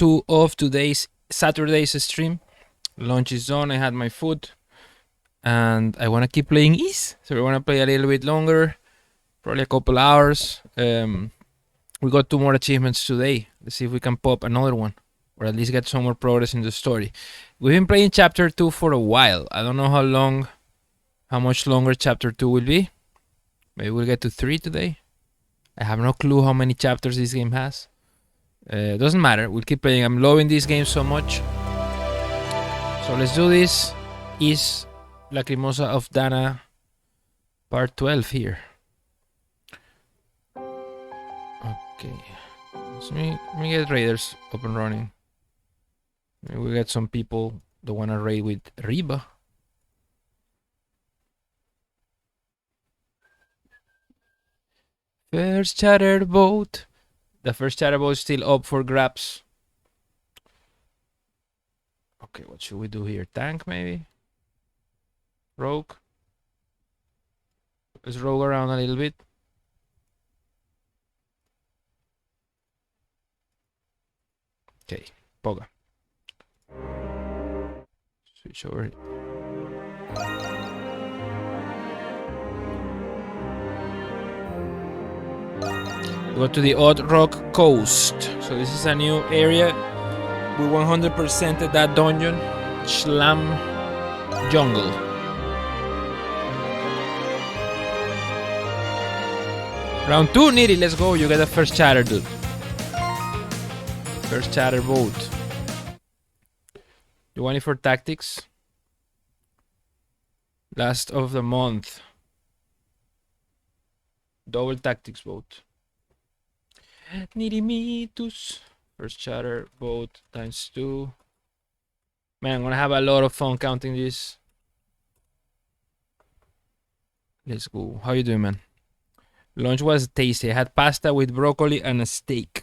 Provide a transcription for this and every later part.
2 of today's Saturday's stream. Lunch is done. I had my food, and I want to keep playing Ease. So we want to play a little bit longer, probably a couple hours. We got 2 more achievements today. Let's see if we can pop another one, or at least get some more progress in the story. We've been playing chapter 2 for a while. I don't know how much longer chapter 2 will be. Maybe we'll get to 3 today. I have no clue how many chapters this game has. Doesn't matter. We'll keep playing. I'm loving this game so much. So let's do this. Is Lacrimosa of Dana part 12 here. Okay. Let me get raiders up and running. Maybe we get some people that want to raid with Riba. First charter boat. The first charter boat is still up for grabs. Okay, what should we do here? Tank, maybe? Rogue? Let's rogue around a little bit. Okay, Poga. Switch over. Go to the Odd Rock Coast. So this is a new area. We 100%ed that dungeon. Slam Jungle. Round 2, Nitty, let's go. You get the first chatter, dude. First chatter boat. You want it for tactics? Last of the month. Double tactics boat. Nitty Mitus. First chatter boat times 2. Man, I'm gonna have a lot of fun counting this. Let's go. How you doing, man? Lunch was tasty. I had pasta with broccoli and a steak.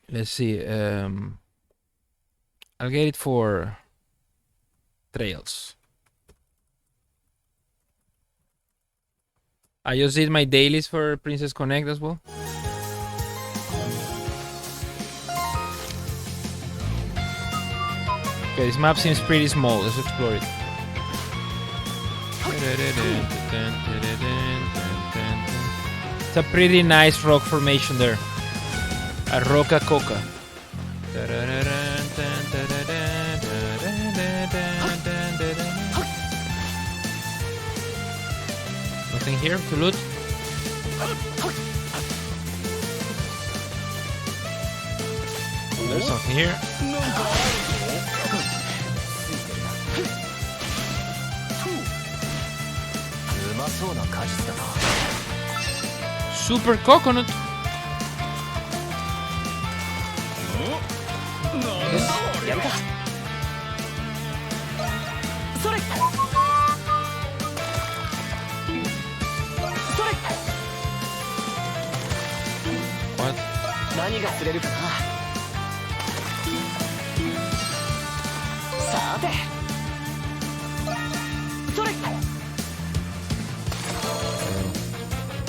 Let's see. I'll get it for trails. I just did my dailies for Princess Connect as well. Okay, this map seems pretty small. Let's explore it. It's a pretty nice rock formation there. A roca coca. Nothing here to loot. There's something here. Super coconut. What?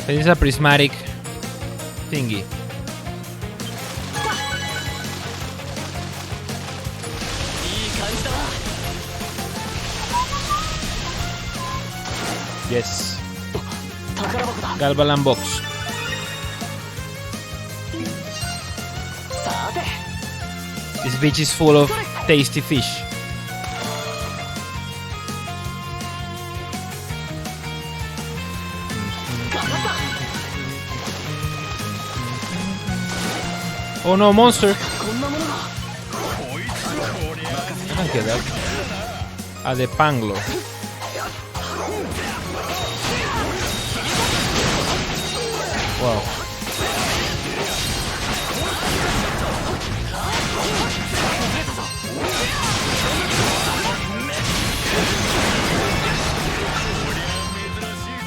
This is a prismatic thingy. Yes. Galbalan box. This beach is full of tasty fish. Oh no, monster! I can't get that. Ah, the Panglo. Wow.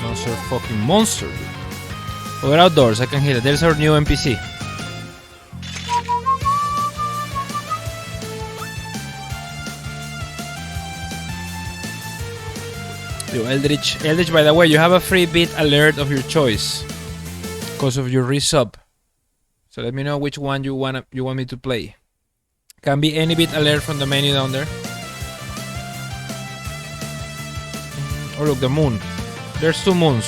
Monster, fucking monster. Oh, we're outdoors, I can hear it. There's our new NPC. Eldritch, by the way, you have a free bit alert of your choice because of your resub. So let me know which one you want me to play. Can be any bit alert from the menu down there. Oh look, the moon. There's 2 moons.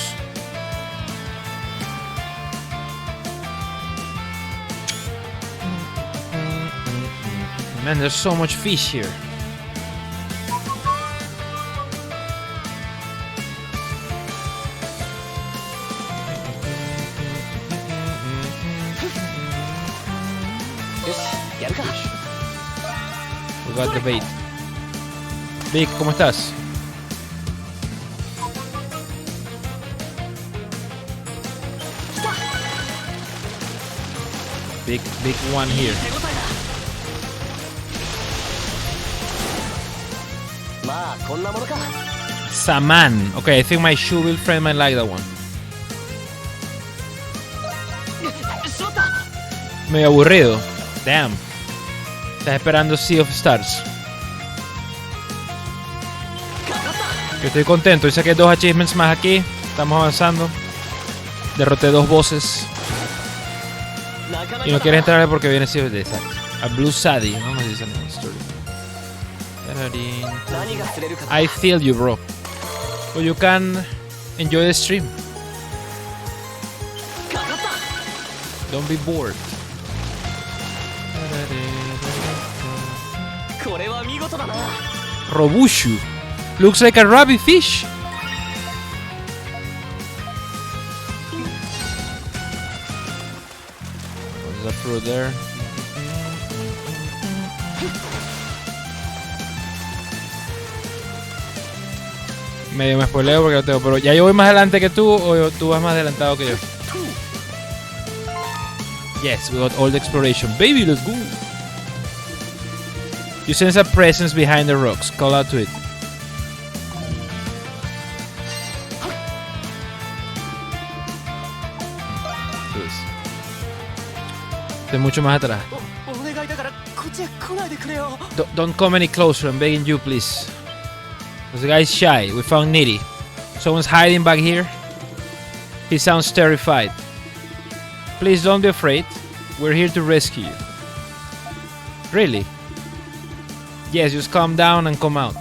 Man, there's so much fish here. We got the bait. Vic, ¿cómo estás? Big one here. Saman. Okay, I think my shoe friend might like that one. Medio aburrido. Damn. Estás esperando Sea of Stars. Yo estoy contento. Yo saqué 2 achievements más aquí. Estamos avanzando. Derroté 2 bosses. Y no quieres entrar porque viene Sea of Stars. A Blue Sadie. No me dice la historia. I feel you, bro. So you can enjoy the stream. Don't be bored. Robushu. Looks like a rabbit fish. What's the fruit there? Medio me spoileo porque lo tengo, pero ya yo voy más adelante que tú o tú vas más adelantado que yo. Yes, we got all the exploration. Baby, let's go. You sense a presence behind the rocks. Call out to it. Estoy mucho más atrás. Don't come any closer. I'm begging you, please. The guy's shy. We found Nitty. Someone's hiding back here. He sounds terrified. Please don't be afraid. We're here to rescue you. Really? Yes, just calm down and come out.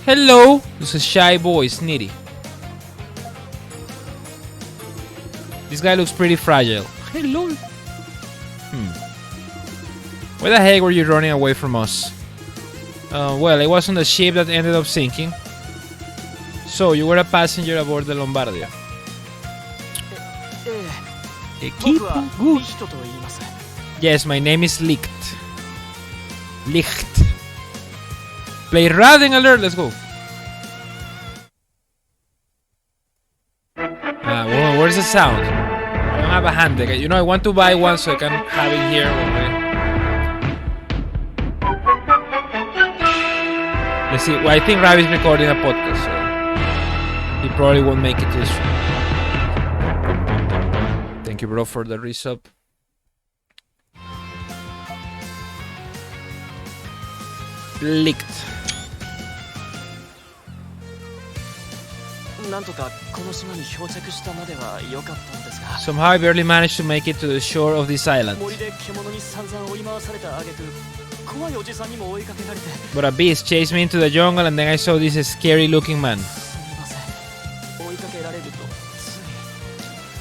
Hello! This is a shy boy, it's Nitty. This guy looks pretty fragile. Hello! Why the heck were you running away from us? Well, it was on the ship that ended up sinking. So, you were a passenger aboard the Lombardia. Yes, my name is Licht. Play Raven Alert, let's go. Where's the sound? I don't have a hand. You know, I want to buy one so I can have it here. Let's see. Well, I think Ravi's recording a podcast, so he probably won't make it to the stream. Thank you, bro, for the resub. Licked. Somehow I barely managed to make it to the shore of this island. But a beast chased me into the jungle and then I saw this scary looking man.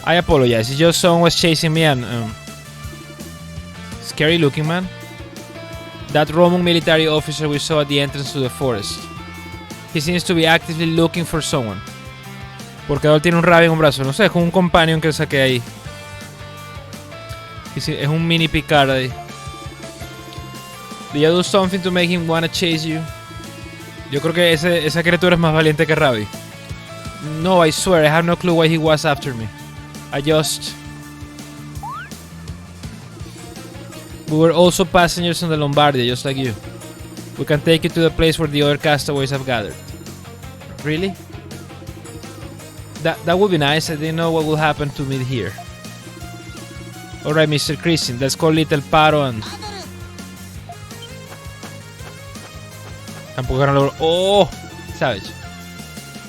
I apologize, it's just someone was chasing me and scary looking man? That Roman military officer we saw at the entrance to the forest. He seems to be actively looking for someone. Porque ahora tiene un rabia en un brazo. No sé, es como un companion que saqué ahí. Es un mini Picard ahí. Did you do something to make him wanna chase you? Yo creo que esa criatura es más valiente que Ravi. No, I swear, I have no clue why he was after me. We were also passengers on the Lombardia, just like you. We can take you to the place where the other castaways have gathered. Really? That would be nice. I didn't know what would happen to me here. Alright, Mr. Christian, let's call Little Paro and... Tampoco eran los... Oh! Savage.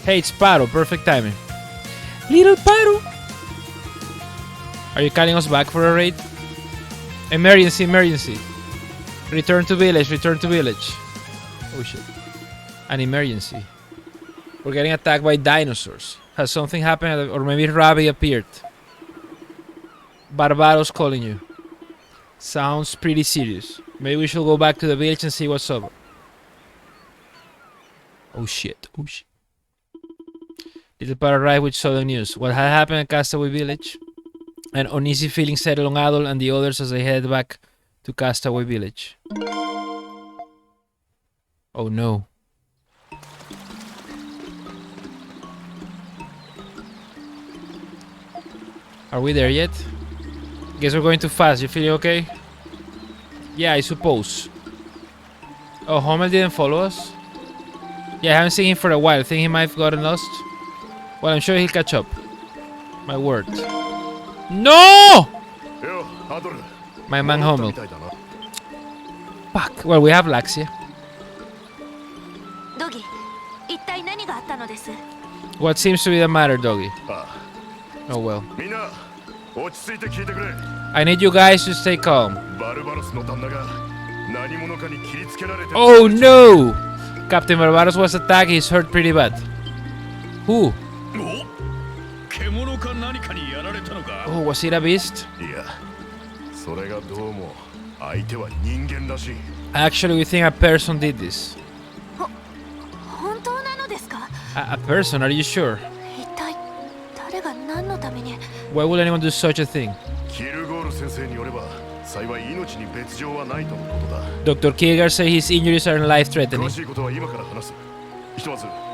Hey, it's Paro. Perfect timing. Little Paro. Are you calling us back for a raid? Emergency, emergency. Return to village, return to village. Oh shit. An emergency. We're getting attacked by dinosaurs. Has something happened or maybe Ravi appeared? Barbaros calling you. Sounds pretty serious. Maybe we should go back to the village and see what's up. Oh shit, oh shit. Little Paro arrived with sudden news. What had happened at Castaway Village? An uneasy feeling settled on Adol and the others as they head back to Castaway Village. Oh no. Are we there yet? Guess we're going too fast. You feeling okay? Yeah, I suppose. Oh, Hommel didn't follow us? Yeah, I haven't seen him for a while. Think he might have gotten lost? Well, I'm sure he'll catch up. My word. No! My man Hommel. Fuck. Well, we have Laxia. What seems to be the matter, Doggy? Oh well. I need you guys to stay calm. Oh no! Captain Barbaros was attacked. He's hurt pretty bad. Who? Oh, was it a beast? Actually, we think a person did this. A person? Are you sure? Why would anyone do such a thing? Dr. Kierkegaard says his injuries are life-threatening.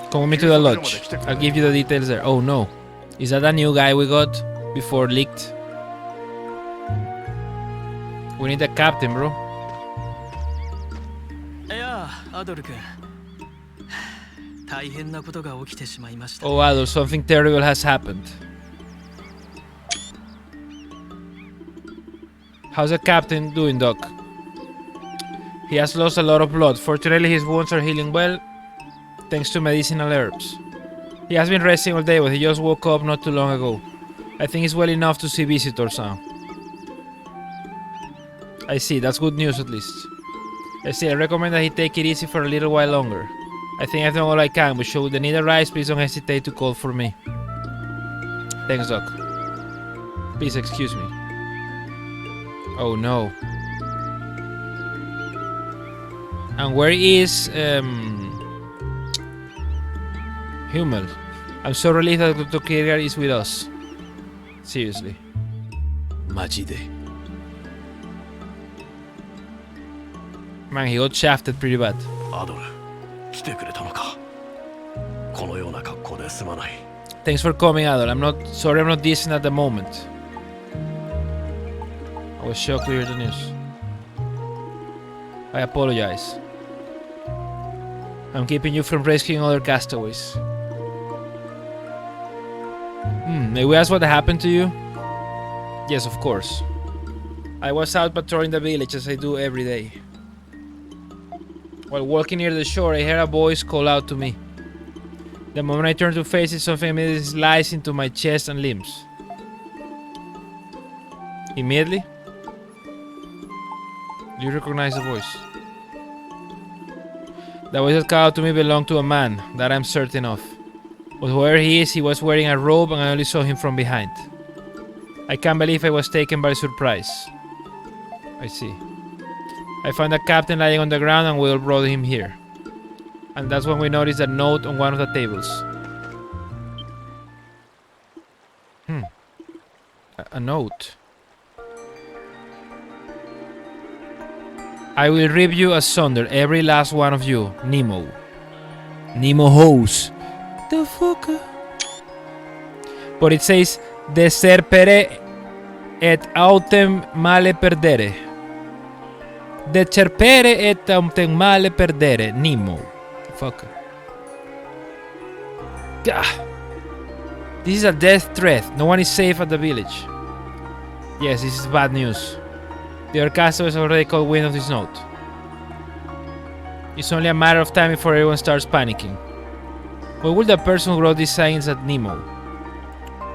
Come with me to the lodge. I'll give you the details there. Oh no. Is that a new guy we got before leaked? We need a captain, bro. Oh, Adol, something terrible has happened. How's the captain doing, Doc? He has lost a lot of blood. Fortunately, his wounds are healing well, thanks to medicinal herbs. He has been resting all day, but he just woke up not too long ago. I think he's well enough to see visitors now. I see, that's good news at least. I recommend that he take it easy for a little while longer. I think I've done all I can, but should the need arise, please don't hesitate to call for me. Thanks, Doc. Please excuse me. Oh no. And where is Hummel? I'm so relieved that Dr. Kierkegaard is with us. Seriously. Majide. Man, he got shafted pretty bad. Thanks for coming, Adol. I'm not decent at the moment. I was shocked to hear the news. I apologize. I'm keeping you from rescuing other castaways. May we ask what happened to you? Yes, of course. I was out patrolling the village as I do every day. While walking near the shore, I heard a voice call out to me. The moment I turned to face it, something immediately sliced into my chest and limbs. Immediately? You recognize the voice? The voice that called out to me belonged to a man, that I'm certain of. But whoever he is, he was wearing a robe and I only saw him from behind. I can't believe I was taken by surprise. I see. I found the captain lying on the ground and we all brought him here. And that's when we noticed a note on one of the tables. A note. I will rip you asunder, every last one of you, Nemo. Nemo Hose. The fuck? But it says, deserpere et autem male perdere. Decerpere et autem male perdere. Nemo. Fuck. Gah. This is a death threat. No one is safe at the village. Yes, this is bad news. The other castaways already caught wind of this note. It's only a matter of time before everyone starts panicking. What would the person who wrote these sayings at Nemo?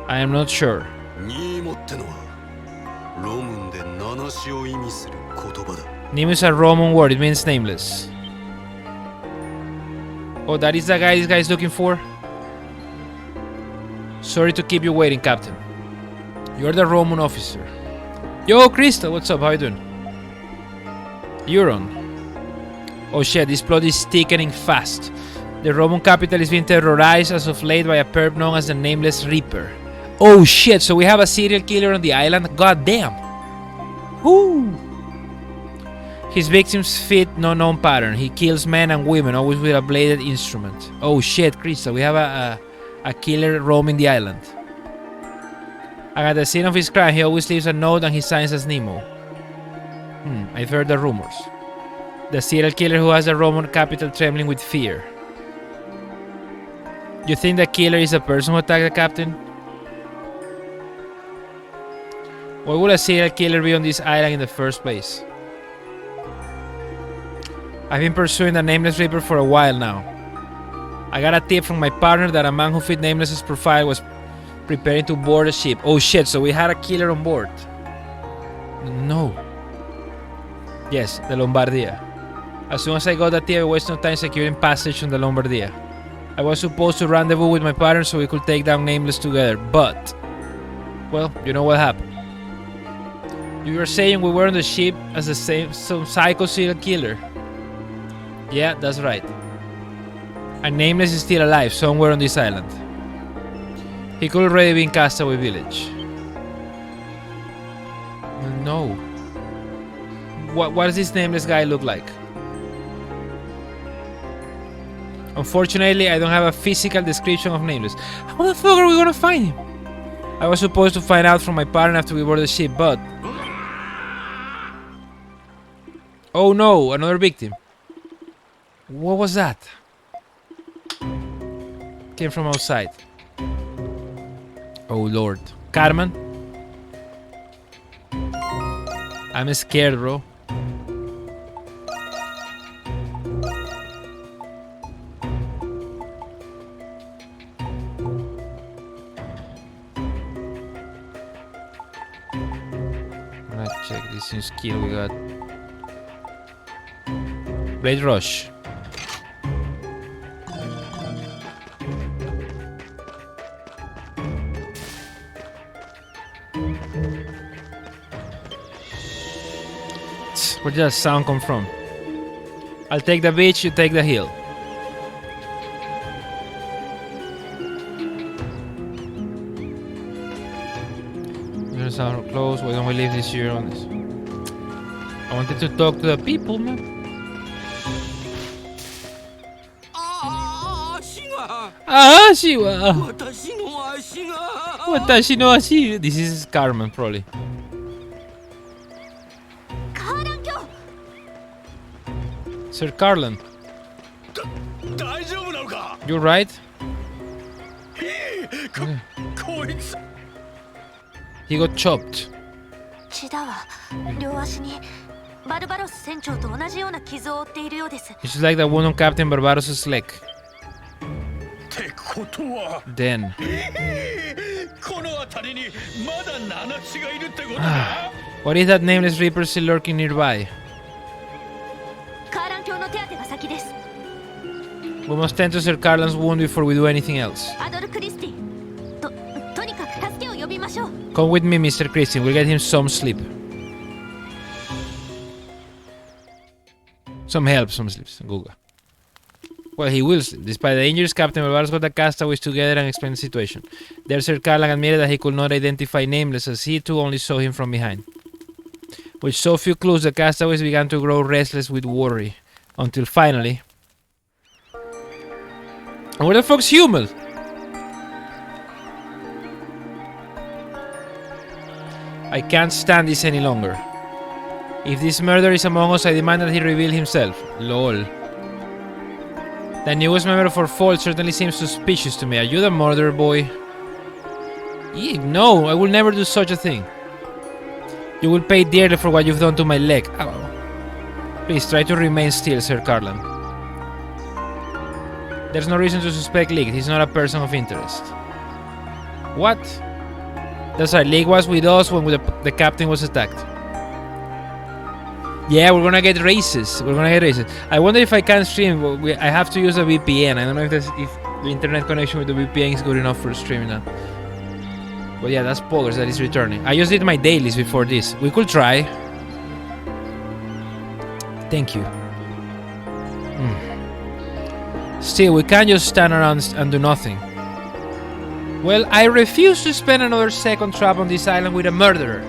I am not sure. Nemo is a Roman word, it means nameless. Oh, that is the guy this guy is looking for? Sorry to keep you waiting, Captain. You're the Roman officer. Yo, Crystal, what's up? How you doing? Euron. Oh shit, this plot is thickening fast. The Roman capital is being terrorized as of late by a perp known as the Nameless Reaper. Oh shit, so we have a serial killer on the island? God damn. Whoo. His victims fit no known pattern. He kills men and women, always with a bladed instrument. Oh shit, Crystal, we have a killer roaming the island. And at the scene of his crime, he always leaves a note and he signs as Nemo. I've heard the rumors. The serial killer who has the Roman capital trembling with fear. You think the killer is the person who attacked the captain? Why would a serial killer be on this island in the first place? I've been pursuing the Nameless Reaper for a while now. I got a tip from my partner that a man who fit Nameless's profile was preparing to board a ship. Oh shit, so we had a killer on board. No. Yes, the Lombardia. As soon as I got that tip, I wasted no time securing passage on the Lombardia. I was supposed to rendezvous with my partner so we could take down Nameless together, but... well, you know what happened. You were saying we were on the ship as some psycho serial killer. Yeah, that's right. And Nameless is still alive somewhere on this island. He could already be in Castaway Village. No. What does this Nameless guy look like? Unfortunately, I don't have a physical description of Nameless. How the fuck are we gonna find him? I was supposed to find out from my partner after we board the ship, but... oh no, another victim. What was that? Came from outside. Oh lord. Carmen? I'm scared, bro. I'm gonna check this new skill we got. Blade Rush. Where did that sound come from? I'll take the beach, you take the hill. There's sound close. Why don't we leave this here on this? I wanted to talk to the people, man. Shiwa. Watashi no ashi. This is Carmen, probably. Sir Carlin. You're right. Okay. He got chopped. It's like the wound on Captain Barbaros' leg. Then. What is that Nameless Reaper still lurking nearby? We must tend to Sir Carlin's wound before we do anything else. Come with me, Mr. Christian. We'll get him some sleep. Some help, some sleep. Google. Well, he will sleep. Despite the injuries, Captain Barbaros got the castaways together and explained the situation. There, Sir Carlin admitted that he could not identify Nameless, as he too only saw him from behind. With so few clues, the castaways began to grow restless with worry. Until finally... where the fuck's Hummel? I can't stand this any longer. If this murderer is among us, I demand that he reveal himself. LOL. The newest member of our fold certainly seems suspicious to me. Are you the murderer, boy? No, I will never do such a thing. You will pay dearly for what you've done to my leg. Ow. Please try to remain still, Sir Carlin. There's no reason to suspect Leek. He's not a person of interest. What? That's right. Leek was with us when the captain was attacked. Yeah, we're gonna get races. I wonder if I can stream. I have to use a VPN. I don't know if the internet connection with the VPN is good enough for streaming that. But yeah, that's Poggers that is returning. I just did my dailies before this. We could try. Thank you. Still, we can't just stand around and do nothing. Well, I refuse to spend another second trapped on this island with a murderer.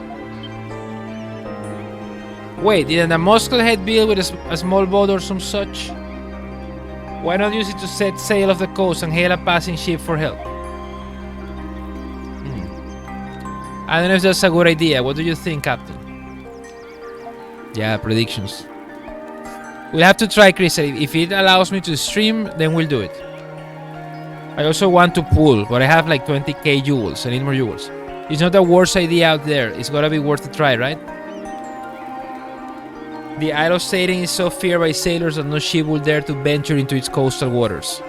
Wait, didn't a musclehead build with a small boat or some such? Why not use it to set sail off the coast and hail a passing ship for help? I don't know if that's a good idea. What do you think, Captain? Yeah, predictions. We'll have to try, Chris. If it allows me to stream, then we'll do it. I also want to pull, but I have like 20k jewels. I need more jewels. It's not the worst idea out there. It's gotta be worth a try, right? The Isle of Satan is so feared by sailors that no ship will dare to venture into its coastal waters.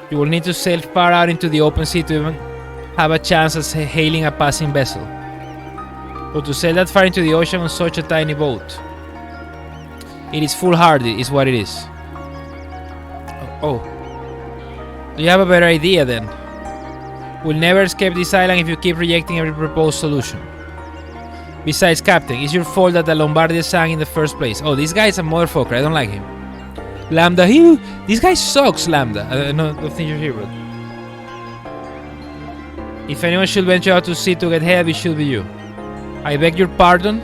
You will need to sail far out into the open sea to even have a chance at hailing a passing vessel. But to sail that far into the ocean on such a tiny boat, it is foolhardy, is what it is. Oh. Do you have a better idea then? We'll never escape this island if you keep rejecting every proposed solution. Besides, Captain, it's your fault that the Lombardia sank in the first place. Oh, this guy is a motherfucker. I don't like him. Lambda, this guy sucks, Lambda. I don't think you're here, bro. If anyone should venture out to sea to get help, it should be you. I beg your pardon?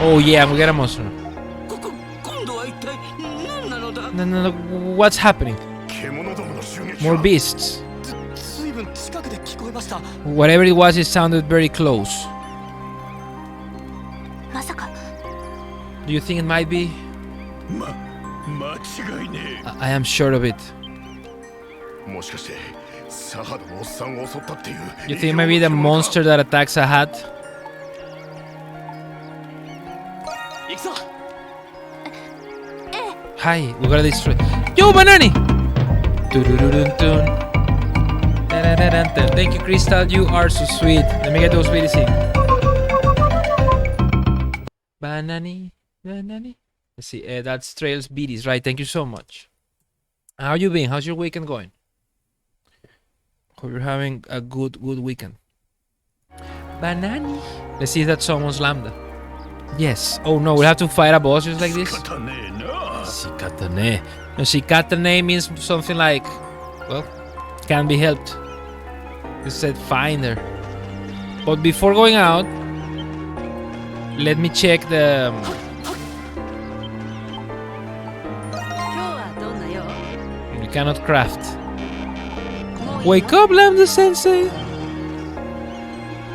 Oh yeah, I'm gonna get a monster. No, what's happening? More beasts. Whatever it was, it sounded very close. Do you think it might be? I am sure of it. You think maybe the monster that attacks a hat? Hi, we gotta destroy. Yo, Banani! Thank you, Crystal. You are so sweet. Let me get those videos in. Banani. Let's see. That's Trails Beaties, right? Thank you so much. How you been? How's your weekend going? Hope you're having a good weekend. Banani. Let's see if that's someone's Lambda. Yes. Oh no, we have to fight a boss just like this. Shikatane. No, Shikatane means something like, well, can be helped. It said finder. But before going out, let me check the. We cannot craft. Wake up, Lambda Sensei!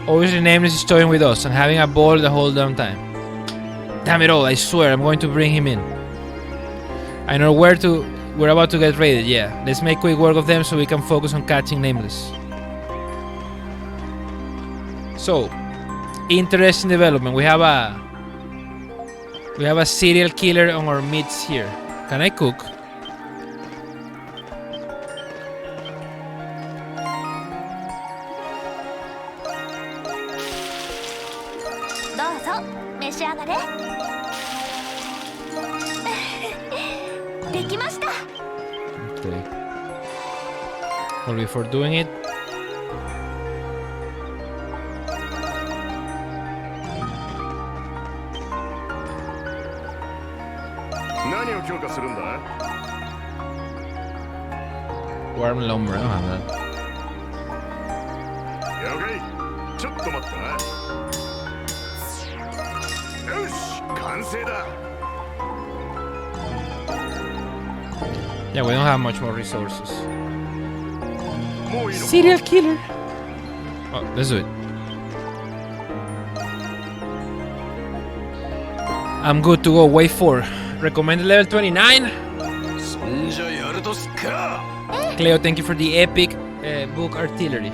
Obviously, Nameless is toying with us and having a ball the whole damn time. Damn it all, I swear, I'm going to bring him in. I know where to. We're about to get raided, yeah. Let's make quick work of them so we can focus on catching Nameless. So, interesting development. We have a serial killer on our midst here. Can I cook? Okay. Well, before doing it, warm lumber. I don't have that. Yeah, we don't have much more resources. Serial killer. Oh, let's do it. I'm good to go. Wave 4. Recommended level 29. Cleo, thank you for the epic book artillery.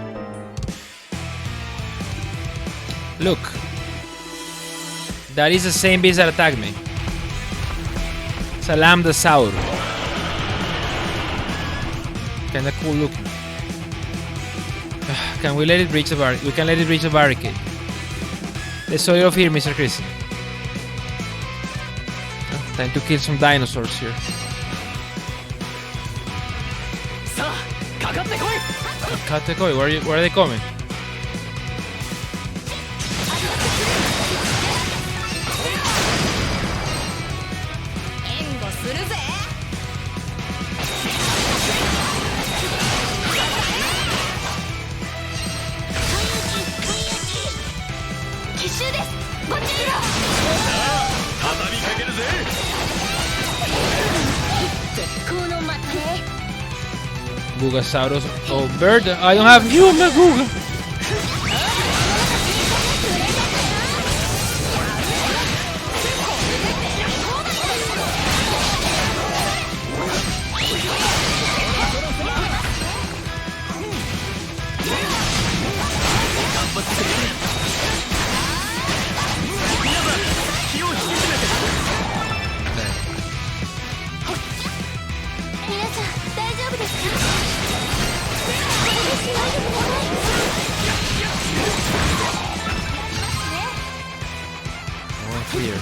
Look. That is the same beast that attacked me. Salamdasaur. Kinda cool looking. Can we let it reach the barricade? We can let it reach the barricade. The soil of here, Mr. Christian. Time to kill some dinosaurs here. Katekoi, where are they coming? Gugasaurus. Oh, bird. I don't have human Guga. Here.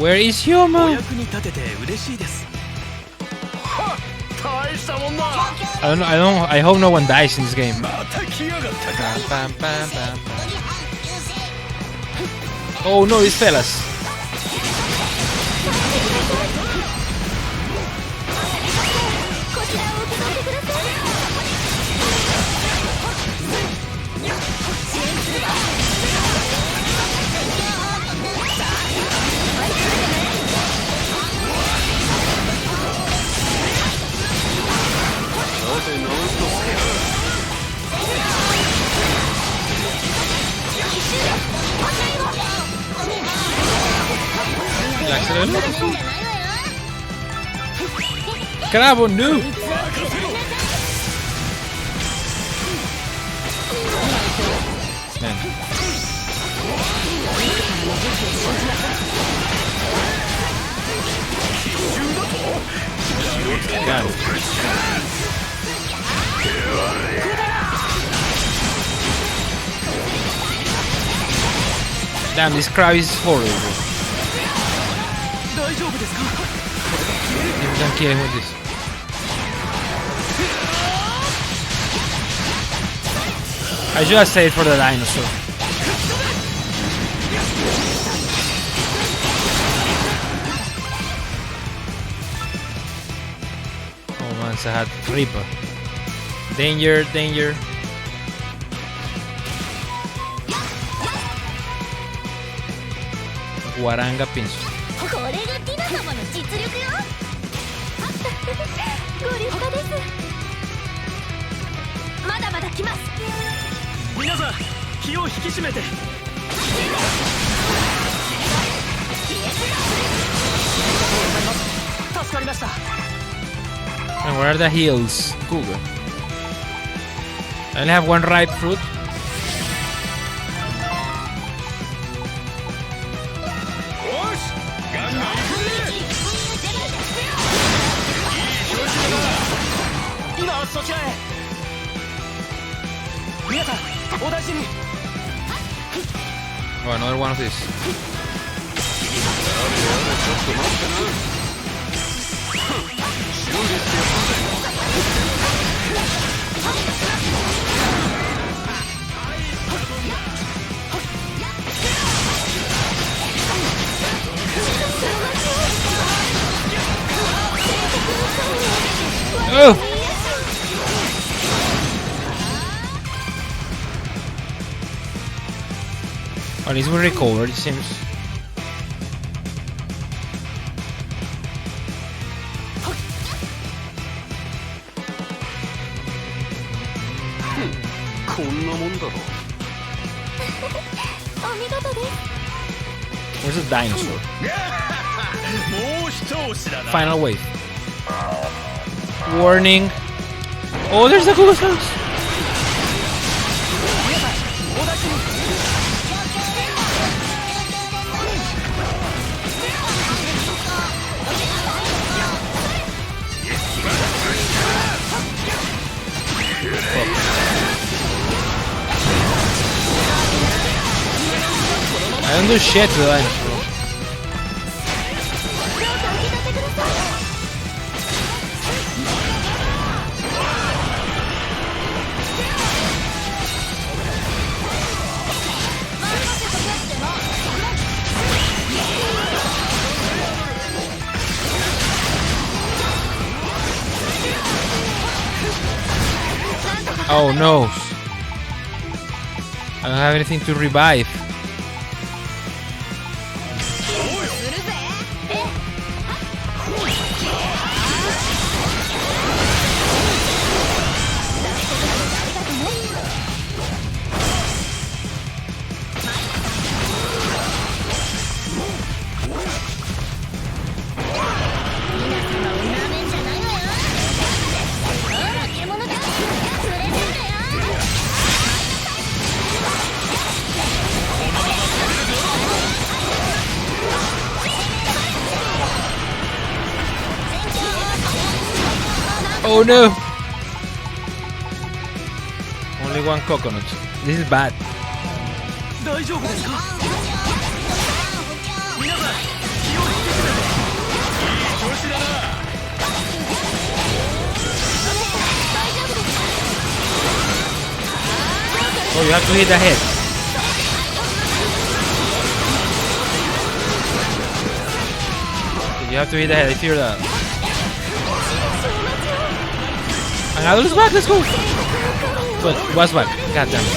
Where is Hyoma? I hope no one dies in this game. Oh no, these fellas. Cravo, no! Man. Got it. Damn, this crab is horrible. You don't care with this. I should have stayed for the dinosaur. Oh man, so I had Reaper. Danger, danger. Guaranga pinzo. And where are the heals? Google. I only have one ripe fruit. Oh, another one of these. Oh! At least we recovered, it seems. Where's the dinosaur? Final wave. Warning. Oh, there's the Goosebumps! I don't do shit to the lines, bro. Oh no. I don't have anything to revive. Oh no! Only one coconut. This is bad. Oh, you have to hit the head. You have to hit the head, I figured that. And I was back, let's go! But what's back? God damn it.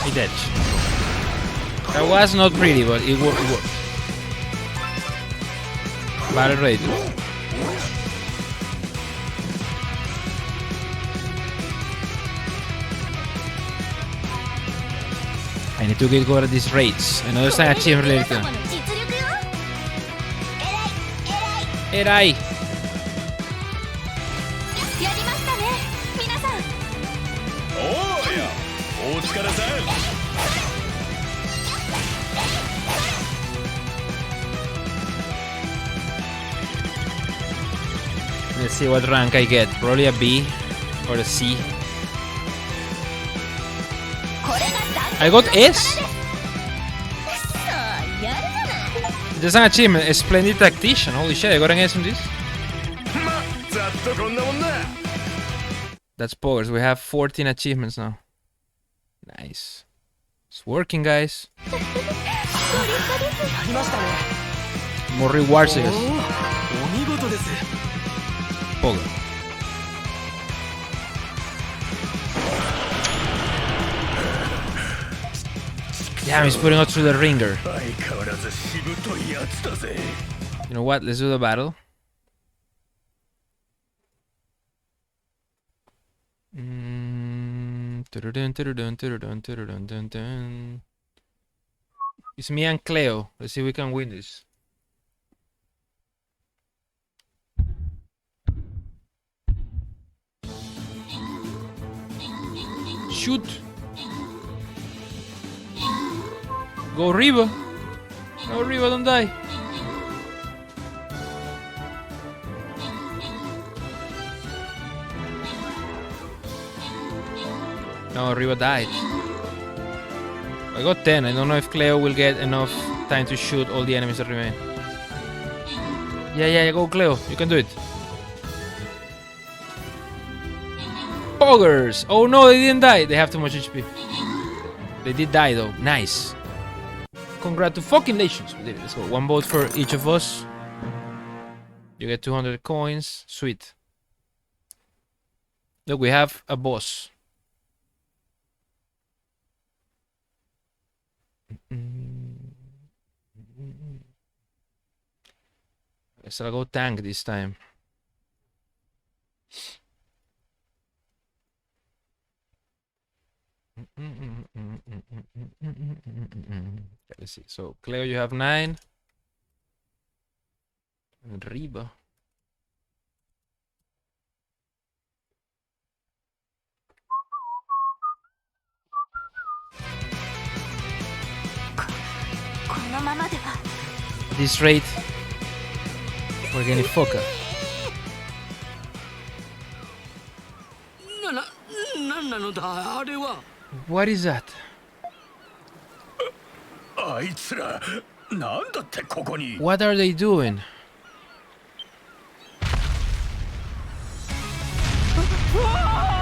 He dead. That was not pretty, but it worked. Battle rate. I need to get good at these rates. I know there's an achievement related. Erai! Let's see what rank I get. Probably a B or a C. I got S. There's an achievement, a splendid tactician. Holy shit, I got an S from this. That's poggers. We have 14 achievements now. Nice. It's working, guys. More rewards, I guess. Pogger. Damn, he's putting us through the ringer. You know what? Let's do the battle. It's me and Cleo. Let's see if we can win this. Shoot. Go Riva. No, Riva, don't die. No, Riva died. I got 10. I don't know if Cleo will get enough time to shoot all the enemies that remain. Yeah, go Cleo. You can do it. Poggers! Oh no, they didn't die. They have too much HP. They did die though. Nice. Congratulations. We did it. Let's go. One vote for each of us. You get 200 coins. Sweet. Look, we have a boss. Guess I'll go tank this time. Let's see. So, Cleo, you have 9. And Reba. This rate, we're getting fucker. What is that? What are they doing?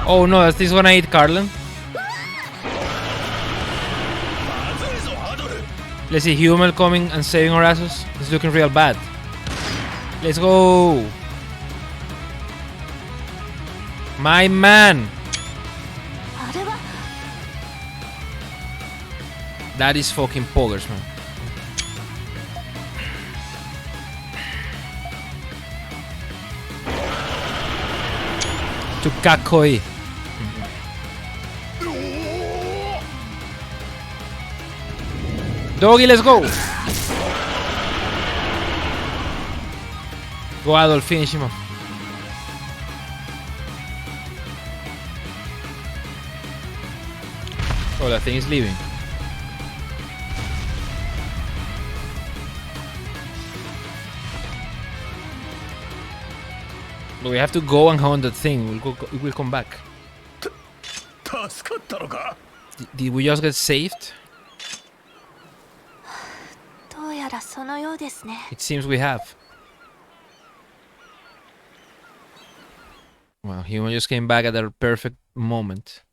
Oh no, is this gonna eat Carlin? Let's see, Hummel coming and saving our asses. It's looking real bad. Let's go. My man. That is fucking poggers, man. To Kakoi. Doggy, let's go. Go Adolf, finish him off. Oh, that thing is leaving. But we have to go and hunt that thing. It will come back. Did we just get saved? It seems we have. Wow, Human just came back at the perfect moment.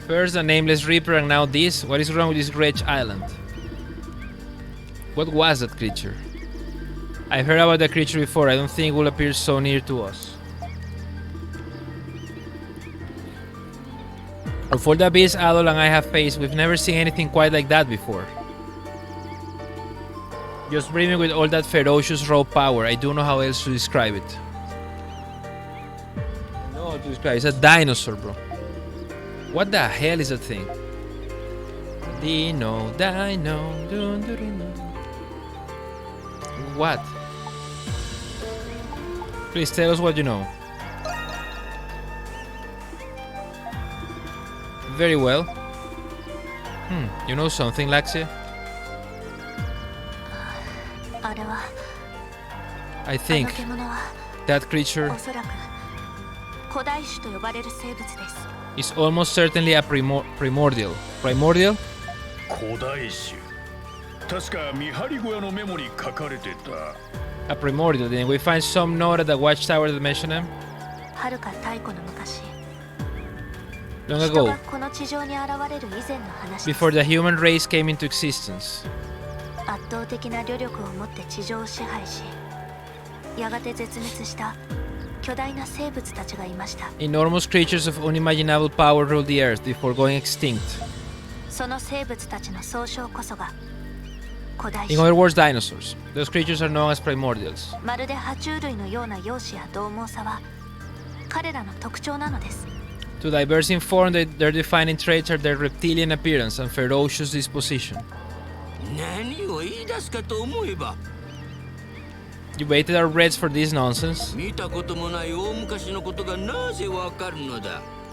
First a nameless reaper and now this. What is wrong with this wretched island? What was that creature? I've heard about the creature before. I don't think it will appear so near to us. For the beast Adol and I have faced, we've never seen anything quite like that before. Just brimming with all that ferocious raw power. I don't know how else to describe it. No, to describe. It's a dinosaur, bro. What the hell is that thing? Dino. What? Please tell us what you know. Very well. You know something, Laxia? I think that creature is almost certainly a primordial. Primordial? A primordial. Then we find some note at the watchtower that mention him. Long ago, before the human race came into existence. Enormous creatures of unimaginable power ruled the earth before going extinct. In other words, dinosaurs. Those creatures are known as primordials. To diverse in form, their defining traits are their reptilian appearance and ferocious disposition. You waited our breaths for this nonsense?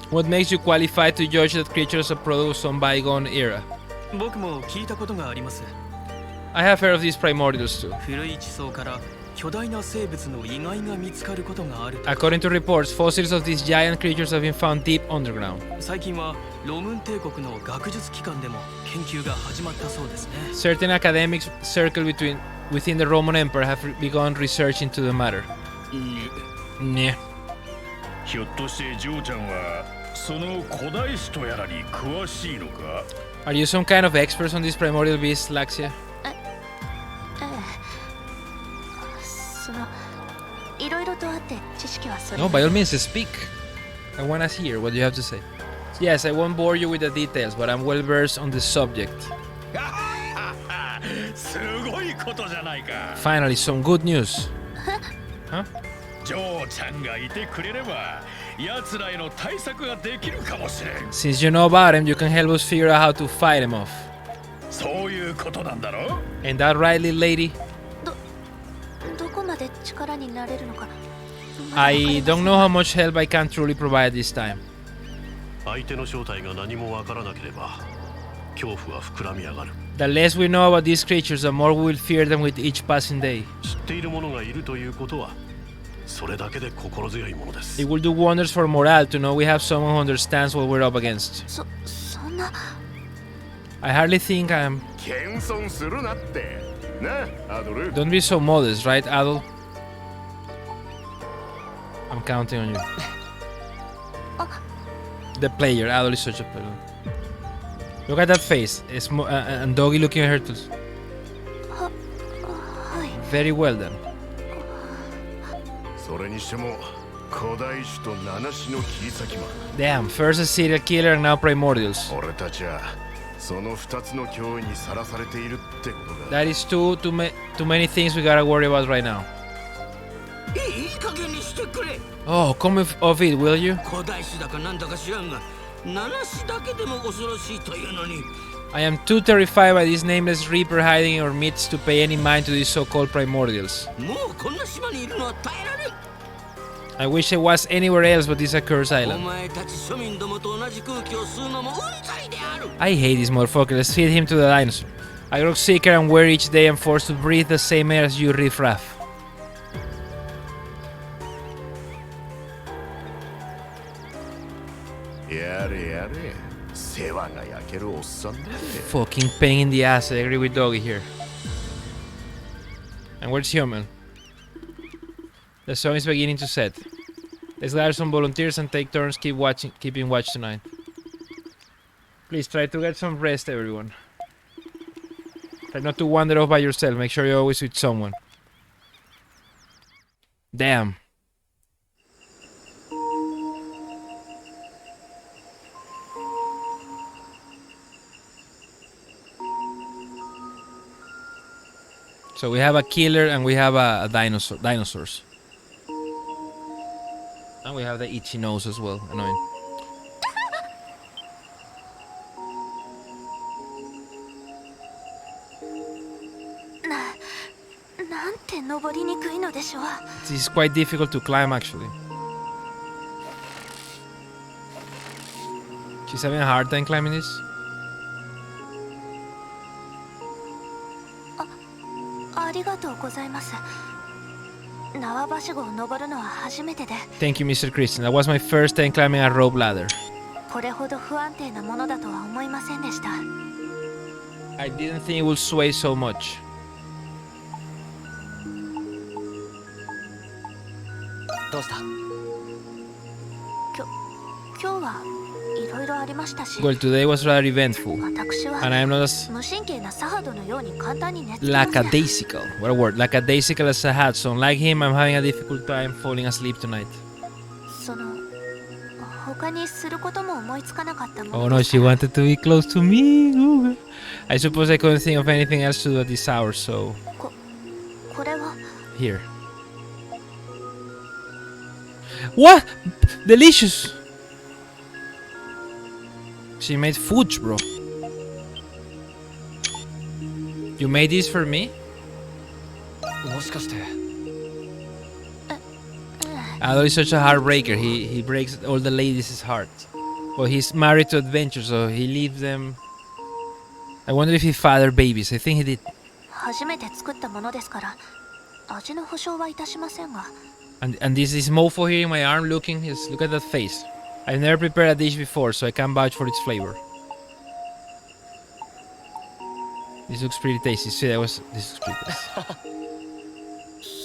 What makes you qualified to judge that creature as a product of some bygone era? I have heard of these primordials too. According to reports, fossils of these giant creatures have been found deep underground. Certain academics circle within the Roman Empire have begun research into the matter. Yeah. Are you some kind of expert on these primordial beasts, Laxia? No, by all means, speak. I want to hear what you have to say. Yes, I won't bore you with the details, but I'm well versed on the subject. Finally, some good news. Huh? Since you know about him, you can help us figure out how to fight him off. Ain't that right, little lady? I don't know how much help I can truly provide this time. The less we know about these creatures, the more we will fear them with each passing day. It will do wonders for morale to know we have someone who understands what we're up against. I hardly think I am. Don't be so modest, right, Adol? I'm counting on you. The player, Adol is such a player. Look at that face. It's and Doggy looking at her too. Very well done. Damn, first a serial killer and now primordials. That is too many things we gotta worry about right now. Oh, come off it, will you? I am too terrified by this nameless reaper hiding in our midst to pay any mind to these so-called primordials. I wish I was anywhere else but this accursed island. I hate this motherfucker. Let's feed him to the dinosaur. I grow sicker and weary each day and forced to breathe the same air as you, riffraff. Fucking pain in the ass. I agree with Doggy here. And where's Human? The sun is beginning to set. Let's gather some volunteers and take turns keeping watch tonight. Please try to get some rest, everyone. Try not to wander off by yourself. Make sure you're always with someone. Damn. So we have a killer and we have a dinosaurs. And we have the itchy nose as well. Annoying. This is quite difficult to climb actually. She's having a hard time climbing this. Thank you, Mr. Christian. That was my first time climbing a rope ladder. I didn't think it would sway so much. Well, today was rather eventful, and I am not as lackadaisical. What a word! Lackadaisical as I had. So, unlike him, I'm having a difficult time falling asleep tonight. Oh no, she wanted to be close to me. Ooh. I suppose I couldn't think of anything else to do at this hour, so here. What? Delicious. She made fudge, bro. You made this for me? Adol is such a heartbreaker. He breaks all the ladies' hearts. Well, he's married to Adventure, so he leaves them. I wonder if he fathered babies. I think he did. 味の保証は致しませんが。 And this mofo here in my arm looking, just look at that face. I've never prepared a dish before, so I can't vouch for its flavor. This looks pretty tasty. See, this looks pretty tasty.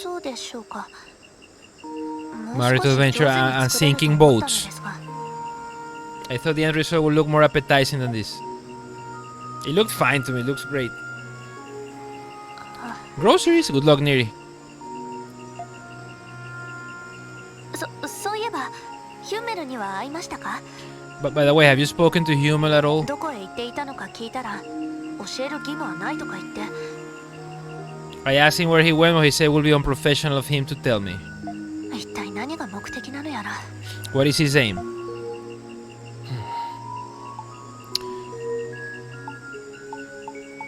そうでしょうか。 Mario to Adventure and Sinking Boats. I thought the end result would look more appetizing than this. It looked fine to me, it looks great. Groceries? Good luck, Neri. そういえばヒュンメルには会いましたか？ But by the way, have you spoken to Hummel at all? どこへ行っていたのか聞いたら教える義務はないとか言って。 I asked him where he went, but he said it would be unprofessional of him to tell me. 一体何が目的なのやら。 What is his aim?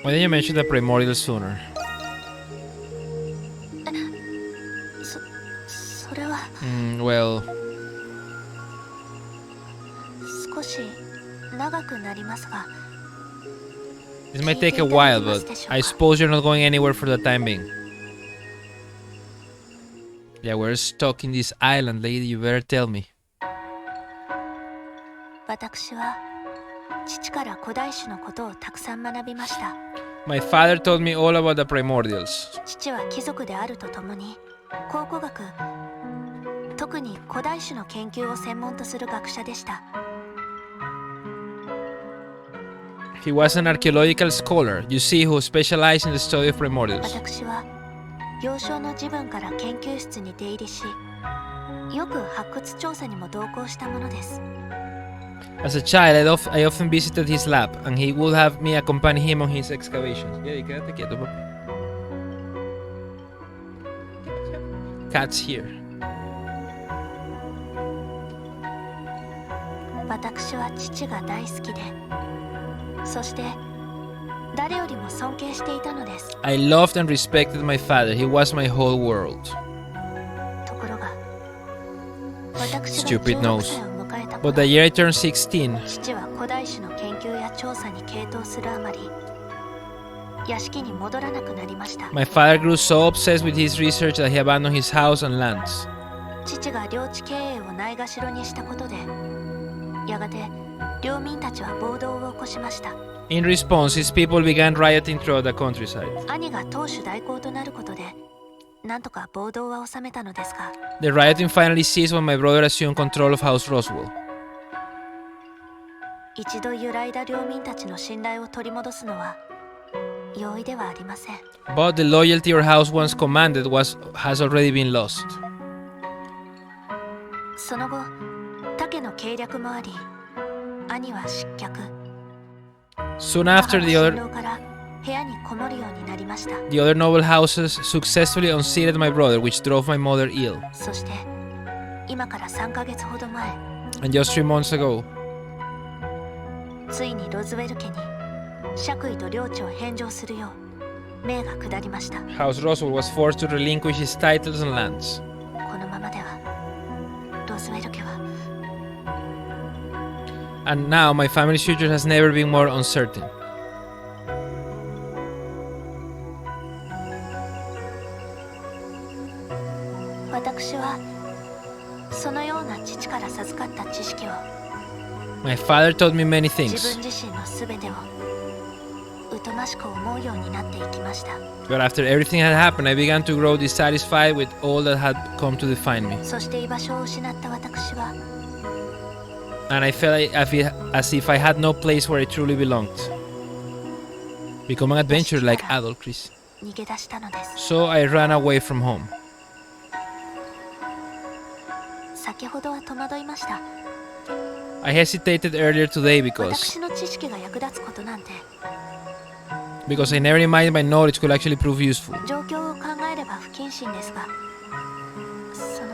Why didn't you mention the primordial sooner? それは。Well, 少し長くなりますが。 this might take a while, but I suppose you're not going anywhere for the time being. Yeah, we're stuck in this island, lady. You better tell me. 私は父から古代種のことをたくさん学びました。 My father told me all about the primordials. 父は貴族であるとともに考古学、特に古代種の研究を専門とする学者でした。 He was an archaeological scholar, you see, who specialized in the study of primordials. 私は幼少の自分から研究室に出入りし、よく発掘調査にも同行したものです。 As a child, I often visited his lab, and he would have me accompany him on his excavations. Yeah, quédate quieto, papi. Cat's here. 私は父が大好きで、そして誰よりも尊敬していたのです。 I loved and respected my father. He was my whole world. ところが、私が Stupid 16 nose. 歳を迎えた But 頃、 the year I turned 16, 父は古代種の研究や調査に傾倒するあまり、屋敷に戻らなくなりました。 my father grew so obsessed with his research that he abandoned his house and lands. 父が領地経営をないがしろにしたことで、やがて領民たちは暴動を起こしました。 In response, his people began rioting throughout the countryside. 兄が当主代行となることで、なんとか暴動は収めたのですが、 The rioting finally ceased when my brother assumed control of House Roswell. 一度揺らいだ領民たちの信頼を取り戻すのは容易ではありません。 But the loyalty our house once commanded has already been lost. その後、竹の計略もあり、兄は失脚。 Soon after, 母は新郎から部屋にこもるようになりました。 the other noble houses successfully unseated my brother, which drove my mother ill. そして今から3ヶ月ほど前、 And just 3 months ago, ついにロズウェル家に爵位と領地を返上するよう命が下りました。 House Roswell was forced to relinquish his titles and lands. このままではロズウェル家は And now my family's future has never been more uncertain. 私はそのような父から授かった知識を My father taught me many 自 things, 分自身のすべてを疎ましく思うようになっていきました。 but after everything had happened, I began to grow dissatisfied with all that had come to define me. そして居場所を失った私は And I felt as if I had no place where I truly belonged. Become an adventurer like adult Chris. 逃げ出したのです。 So I ran away from home. 先ほどは戸惑いました。 I hesitated earlier today 私の知識が役立つことなんて because I never imagined my knowledge could actually prove useful. 状況を考えれば不謹慎ですが、その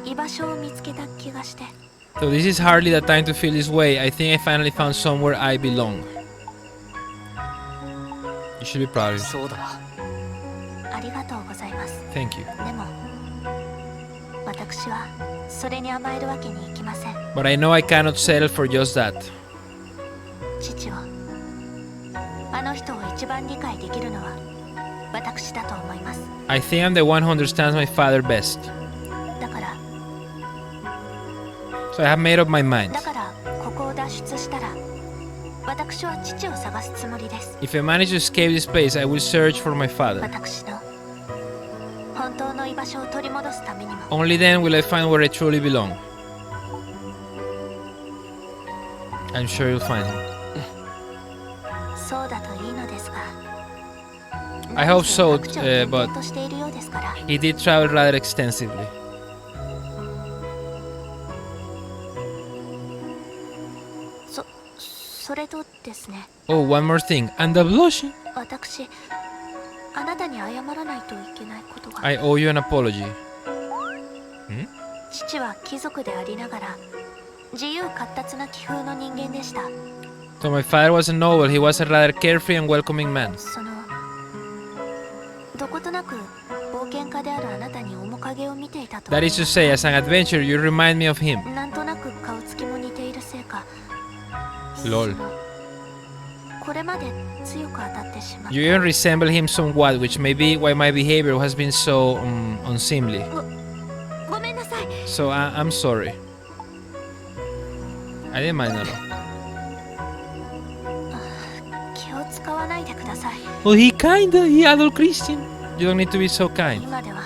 居場所を見つけた気がして。 So this is hardly the time to feel this way. I think I finally found somewhere I belong. You should be proud of me. そうだ。ありがとうございます。 Thank you. でも私はそれに甘えるわけにいきません。 But I know I cannot settle for just that. 父を、あの人を一番理解できるのは私だと思います。 I think I'm the one who understands my father best. だから So I have made up my mind. だからここを脱出したら私は父を探すつもりです。 If I manage to escape this place, I will search for my father. 私の本当の居場所を取り戻すためにも。 Only then will I find where I truly belong. I'm sure you'll find him. そうだといいのですが。 I hope so, 各地を転 but 々としているようですから。 he did travel rather extensively. それとですね。 Oh, one more thing. And the blushing. 私、あなたに謝らないといけないことが。 I owe you an apology. 父は貴族でありながら自由闊達な気風の人間でした。 So my father was a noble. He was a rather carefree and welcoming man. どことなく冒険家であるあなたに面影を見ていたと。 That is to say, as an adventurer, you remind me of him. なんとなく顔つきも似ているせいか。 Lol. これまで強く当たってしまった。 You even resemble him somewhat, which may be why my behavior has been so unseemly. ごめんなさい。 So I'm sorry. I didn't mind at all. 気を使わないでください。 Well, he adult Christian. You don't need to be so kind. 今では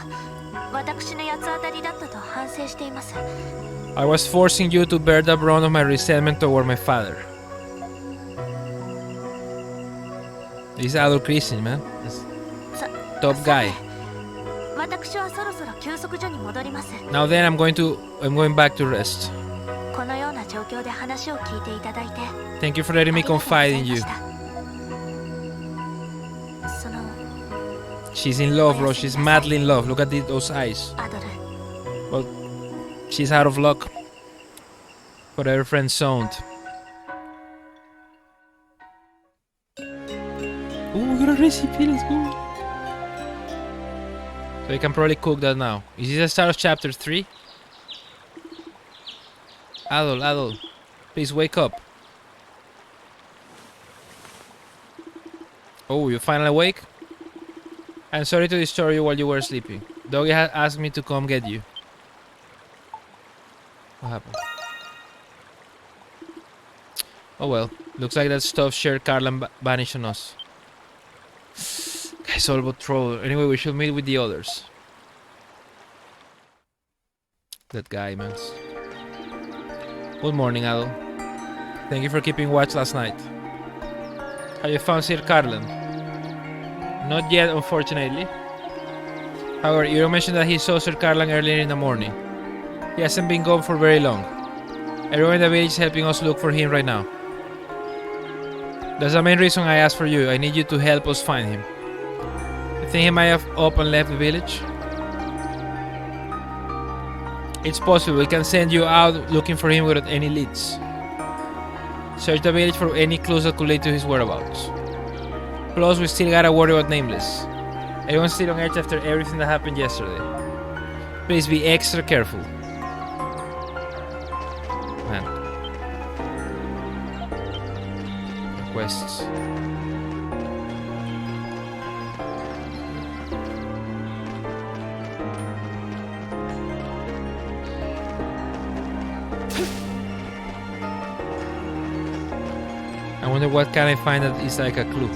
私の八つ当たりだったと反省しています。 I was forcing you to bear the brunt of my resentment toward my father. He's adult Christian, man. Top guy. 私はそろそろ休息所に戻ります。 Now then, I'm going back to rest. このような状況で話を聞いていただいて。 Thank you for letting me confide in you. その She's in love, bro. She's madly in love. Look at those eyes. アドル。 Well, she's out of luck. But her friend zoned. Ooh, we got a recipe. Let's go. So we can probably cook that now. Is this the start of chapter 3? Adol, please wake up. Oh, you finally awake? I'm sorry to disturb you while you were sleeping. Doggy had asked me to come get you. What happened? Oh well, looks like that stuff shared Carla vanished on us. Guys, all about trouble. Anyway, we should meet with the others. That guy, man. Good morning, Adol. Thank you for keeping watch last night. Have you found Sir Carlan? Not yet, unfortunately. However, Iro mentioned that he saw Sir Carlan earlier in the morning. He hasn't been gone for very long. Everyone in the village is helping us look for him right now. That's the main reason I asked for you. I need you to help us find him. You think he might have up and left the village? It's possible. We can send you out looking for him without any leads. Search the village for any clues that could lead to his whereabouts. Plus, we still gotta worry about Nameless. Everyone's still on edge after everything that happened yesterday. Please be extra careful. Man. Requests. I wonder what can I find that is like a clue.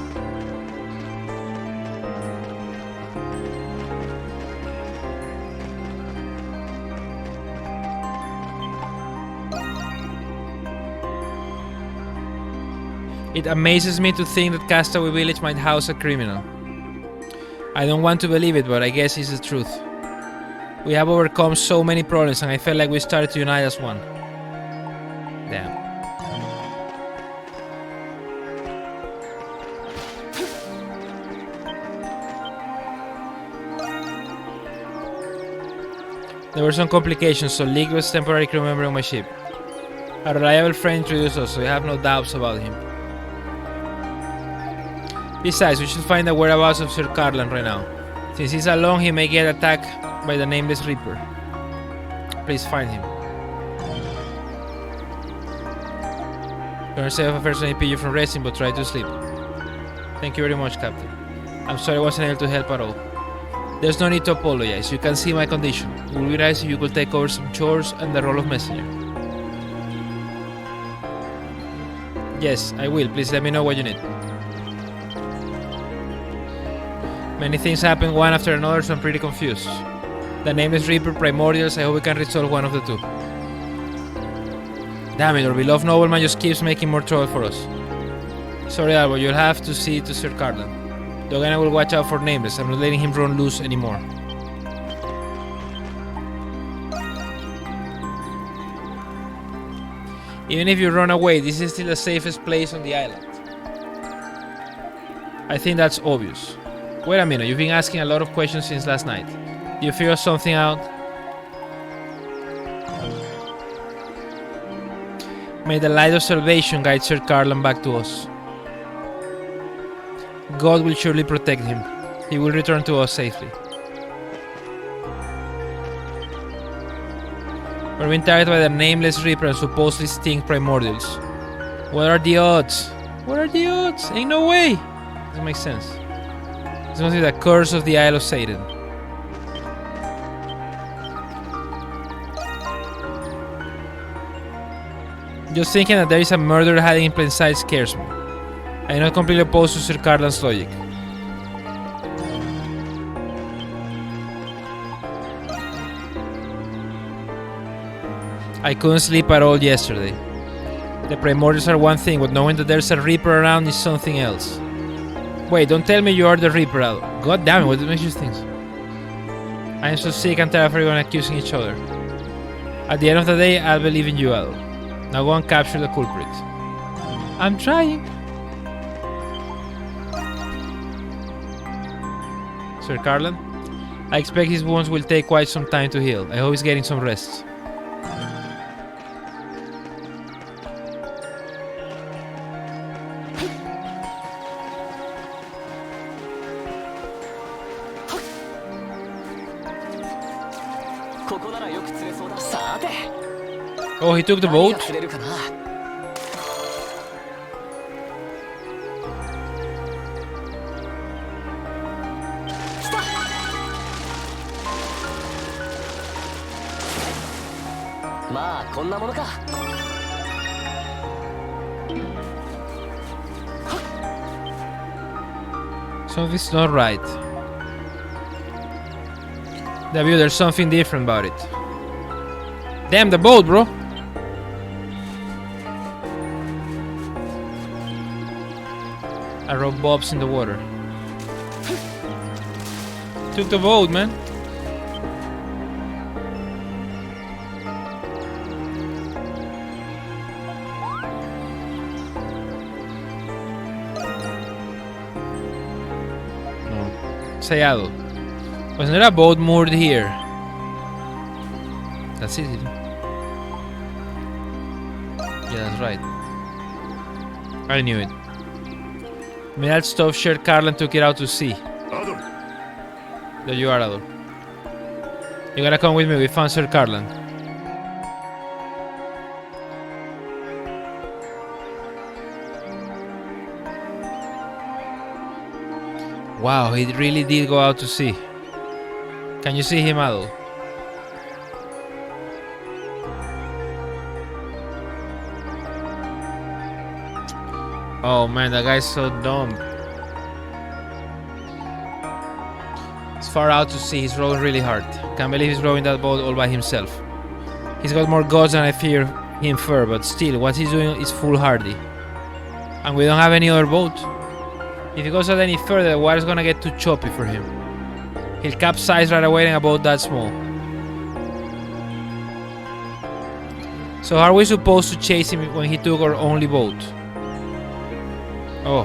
It amazes me to think that Castaway Village might house a criminal. I don't want to believe it, but I guess it's the truth. We have overcome so many problems and I felt like we started to unite as one. Damn. There were some complications, so League was temporarily crew member on my ship. A reliable friend introduced us, so I have no doubts about him. Besides, we should find the whereabouts of Sir Carlan right now. Since he's alone, he may get attacked by the Nameless Reaper. Please find him. Don't save a first NP you from resting, but try to sleep. Thank you very much, Captain. I'm sorry I wasn't able to help at all. There's no need to apologize. You can see my condition. It would be nice if you could take over some chores and the role of messenger. Yes, I will. Please let me know what you need. Many things happen one after another, so I'm pretty confused. The Nameless Reaper, Primordials, I hope we can resolve one of the two. Damn it, our beloved nobleman just keeps making more trouble for us. Sorry, Albo, you'll have to see to Sir Carlan. Dog and I will watch out for Nameless. I'm not letting him run loose anymore. Even if you run away, this is still the safest place on the island. I think that's obvious. Wait a minute, you've been asking a lot of questions since last night. Do you figure something out? May the light of salvation guide Sir Carlan back to us. God will surely protect him. He will return to us safely. We're being targeted by the Nameless Reaper and supposedly stink primordials. What are the odds? What are the odds? Ain't no way! Doesn't make sense. This must be the curse of the Isle of Satan. Just thinking that there is a murderer hiding in plain sight scares me. I'm not completely opposed to Sir Carlan's logic. I couldn't sleep at all yesterday. The primordials are one thing, but knowing that there's a Reaper around is something else. Wait, don't tell me you are the Reaper, Ado. God damn it, what makes you think so? I am so sick and tired of everyone accusing each other. At the end of the day, I'll believe in you, Ado. Now go and capture the culprit. I'm trying. Sir Carlan? I expect his wounds will take quite some time to heal. I hope he's getting some rest. Oh, he took the boat? Something's not right. W, there's something different about it. Damn, the boat, bro! A rope bobs in the water. Took the boat, man. Sayado. Wasn't there a boat moored here? That's it. Yeah, that's right. I knew it. May that stuff Sir Carlan took it out to sea. There you are, Adol. You gotta come with me, we found Sir Carlan. Wow, he really did go out to sea. Can you see him, Adol? Oh man, that guy's so dumb. It's far out to sea, he's rowing really hard. Can't believe he's rowing that boat all by himself. He's got more guts than I fear him for, but still, what he's doing is foolhardy. And we don't have any other boat. If he goes out any further, the water's gonna get too choppy for him. He'll capsize right away in a boat that small. So how are we supposed to chase him when he took our only boat? Oh.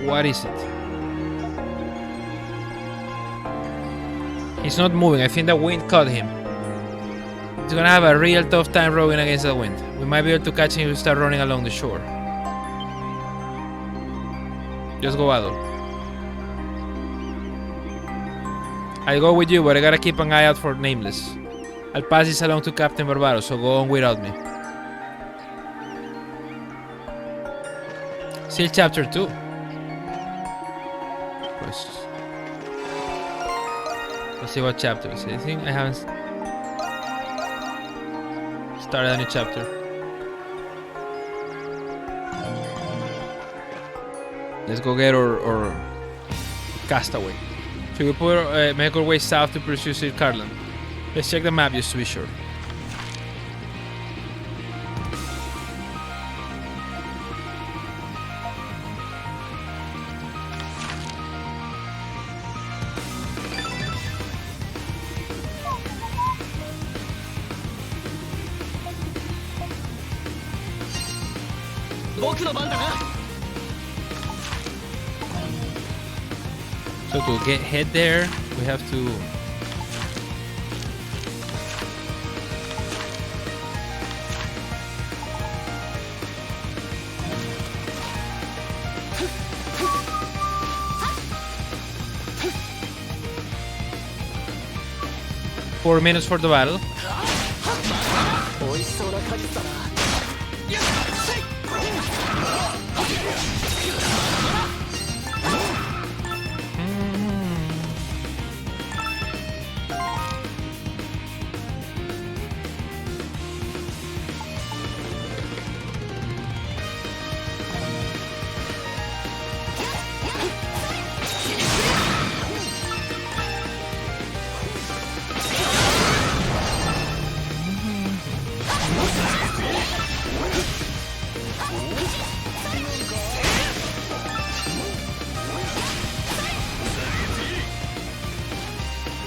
What is it? He's not moving. I think the wind caught him. He's gonna have a real tough time rowing against the wind. We might be able to catch him if we start running along the shore. Just go, Adol. I'll go with you, but I gotta keep an eye out for Nameless. I'll pass this along to Captain Barbaro, so go on without me. Still chapter 2. Let's see what chapter is. I think I haven't started any chapter. Let's go get our castaway. So we put make our way south to pursue Sir Carlan. Let's check the map just to be sure. So to head there, we have to Four minutes for the battle.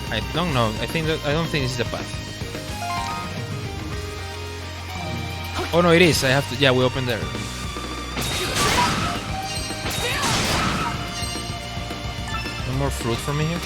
I don't know. I don't think this is the path. Oh no, it is. I have to. Yeah, we opened there. No more fruit for me here.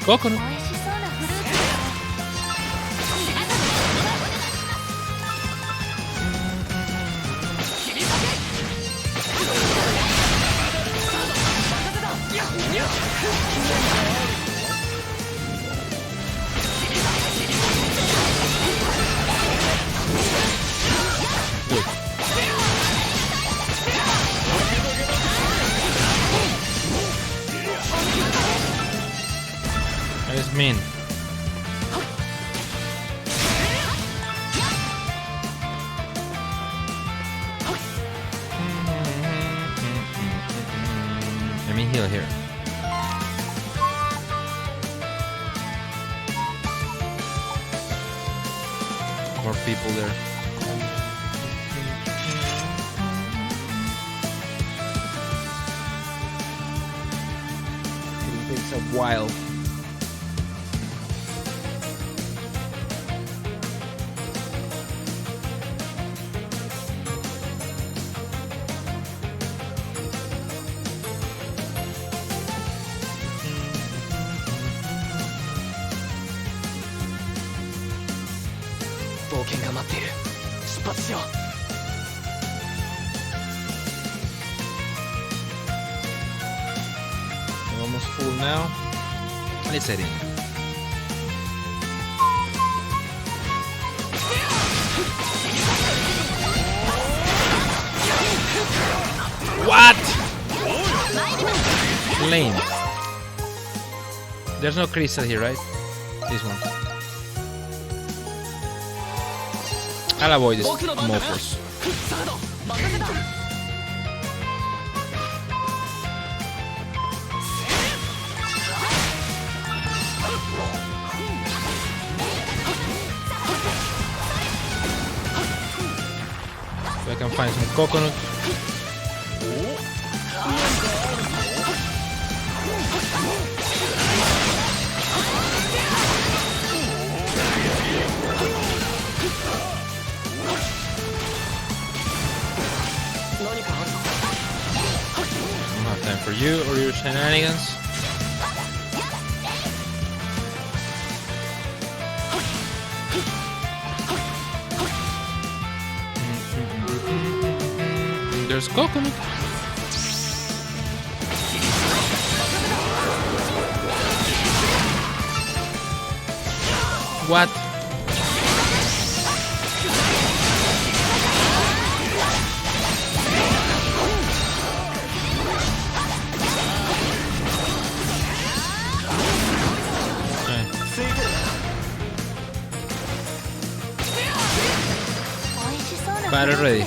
Coconut. What does it mean? Let me heal here. More people there. It takes a while. We're almost full now. Let's head in. What? Lame. There's no crystal here, right? This one. I'll avoid this morphos. So I can find some coconut. I don't have time for you or your shenanigans. There's coconut. What? Battle ready.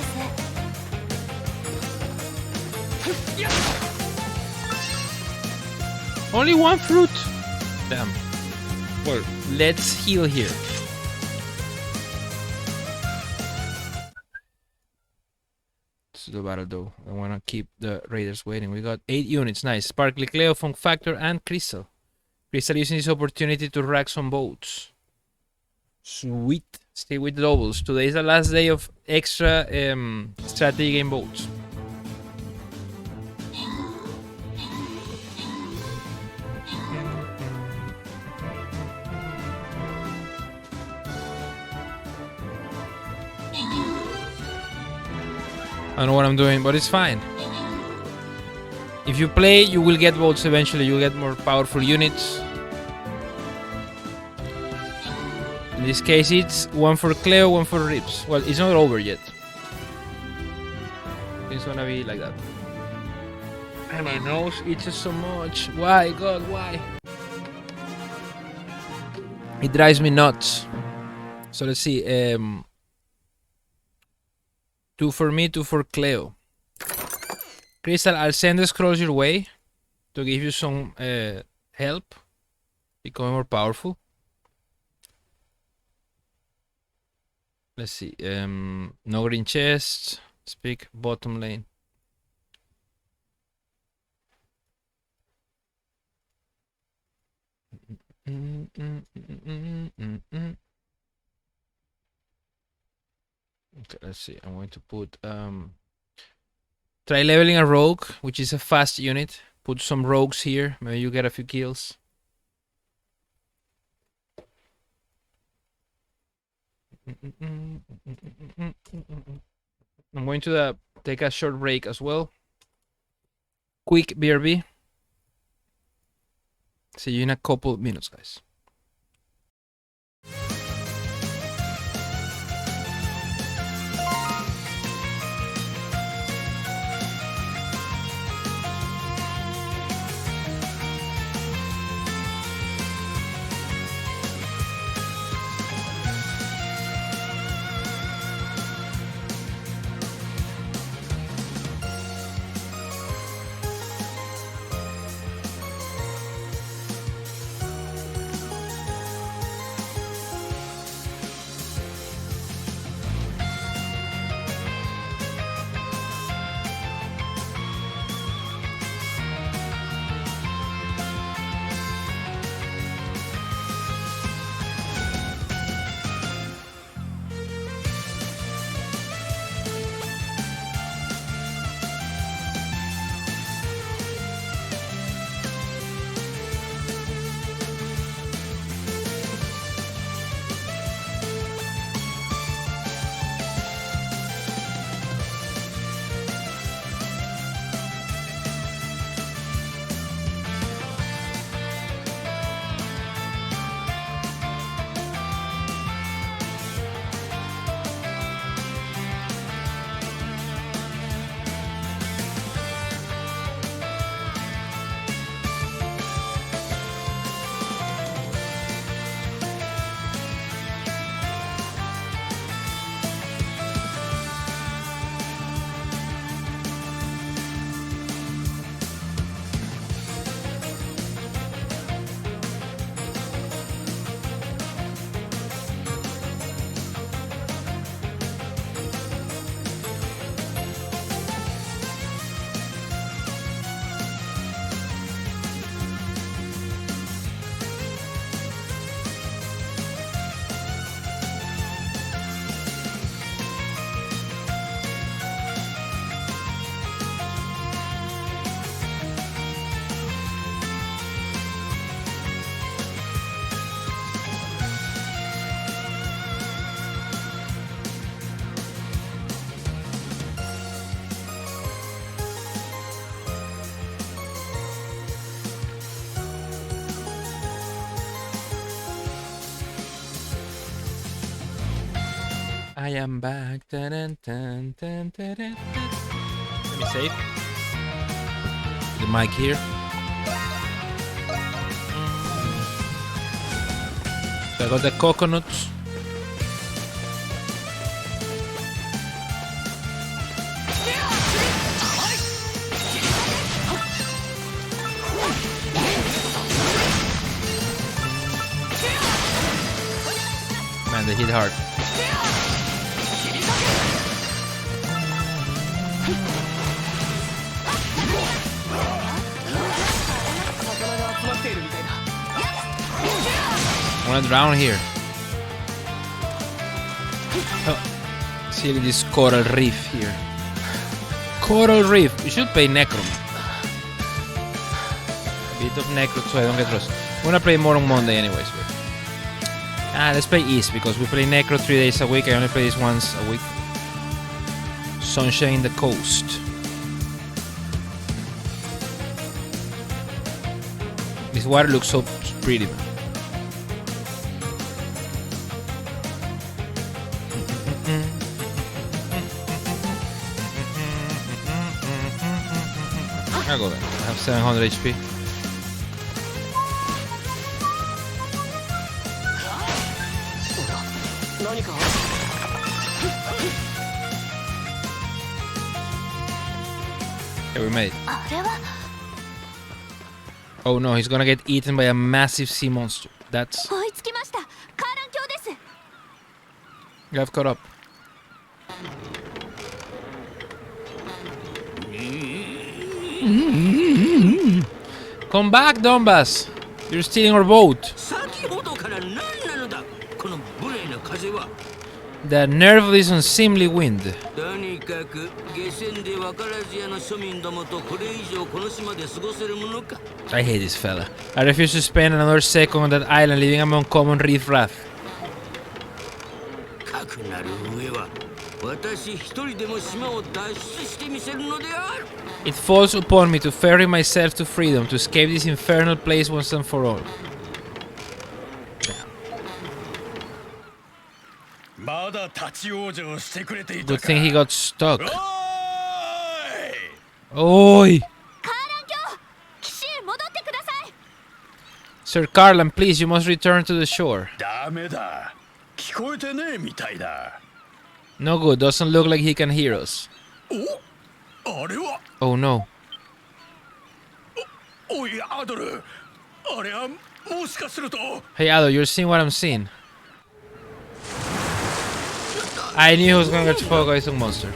Only one fruit. Damn. Well, let's heal here. This is the battle though. I want to keep the raiders waiting. We got 8 units. Nice. Sparkly Cleo, Funk Factor, and Crystal. Crystal using this opportunity to rack some boats. Sweet. Stay with the doubles. Today is the last day of extra strategy game boats. I don't know what I'm doing, but it's fine. If you play, you will get votes eventually. You'll get more powerful units. In this case, it's one for Cleo, one for Rips. Well, it's not over yet. It's gonna be like that. And my nose itches so much. Why, God, why? It drives me nuts. So let's see. 2 for me, 2 for Cleo. Crystal, I'll send the scrolls your way to give you some help. Becoming more powerful. Let's see. No green chest. Speak bottom lane. Okay, let's see. I'm going to put try leveling a rogue, which is a fast unit. Put some rogues here. Maybe you get a few kills. I'm going to take a short break as well. Quick BRB. See you in a couple minutes, guys. I am back. Dun, dun, dun, dun, dun, dun. Let me save. The mic here. So I got the coconuts. Man, they hit hard. I wanna drown here. Oh, see this coral reef here. Coral reef. You should play Necrom. A bit of Necro so I don't get lost. I'm gonna play more on Monday anyways. But let's play East because we play Necro 3 days a week. I only play this once a week. Sunshine the Coast. This water looks so pretty, man. I'll go there. I have 700 HP. Okay, we made it. Oh no, he's gonna get eaten by a massive sea monster. That's... You have caught up. Come back, Donbass! You're stealing our boat. The nerveless unseemly wind. I hate this fella. I refuse to spend another second on that island living among common reef wrath. It falls upon me to ferry myself to freedom, to escape this infernal place once and for all. Good thing he got stuck. Oi! Sir Carlan, please, you must return to the shore. No good, doesn't look like he can hear us. Oh no. Hey Ado, you're seeing what I'm seeing. I knew he was gonna get fog by some monster.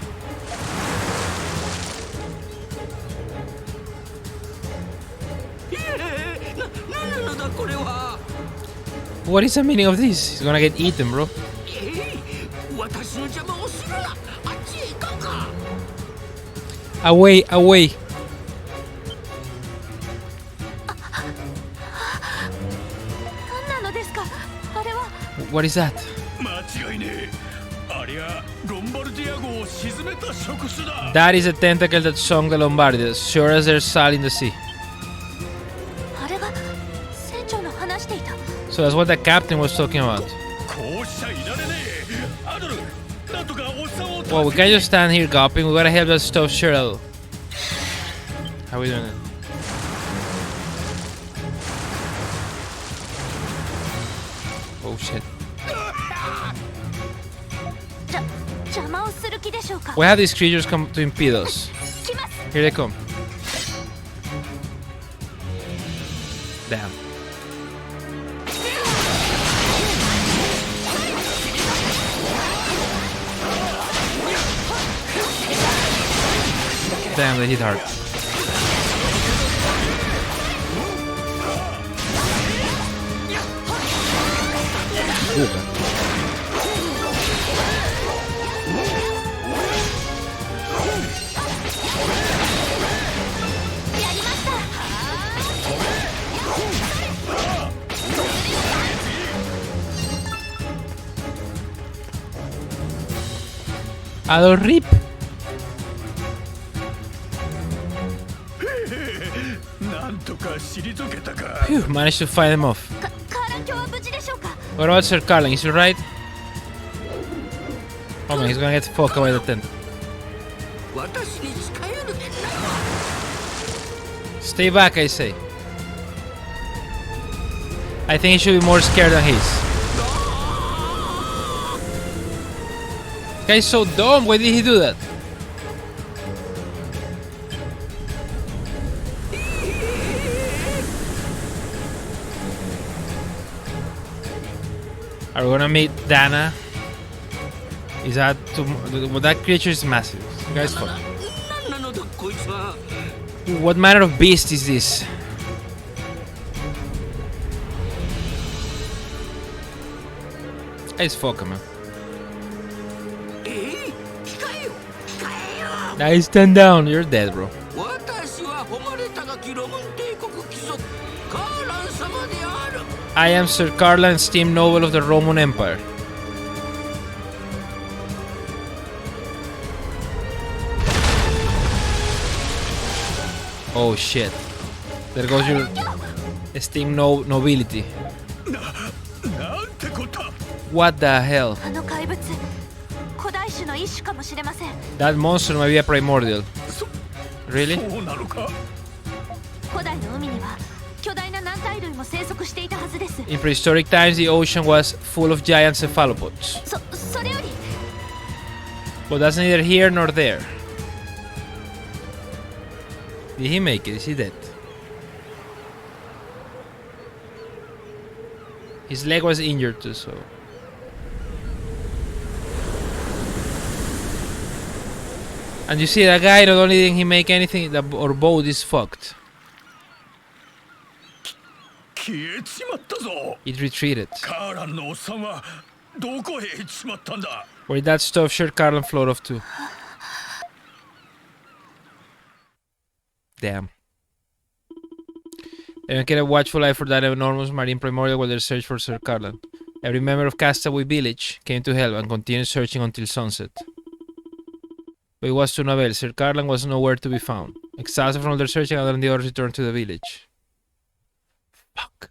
What is the meaning of this? He's gonna get eaten, bro. Away, away. What is that? That is a tentacle that sunk the Lombardia, sure as there's salt in the sea. So that's what the captain was talking about. Well, we can't just stand here gawping. We gotta help that stuff Cheryl. How are we doing it? Oh shit. We have these creatures come to impede us. Here they come. Damn. Damn, they hit hard. Ooh. Ado rip. Phew, managed to fight them off. What about Sir Carlan? Is he right? Oh man, he's gonna get fucked by the tent. Stay back, I say. I think he should be more scared than he is. This guy's so dumb. Why did he do that? Are we gonna meet Dana? Is that too? Well, that creature is massive. You guys fuck. What manner of beast is this? It's fuck, man. Now stand down. You're dead, bro. I am Sir Carlan, esteemed noble of the Roman Empire. Oh shit. There goes your esteemed nobility. What the hell? That monster might be a primordial. Really? In prehistoric times, the ocean was full of giant cephalopods. But that's neither here nor there. Did he make it? Is he dead? His leg was injured too, so... And you see that guy, not only didn't he make anything, our boat is fucked. It retreated. Where did that stuff Sir Carlan float off to? Damn. Everyone kept a watchful eye for that enormous marine primordial while they searched for Sir Carlan. Every member of Castaway Village came to help and continued searching until sunset. But it was to no avail. Sir Carlan was nowhere to be found. Exhausted from all their searching, Adel and the others returned to the village. Fuck.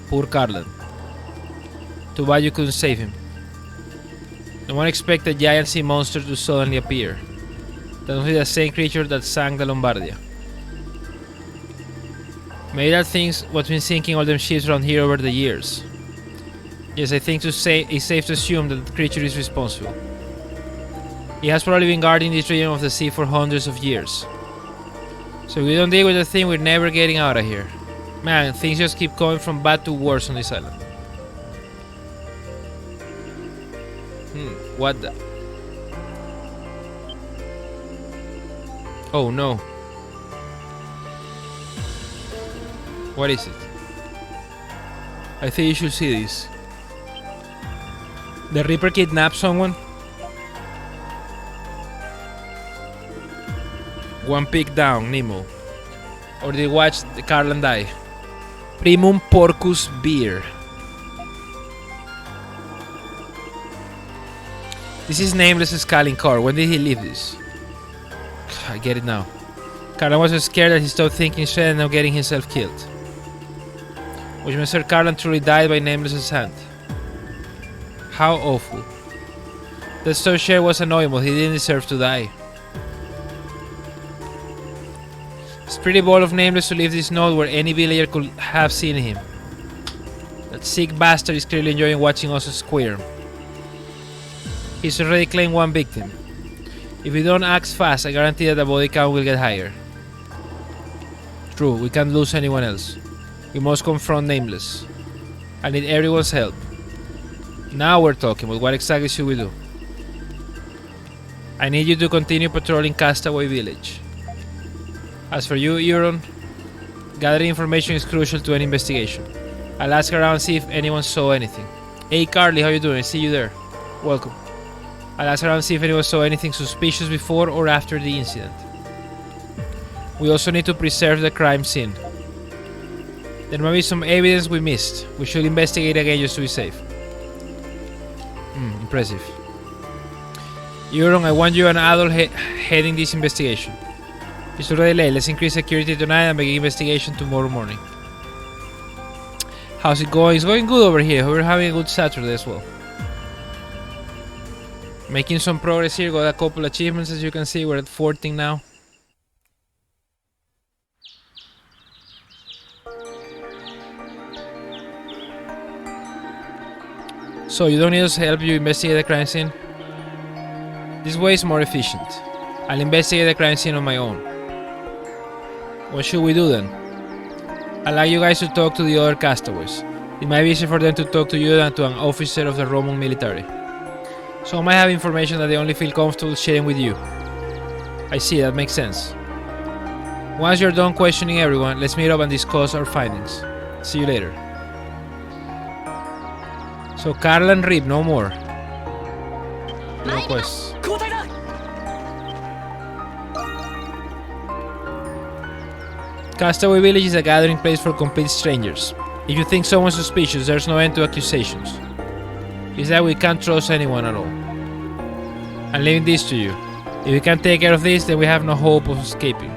Poor Carlan. Too bad you couldn't save him. No one expected a giant sea monster to suddenly appear. That was the same creature that sank the Lombardia. Maybe that thing's what's been sinking all them ships around here over the years. Yes, I think it's safe to assume that the creature is responsible. He has probably been guarding this region of the sea for hundreds of years. So if we don't deal with the thing, we're never getting out of here. Man, things just keep going from bad to worse on this island. What the... Oh no. What is it? I think you should see this. The Reaper kidnapped someone. One peak down, Nemo. Or they watched Carlan die. Primum porcus beer. This is Nameless Scaling Car. When did he leave this? I get it now. Carlan was so scared that he stopped thinking straight and now getting himself killed. Which means Sir Carlan truly died by Nameless's hand. How awful. That store share was annoying, but he didn't deserve to die. It's pretty bold of Nameless to leave this note where any villager could have seen him. That sick bastard is clearly enjoying watching us squirm. He's already claimed one victim. If we don't act fast, I guarantee that the body count will get higher. True, we can't lose anyone else. We must confront Nameless. I need everyone's help. Now we're talking, but what exactly should we do? I need you to continue patrolling Castaway Village. As for you, Euron, gathering information is crucial to any investigation. I'll ask around and see if anyone saw anything. Hey Carly, how you doing? I see you there. Welcome. I'll ask around and see if anyone saw anything suspicious before or after the incident. We also need to preserve the crime scene. There might be some evidence we missed. We should investigate again just to be safe. Impressive. Euron, I want you and Adol heading this investigation. It's already late. Let's increase security tonight and begin investigation tomorrow morning. How's it going? It's going good over here. We're having a good Saturday as well. Making some progress here. Got a couple achievements as you can see. We're at 14 now. So you don't need us to help you investigate the crime scene? This way is more efficient. I'll investigate the crime scene on my own. What should we do then? I'd like you guys to talk to the other castaways. It might be easier for them to talk to you than to an officer of the Roman military. Some might have information that they only feel comfortable sharing with you. I see, that makes sense. Once you're done questioning everyone, let's meet up and discuss our findings. See you later. So Carl and Rip, no more. No quests. Castaway Village is a gathering place for complete strangers. If you think someone's suspicious, there's no end to accusations. It's that we can't trust anyone at all. I'm leaving this to you. If we can't take care of this, then we have no hope of escaping.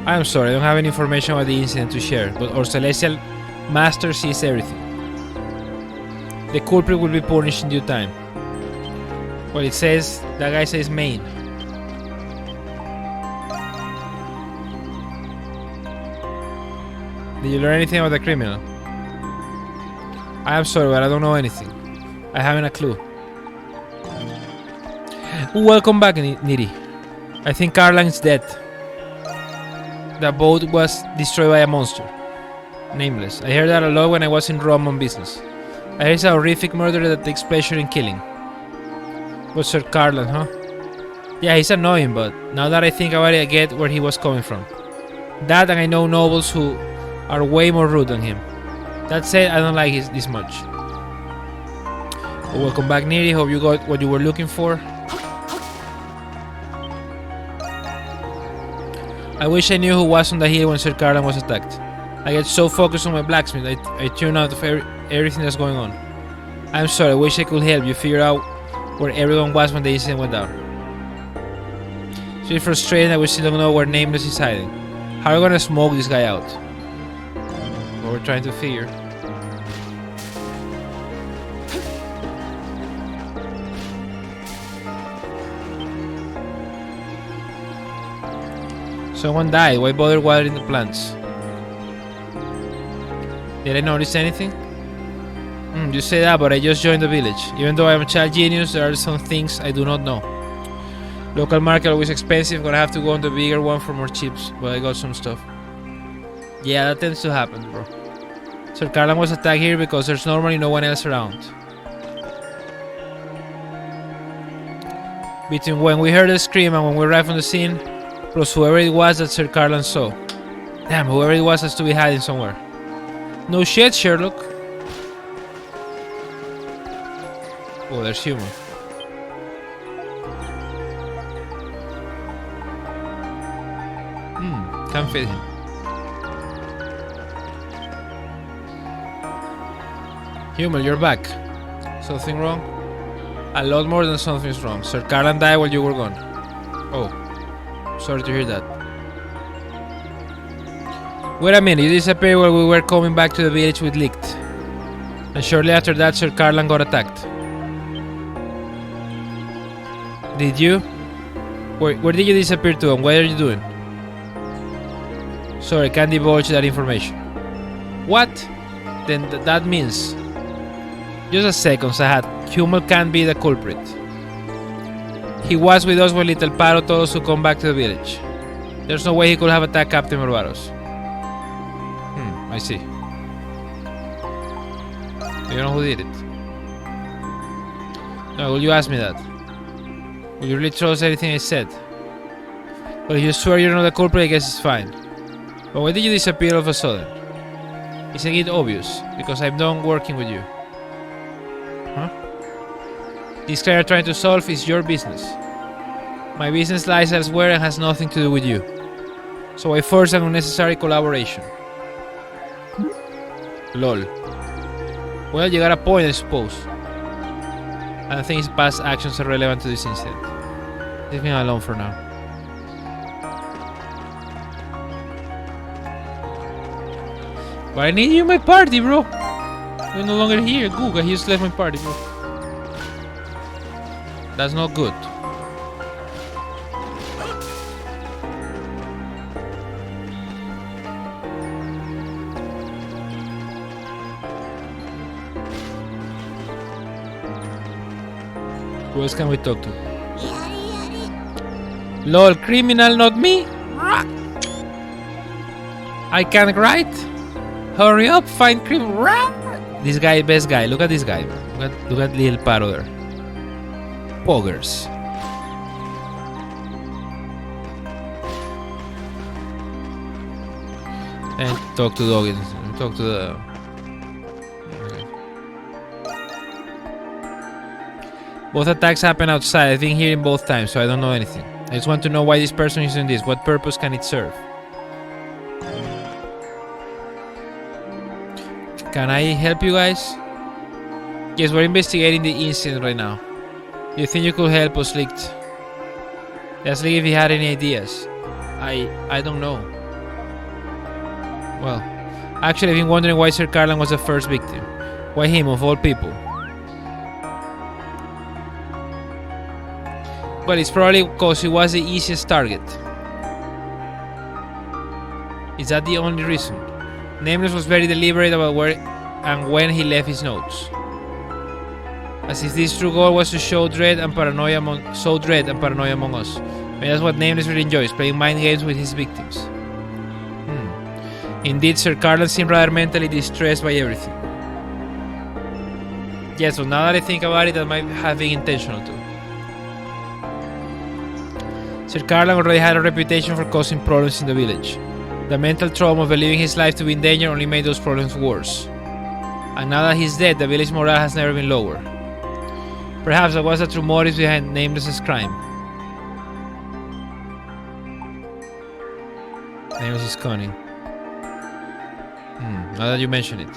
I'm sorry, I don't have any information about the incident to share, but our celestial master sees everything. The culprit will be punished in due time. Well, it says, that guy says Maine. Did you learn anything about the criminal? I am sorry, but I don't know anything. I haven't a clue. Welcome back, Niri. I think Carlan is dead. The boat was destroyed by a monster. Nameless. I heard that a lot when I was in Rome on business. I heard it's a horrific murder that takes pleasure in killing. But Sir Carlan, huh? Yeah, he's annoying, but now that I think about it, I get where he was coming from. That, and I know nobles who are way more rude than him. That said, I don't like this much. Well, welcome back, Neri. Hope you got what you were looking for. I wish I knew who was on the hill when Sir Carlan was attacked. I get so focused on my blacksmith, I tune out of everything that's going on. I'm sorry, I wish I could help you figure out where everyone was when the incident went down. It's really frustrating that we still don't know where Nameless is hiding. How are we gonna smoke this guy out? What we're trying to figure. Someone died, why bother watering the plants? Did I notice anything? You say that, but I just joined the village. Even though I'm a child genius, there are some things I do not know. Local market always expensive, gonna have to go on the bigger one for more chips, but I got some stuff. Yeah, that tends to happen, bro. Sir Carlan was attacked here because there's normally no one else around. Between when we heard the scream and when we arrived on the scene, plus whoever it was that Sir Carlan saw. Damn, whoever it was has to be hiding somewhere. No shit, Sherlock. Oh, there's humor. Can't fit him. Humor, you're back. Something wrong? A lot more than something's wrong. Sir Carlan died while you were gone. Oh, sorry to hear that. Wait a minute, you disappeared while we were coming back to the village with Licht. And shortly after that, Sir Carlan got attacked. Did you? Where did you disappear to and what are you doing? Sorry, I can't divulge that information. What? Then that means... Just a second, Sahat. Hummel can't be the culprit. He was with us when Little Paro told us to come back to the village. There's no way he could have attacked Captain Barbaros. I see. You know who did it? No, will you ask me that? Will you really trust anything I said? Well, if you swear you're not the culprit, I guess it's fine. But why did you disappear all of a sudden? Isn't it obvious? Because I'm done working with you. Huh? This crime you're trying to solve is your business. My business lies elsewhere and has nothing to do with you. So I force an unnecessary collaboration. Lol. Well, you got a point, I suppose. I don't think his past actions are relevant to this incident. Leave me alone for now. But I need you in my party, bro. You're no longer here. Googa, he just left my party, bro. That's not good. Who else can we talk to? LOL, criminal, not me. I can't write. Hurry up, find criminal. This guy, best guy. Look at this guy. Look at little Paro there. Poggers. And talk to Doggins. Talk to the. Okay. Both attacks happen outside. I've been here both times, so I don't know anything. I just want to know why this person is doing this. What purpose can it serve? Can I help you guys? Yes, we're investigating the incident right now. Do you think you could help us, Licht? Ask Licht if he had any ideas. I don't know. Well, actually I've been wondering why Sir Carlan was the first victim. Why him of all people? Well, it's probably because he was the easiest target. Is that the only reason? Nameless was very deliberate about where and when he left his notes. As if this true goal was to show dread and paranoia among us. Maybe that's what Nameless really enjoys, playing mind games with his victims. Indeed, Sir Carlan seemed rather mentally distressed by everything. Yes, but now that I think about it, that might have been intentional too. Sir Carlan already had a reputation for causing problems in the village. The mental trauma of believing his life to be in danger only made those problems worse. And now that he's dead, the village morale has never been lower. Perhaps that was the true motive behind Nameless's crime. Nameless is cunning. Now that you mention it.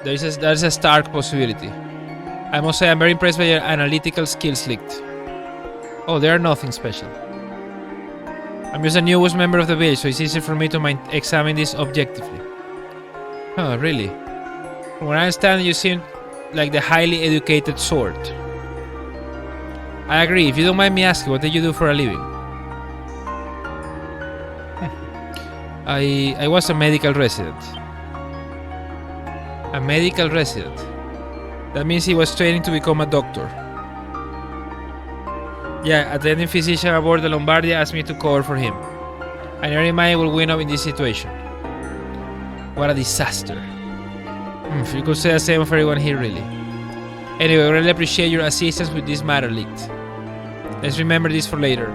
There's a stark possibility. I must say I'm very impressed by your analytical skills, Licht. Oh, they are nothing special. I'm just a newest member of the village, so it's easy for me to examine this objectively. Huh, really? From what I understand, you seem like the highly educated sort. I agree. If you don't mind me asking, what did you do for a living? I was a medical resident. A medical resident. That means he was training to become a doctor. Yeah, attending physician aboard the Lombardia asked me to cover for him. I never imagined I would win up in this situation. What a disaster. If you could say the same for everyone here, really. Anyway, I really appreciate your assistance with this matter, Licht. Let's remember this for later.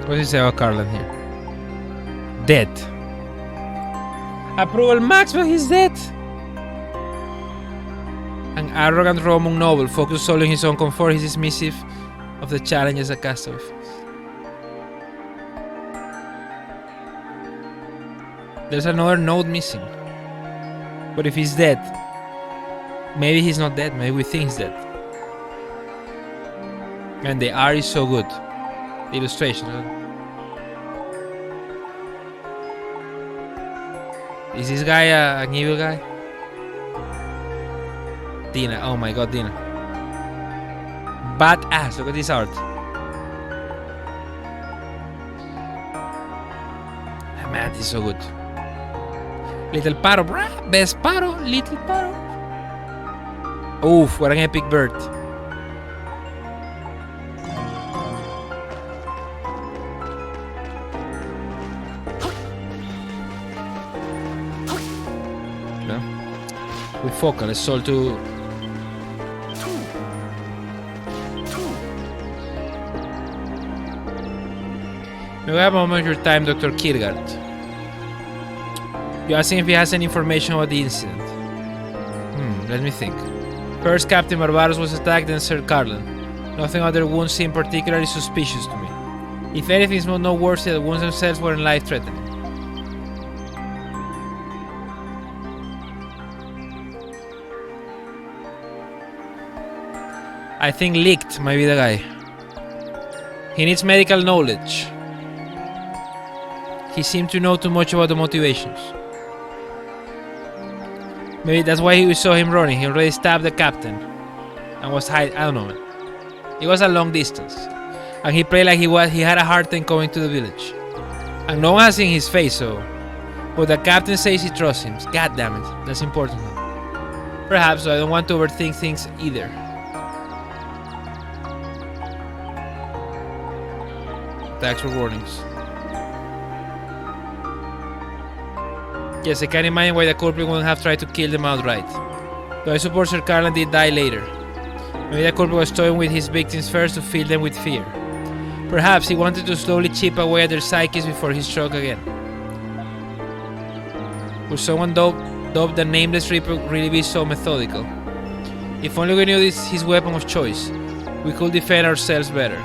What does it say about Carlan here? Dead. Approval max, but he's dead. An arrogant Roman noble focused solely on his own comfort, he's dismissive of the challenges a castaway faces. There's another note missing. But if he's dead, maybe he's not dead, maybe we think he's dead. And the art is so good. The illustration. Is this guy an evil guy? Dana, oh my god, Dana. Badass, look at this art. Man, this is so good. Little Paro, bruh. Best Paro, Little Paro. Oof, what an epic bird. We focal, it's sold to. May we have a moment of your time, Dr. Kiergaard? You asking if he has any information about the incident? Let me think. First, Captain Barbaros was attacked, then Sir Carlan. Nothing other wounds seemed particularly suspicious to me. If anything, it's no worse that the wounds themselves weren't life-threatening. I think Licht might be the guy. He needs medical knowledge. He seemed to know too much about the motivations. Maybe that's why we saw him running. He already stabbed the captain and was hiding. I don't know, man. It was a long distance, and he played like he had a hard time coming to the village. And no one has seen his face, so. But the captain says he trusts him. God damn it, that's important. Perhaps, so I don't want to overthink things either. Thanks for warnings. Yes, I can imagine why the culprit wouldn't have tried to kill them outright. Though I suppose Sir Carlin did die later. Maybe the culprit was toying with his victims first to fill them with fear. Perhaps he wanted to slowly chip away at their psyches before he struck again. Would someone dubbed the Nameless Reaper really be so methodical? If only we knew his weapon of choice, we could defend ourselves better.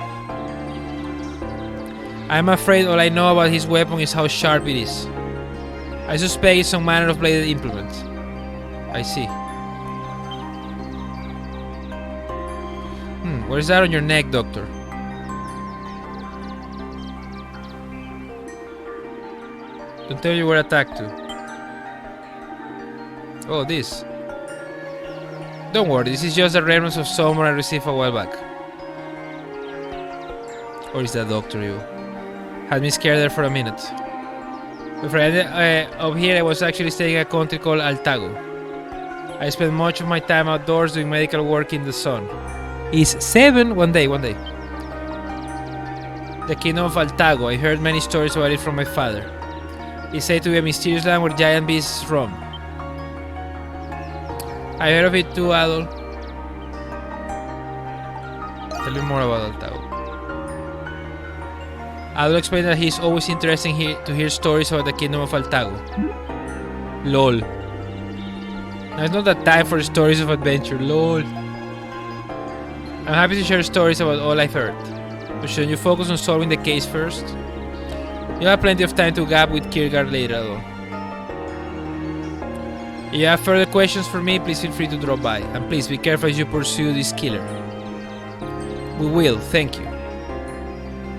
I'm afraid all I know about his weapon is how sharp it is. I suspect it's some manner of bladed implement. I see. What is that on your neck, Doctor? Don't tell you were attacked to. Oh, this. Don't worry, this is just the remnants of someone I received a while back. Or is that Doctor you? Had me scared there for a minute. Before I ended up here, I was actually staying at a country called Altago. I spent much of my time outdoors doing medical work in the sun. Is 7? One day. The kingdom of Altago. I heard many stories about it from my father. It's said to be a mysterious land where giant beasts roam. I heard of it too, Adol. Tell me more about Altago. Adol explained that he's always interested to hear stories about the kingdom of Altago. LOL. Now it's not the time for stories of adventure, LOL. I'm happy to share stories about all I've heard. But shouldn't you focus on solving the case first? You'll have plenty of time to gab with Kierkegaard later, though. If you have further questions for me, please feel free to drop by. And please be careful as you pursue this killer. We will, thank you.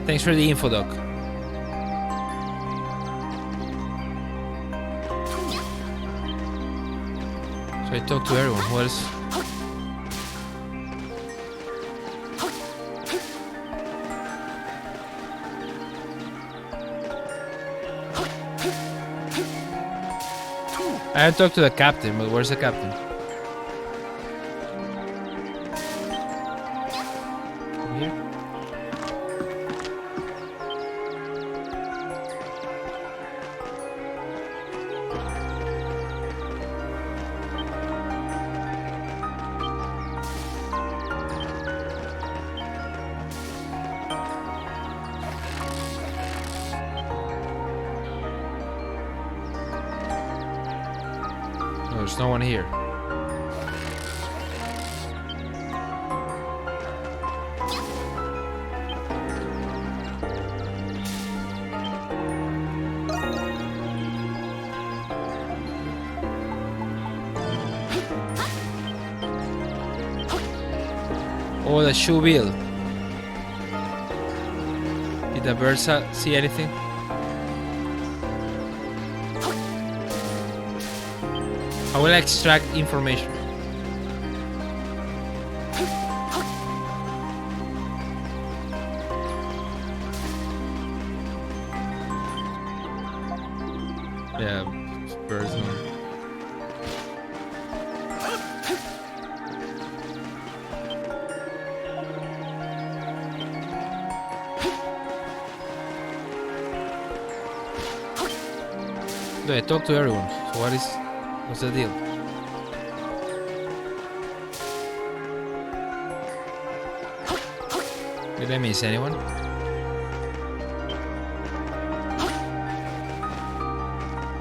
Thanks for the info, Doc. So I talked to everyone. What else? I haven't talked to the captain, but where's the captain? Here? No, there's no one here. Oh, the shoe wheel. Did the birds see anything? I will extract information. Yeah, birds. No. I talk to everyone. So what's the deal? Did I miss anyone?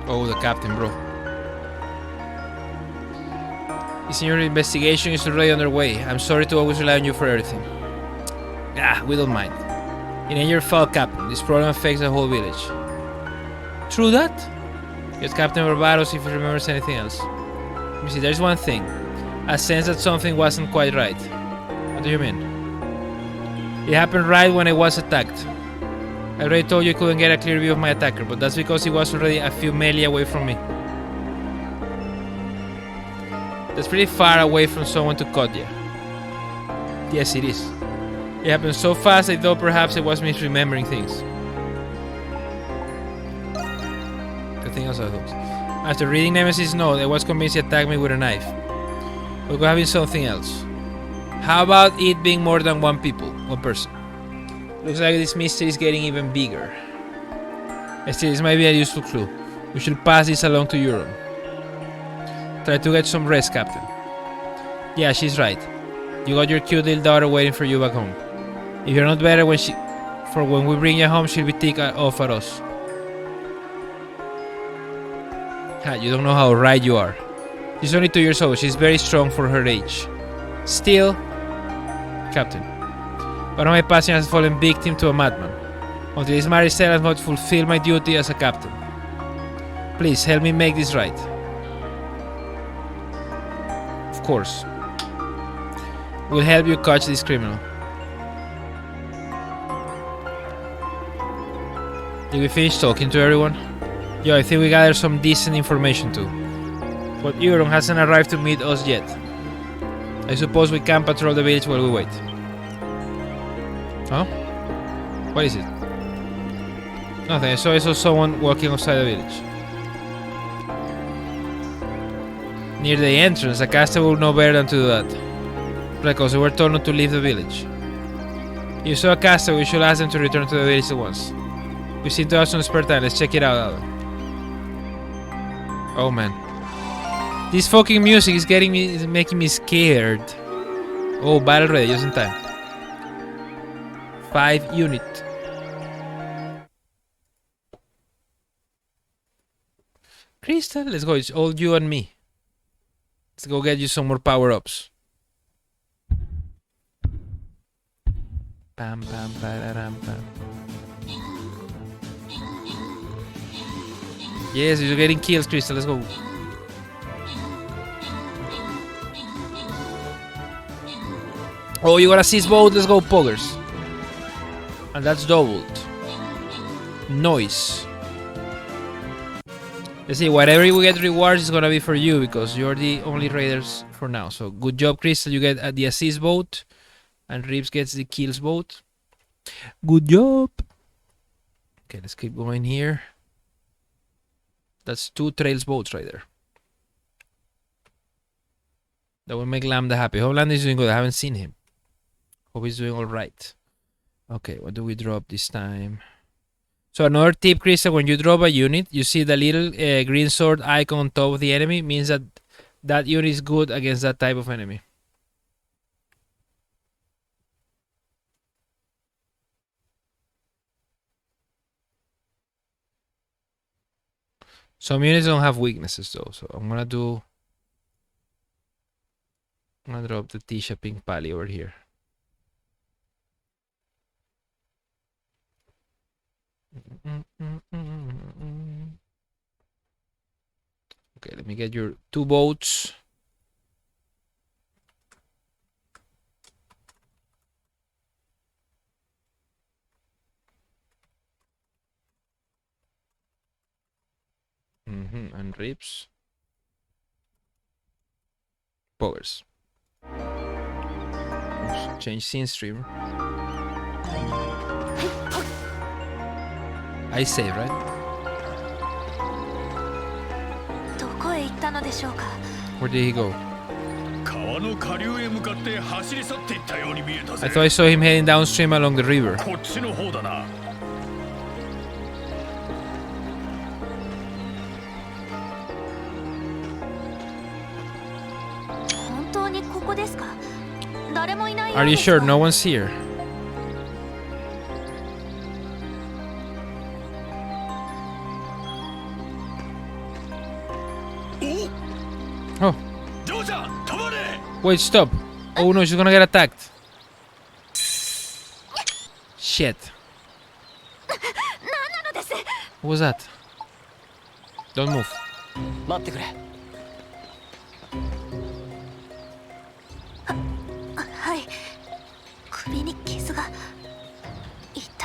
Oh, the captain, bro. Senior investigation is already underway. I'm sorry to always rely on you for everything. We don't mind. It ain't your fault, Captain. This problem affects the whole village. True that? Get Captain Barbaros if he remembers anything else. Let me see, there's one thing. A sense that something wasn't quite right. What do you mean? It happened right when I was attacked. I already told you I couldn't get a clear view of my attacker, but that's because he was already a few melee away from me. That's pretty far away from someone to cut you. Yes, it is. It happened so fast I thought perhaps I was misremembering things. The thing also helps. After reading Nemesis' note, I was convinced he attacked me with a knife. But we're having something else. How about it being more than one person? Looks like this mystery is getting even bigger. Still, this might be a useful clue. We should pass this along to Euron. Try to get some rest, Captain. Yeah, she's right. You got your cute little daughter waiting for you back home. If you're not better when we bring you home, she'll be ticked off at us. Ha, you don't know how right you are. She's only 2 years old. She's very strong for her age. Still, Captain, one of my passengers has fallen victim to a madman. Until this matter is settled, I must fulfill my duty as a captain. Please help me make this right. Of course. We'll help you catch this criminal. Did we finish talking to everyone? Yeah, I think we gathered some decent information too. But Euron hasn't arrived to meet us yet. I suppose we can patrol the village while we wait. Huh? What is it? Nothing. I saw someone walking outside the village. Near the entrance, a caster will know better than to do that. Because we were told not to leave the village. If you saw a caster, we should ask them to return to the village at once. We seem to have some spare time. Let's check it out. Oh man. This fucking music is making me scared. Oh, battle ready, just in time. 5 unit. Crystal, let's go. It's all you and me. Let's go get you some more power-ups. Pam pam pararam pam. Yes, you're getting kills, Crystal. Let's go. Oh, you got a assist boat. Let's go, poggers. And that's doubled. Noise. Let's see, whatever we get rewards is gonna be for you because you're the only raiders for now. So good job, Crystal. You get the assist boat, and Reeves gets the kills boat. Good job. Okay, let's keep going here. That's 2 trails boats right there. That will make Lambda happy. Homeland is doing good. I haven't seen him. Hope he's doing all right. Okay, what do we drop this time? So another tip, Crystal, when you drop a unit, you see the little green sword icon on top of the enemy, means that that unit is good against that type of enemy. Some units don't have weaknesses though, so I'm gonna drop the Tisha Pink Pally over here. Okay, let me get your 2 boats. And Rips. Powers. Oops, change scene streamer. I save, right? Where did he go? I thought I saw him heading downstream along the river. Are you sure no one's here? Oh. Wait, stop. Oh no, she's gonna get attacked. Shit. What was that? Don't move.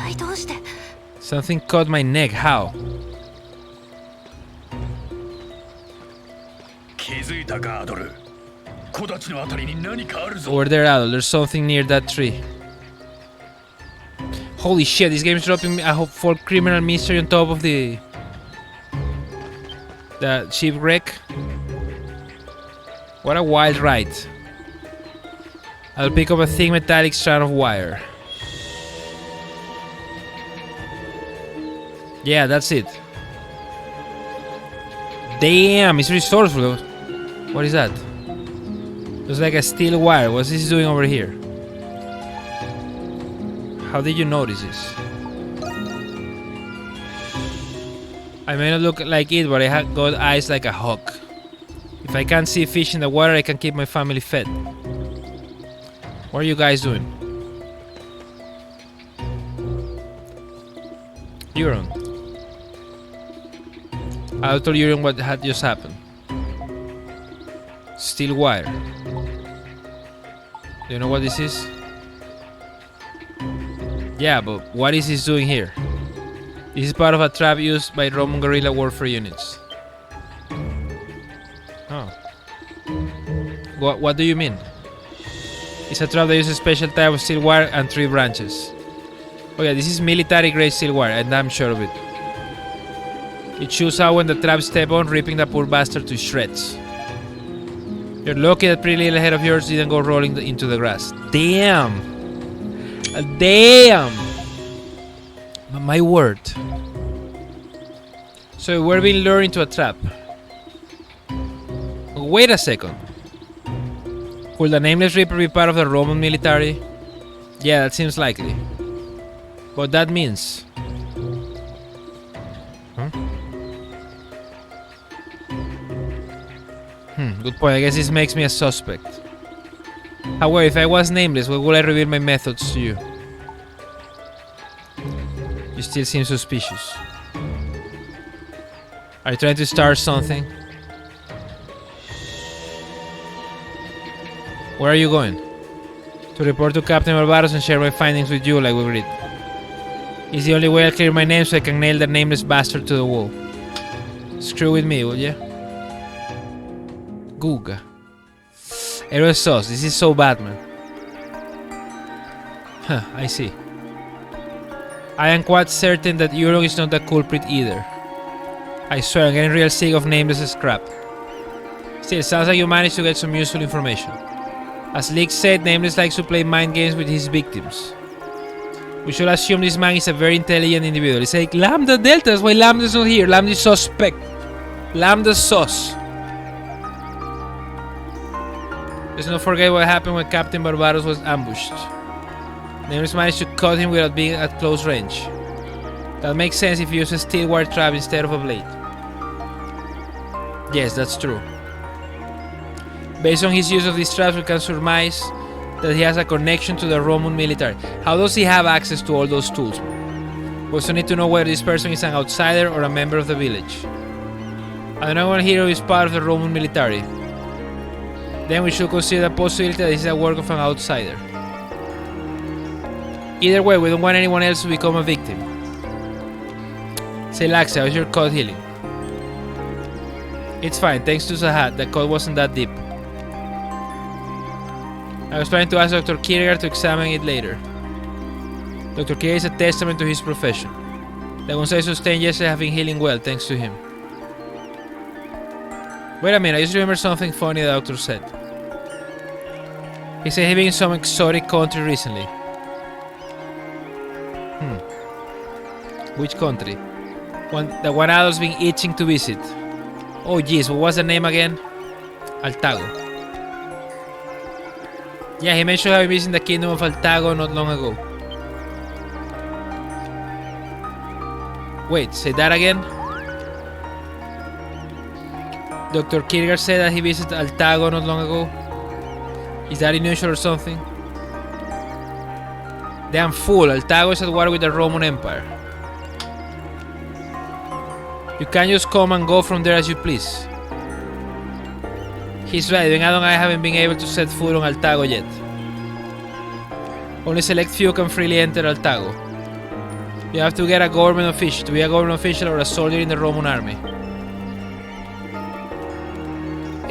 体どうして Something caught my neck. How? 気づいたかアドル。木立のあたりに何かあるぞ。 Over there, Adol. There's something near that tree. Holy shit, this game is dropping a full criminal mystery on top of the shipwreck. What a wild ride. I'll pick up a thick metallic strand of wire. Yeah, that's it. Damn, it's resourceful. What is that? Looks like a steel wire. What's this doing over here? How did you notice this? I may not look like it, but I have got eyes like a hawk. If I can't see fish in the water, I can keep my family fed. What are you guys doing? Euron. I'll tell Euron what had just happened. Steel wire. Do you know what this is? Yeah, but what is this doing here? This is part of a trap used by Roman guerrilla warfare units. Oh. What do you mean? It's a trap that uses a special type of steel wire and 3 branches. Oh yeah, this is military grade steel wire, and I'm sure of it. It shoots out when the trap step on, ripping the poor bastard to shreds. You're lucky that pretty little head of yours didn't go rolling into the grass. Damn! Damn! My word. So we're being lured into a trap. Wait a second. Could the Nameless Reaper be part of the Roman military? Yeah, that seems likely. But that means... Huh? Good point. I guess this makes me a suspect. However, if I was nameless, why would I reveal my methods to you? You still seem suspicious. Are you trying to start something? Where are you going? To report to Captain Barbaros and share my findings with you like we agreed. It's the only way I'll clear my name so I can nail that nameless bastard to the wall. Screw with me, will ya? Guga. Hero sauce. This is so Batman. Huh, I see. I am quite certain that Euron is not the culprit either. I swear I'm getting real sick of nameless scrap. Still, sounds like you managed to get some useful information. As Leek said, Nameless likes to play mind games with his victims. We should assume this man is a very intelligent individual. It's like Lambda Delta, that's why Lambda's not here. Lambda is suspect. Lambda's sus. Let's not forget what happened when Captain Barbaros was ambushed. Nameless managed to cut him without being at close range. That makes sense if you use a steel wire trap instead of a blade. Yes, that's true. Based on his use of these traps, we can surmise that he has a connection to the Roman military. How does he have access to all those tools? We also need to know whether this person is an outsider or a member of the village. Another hero is part of the Roman military. Then we should consider the possibility that this is a work of an outsider. Either way, we don't want anyone else to become a victim. Say Laxia, how's your cut healing? It's fine, thanks to Zahat, the cut wasn't that deep. I was trying to ask Dr. Kierkegaard to examine it later. Dr. Kierkegaard is a testament to his profession. The wounds I sustained yesterday have been healing well, thanks to him. Wait a minute, I just remember something funny the doctor said. He said he'd been in some exotic country recently. Which country? The one Adolf's been itching to visit. Oh jeez, what was the name again? Altago. Yeah, he mentioned having visited the kingdom of Altago not long ago. Wait, say that again? Dr. Kierkegaard said that he visited Altago not long ago. Is that unusual or something? Damn fool, Altago is at war with the Roman Empire. You can't just come and go from there as you please. He's right, even Adam and I haven't been able to set foot on Altago yet. Only select few can freely enter Altago. You have to get a government official, to be a government official or a soldier in the Roman army.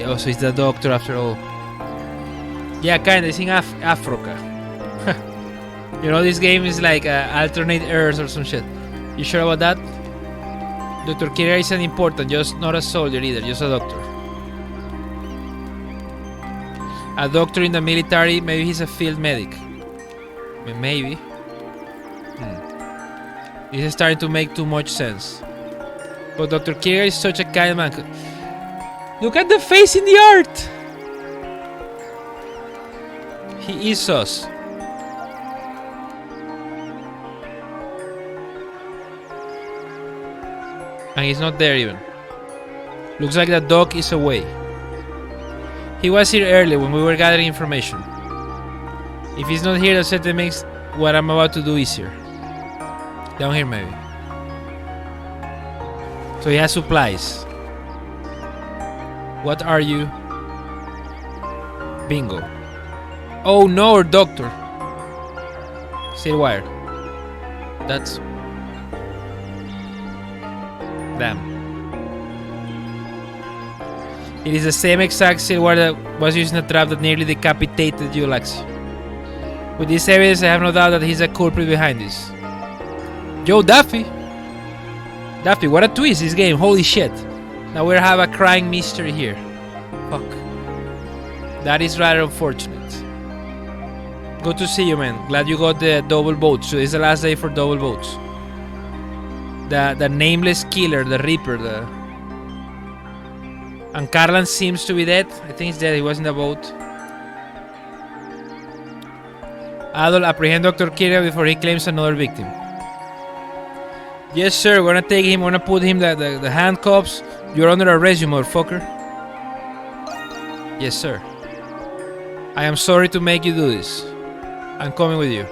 Oh, so he's the doctor after all. Yeah, kinda, it's in Africa. You know, this game is like alternate Earths or some shit. You sure about that? Dr. Kira isn't important, just not a soldier either, just a doctor. A doctor in the military, maybe he's a field medic. Maybe. This is starting to make too much sense. But Dr. Kira is such a kind man. Look at the face in the art! He is us. And he's not there even. Looks like the dog is away. He was here earlier when we were gathering information. If he's not here, that certainly makes what I'm about to do easier. Down here maybe. So he has supplies. What are you? Bingo. Oh no, doctor. Steel wire. That's... Damn. It is the same exact steel wire that was used in the trap that nearly decapitated you, Laxi. With this evidence, I have no doubt that he's a culprit behind this. Yo, Daffy! Daffy, what a twist this game, holy shit. Now we have a crying mystery here. Fuck. That is rather unfortunate. Good to see you, man. Glad you got the double votes. So this is the last day for double votes. The nameless killer, the Reaper, and Carlan seems to be dead. I think he's dead, he was in the boat. Adol, apprehend Dr. Kira before he claims another victim. Yes, sir, we're gonna take him, we're gonna put him the handcuffs. You're under arrest, you motherfucker. Yes, sir. I am sorry to make you do this. I'm coming with you.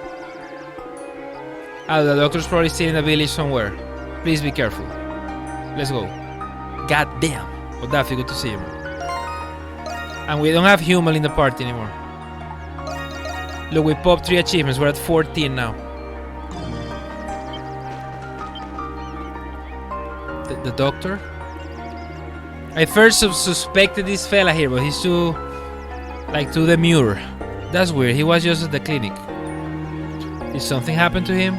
Adol, the doctor's probably still in the village somewhere. Please be careful. Let's go. God damn. But Daffy, good to see you, man. And we don't have Hummel in the party anymore. Look, we popped 3 achievements. We're at 14 now. The doctor? I first suspected this fella here, but he's too demure. That's weird. He was just at the clinic. Did something happen to him?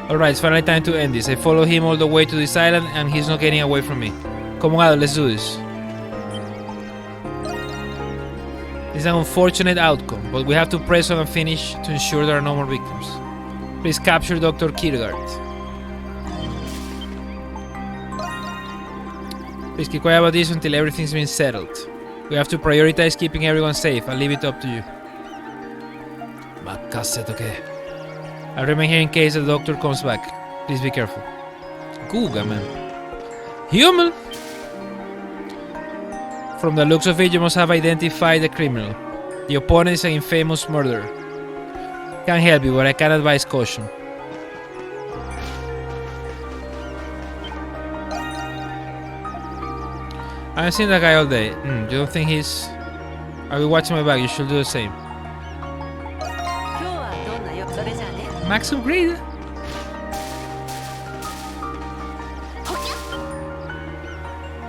Alright, it's finally time to end this. I follow him all the way to this island and he's not getting away from me. Come on, Adol, let's do this. It's an unfortunate outcome, but we have to press on and finish to ensure there are no more victims. Please capture Dr. Kierkegaard. Please keep quiet about this until everything's been settled. We have to prioritize keeping everyone safe. I'll leave it up to you. I'll remain here in case the doctor comes back. Please be careful. Guga, man. Human! From the looks of it, you must have identified the criminal. The opponent is an infamous murderer. Can't help you, but I can advise caution. I haven't seen that guy all day. You don't think he's... I will watch my back, you should do the same. Max upgrade?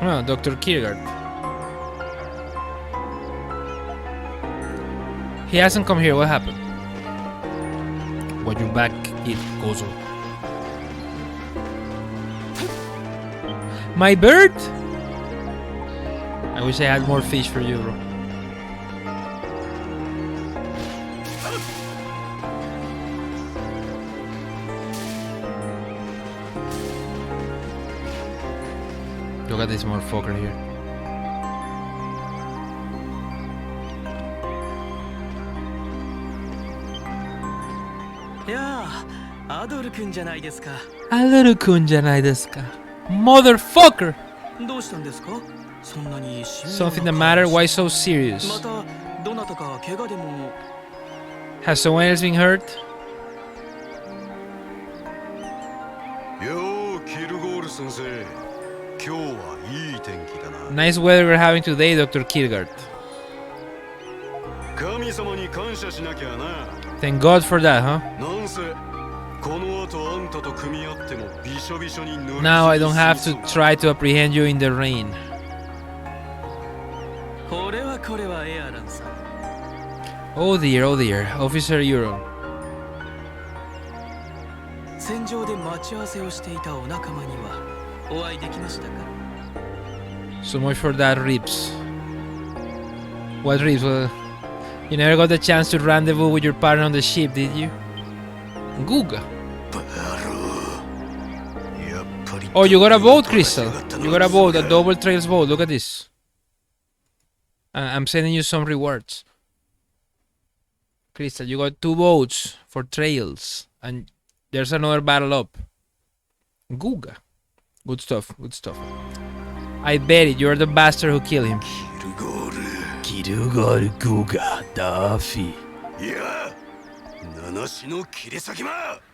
Oh, Dr. Kierkegaard. He hasn't come here, what happened? What, you're back, it goes on. My bird? I wish I had more fish for you, bro. Look at this motherfucker here. Adol-kun janai desu ka. Adol-kun janai desu ka. Motherfucker! Something the matter? Why so serious? Has someone else been hurt? Yo, Kirugor-sensei. Nice weather we're having today, Dr. Kierkegaard. Thank God for that, huh? Now I don't have to try to apprehend you in the rain. Oh dear, Officer Euron. 戦場で待ち合わせをしていたお仲間にはお会いできましたか So much for that, Ribs. What Ribs? Well, you never got the chance to rendezvous with your partner on the ship, did you? Guga. Oh, you got a boat, Crystal. You got a boat, a double trails boat. Look at this. I'm sending you some rewards. Crystal, you got 2 boats for trails. And there's another battle up. Guga. Good stuff, good stuff. I bet it, you're the bastard who killed him. Kirugor Guga Daffy.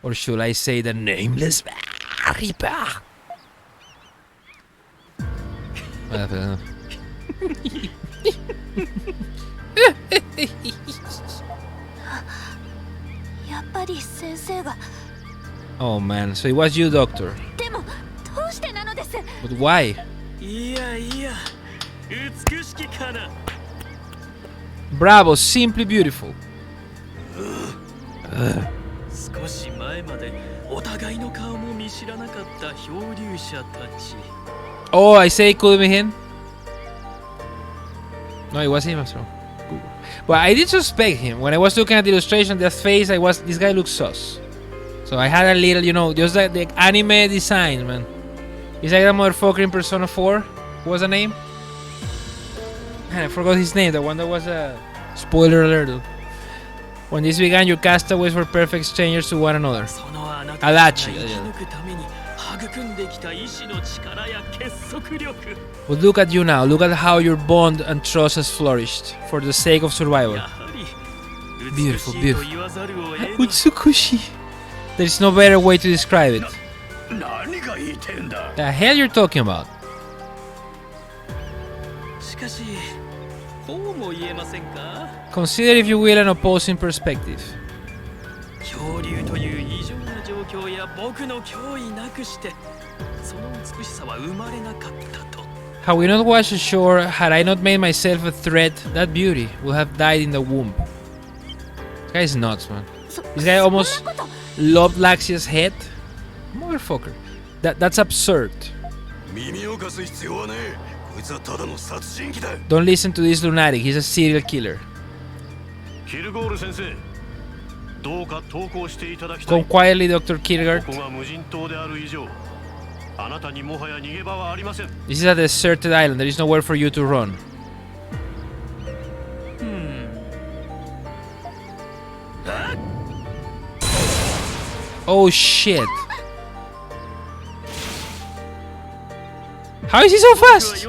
Or should I say the nameless Reaper? Oh man, so it was you, Doctor. But why? Bravo, simply beautiful. Oh, I say it could be him. No, it was him as well. But I did suspect him. When I was looking at the illustration, the face, this guy looks sus. So I had a little, you know, just like the anime design, man. He's like that motherfucker in Persona 4. What was the name? Man, I forgot his name. The one that was a spoiler alert. When this began, your castaways were perfect strangers to one another. Adachi. But look at you now. Look at how your bond and trust has flourished for the sake of survival. Beautiful, beautiful. Utsukushi. There's no better way to describe it. The hell you're talking about? Consider, if you will, an opposing perspective. Had we not washed ashore, had I not made myself a threat, that beauty would have died in the womb. This guy's nuts, man. This guy almost loved Laxia's head. Motherfucker. That's absurd. Don't listen to this lunatic, he's a serial killer. Come quietly, Dr. Kierkegaard. This is a deserted island, there is nowhere for you to run. Oh shit. How is he so fast?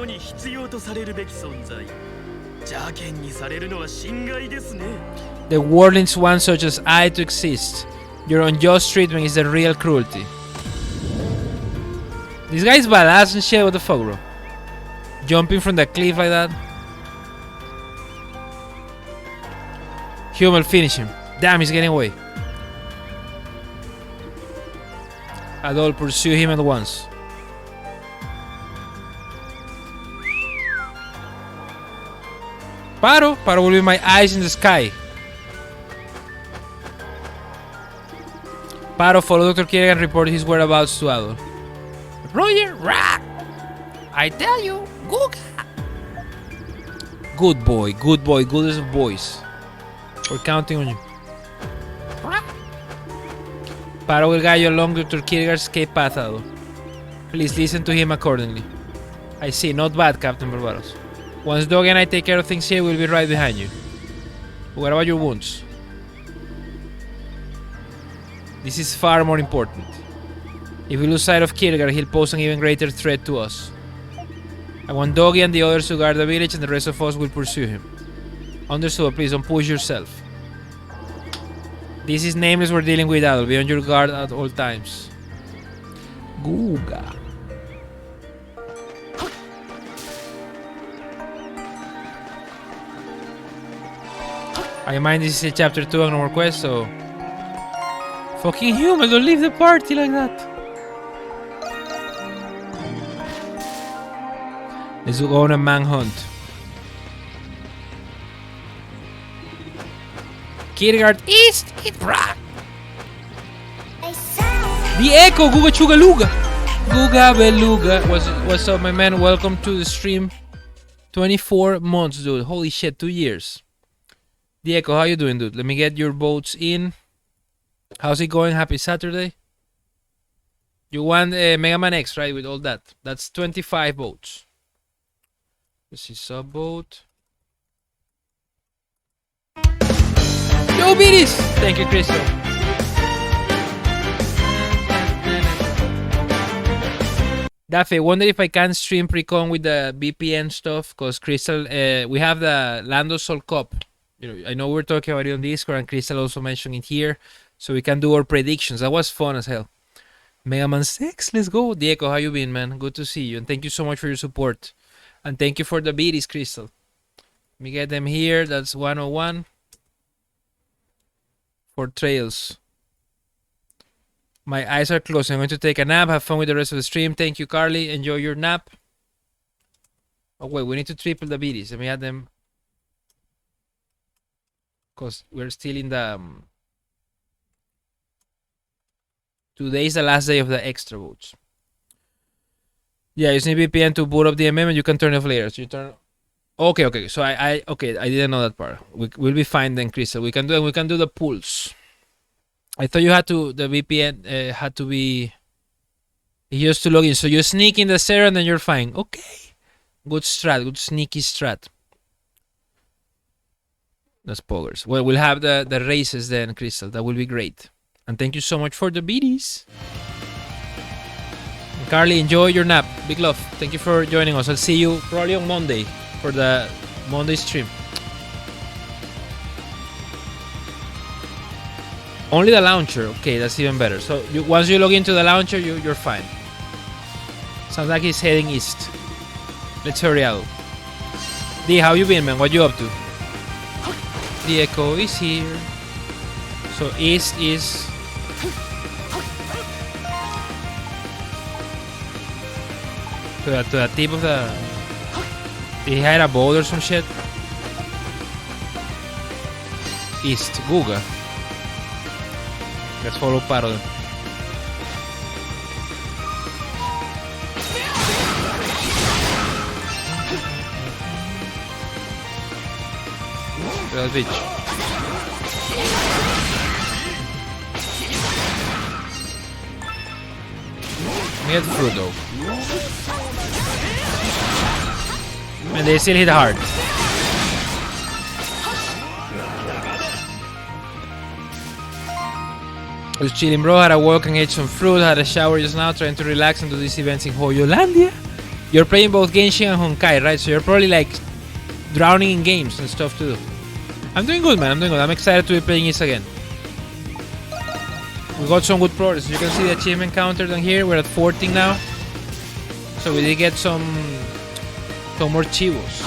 The world needs one such as I to exist. Your unjust treatment is the real cruelty. This guy's badass and shit, what the fuck, bro? Jumping from the cliff like that. Hummel, finish him. Damn, he's getting away. Adol, pursue him at once. Paro will be my eyes in the sky. Paro, follow Dr. Kierkegaard and report his whereabouts to Adol. Roger, rah! I tell you, Guga. Good boy, goodest of boys. We're counting on you. Paro will guide you along Dr. Kierkegaard's escape path, Adol. Please listen to him accordingly. I see, not bad, Captain Barbaros. Once Doggy and I take care of things here, we'll be right behind you. What about your wounds? This is far more important. If we lose sight of Kierkegaard, he'll pose an even greater threat to us. I want Doggy and the others to guard the village, and the rest of us will pursue him. Understood, please don't push yourself. This is Nameless we're dealing with, Adol. Be on your guard at all times. Guga. I mind this is chapter 2 and no more quests, so... Fucking human, don't leave the party like that. Let's go on a manhunt. Kierkegaard East! The Echo! Guga Chuga Luga! Guga Beluga! What's up, my man? Welcome to the stream. 24 months, dude. Holy shit, 2 years. The Echo, how you doing, dude? Let me get your votes in. How's it going? Happy Saturday. You want Mega Man X, right? With all that. That's 25 votes. This is sub vote. Yo, Beaties! Thank you, Crystal. Daffy, I wonder if I can stream pre-con with the VPN stuff, because Crystal, we have the Lando Sol Cup. You know, I know we're talking about it on Discord, and Crystal also mentioned it here, so we can do our predictions. That was fun as hell. Mega Man 6, let's go. Diego, how you been, man? Good to see you, and thank you so much for your support. And thank you for the beaties, Crystal. Let me get them here. That's 101. For trails. My eyes are closed. I'm going to take a nap. Have fun with the rest of the stream. Thank you, Carly. Enjoy your nap. Oh, wait. We need to triple the beaties. Let me add them. Because we're still in the... Today is the last day of the extra votes. Yeah, you need VPN to boot up the MM and you can turn it off later. So you turn... Okay. So I didn't know that part. We'll be fine then, Crystal. We can do the pulse. I thought you had to, the VPN had to be used to log in. So you sneak in the server and then you're fine. Okay. Good strat, good sneaky strat. That's poggers. Well, we'll have the races then, Crystal. That will be great. And thank you so much for the beaties. And Carly, enjoy your nap. Big love. Thank you for joining us. I'll see you probably on Monday for the Monday stream. Only the launcher. Okay, that's even better. So once you log into the launcher, you're fine. Sounds like he's heading east. Let's hurry out. D, how you been, man? What you up to? The Echo is here. So east is... to the tip of the... Did he hide a boat or some shit? East, Guga. Let's follow Paro then. To that beach. Let me get through though. And they still hit hard. I was chilling, bro. Had a walk and ate some fruit. Had a shower just now, trying to relax and do these events in Hoyolandia. You're playing both Genshin and Honkai, right? So you're probably like drowning in games and stuff to do. I'm doing good, man. I'm doing good. I'm excited to be playing this again. We got some good progress. You can see the achievement counter down here. We're at 14 now. So we did get some more chivos.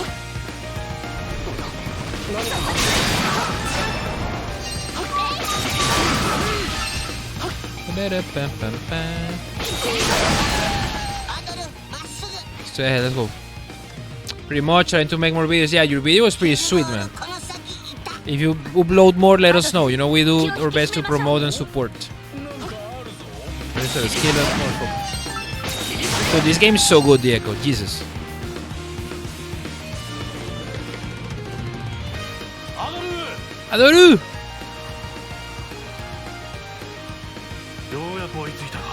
Stay ahead, let's go. Pretty much trying to make more videos. Yeah, your video was pretty sweet, man. If you upload more, let us know. You know, we do our best to promote and support. There's a skill up more. Dude, this game is so good, Diego. Jesus. Adoru!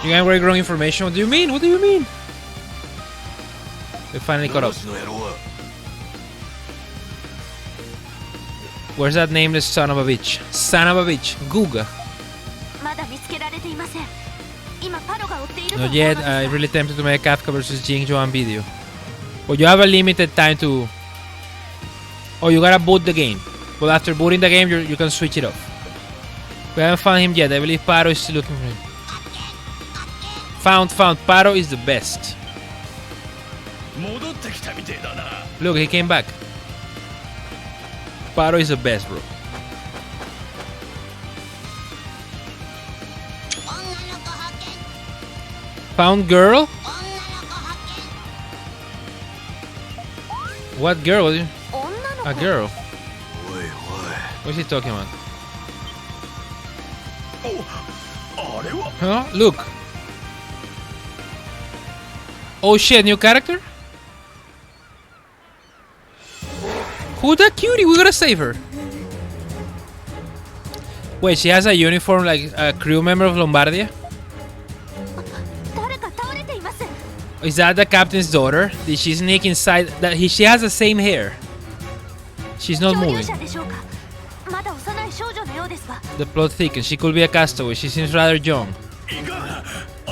You got very wrong information. What do you mean? What do you mean? We finally caught up. Where's that nameless son of a bitch? Son of a bitch. Guga. Not yet. I'm really tempted to make a Kafka versus Jingjoan video. But you have a limited time to... Oh, you gotta boot the game. But after booting the game, you can switch it off. We haven't found him yet. I believe Paro is still looking for him. Found. Paro is the best. Look, he came back. Paro is the best, bro. Found girl? What girl? What do you- 女の A 子 girl. おい What's he talking about? おいおあれは Huh? Look. Oh shit, new character? Who that cutie? We gotta save her. Wait, she has a uniform like a crew member of Lombardia? 誰か倒れています Is that the captain's daughter? Did she sneak inside? She has the same hair. She's not 漂流 moving. 者でしょうかまだ幼い少女のようですが The plot thickens. She could be a castaway. She seems rather young. いかん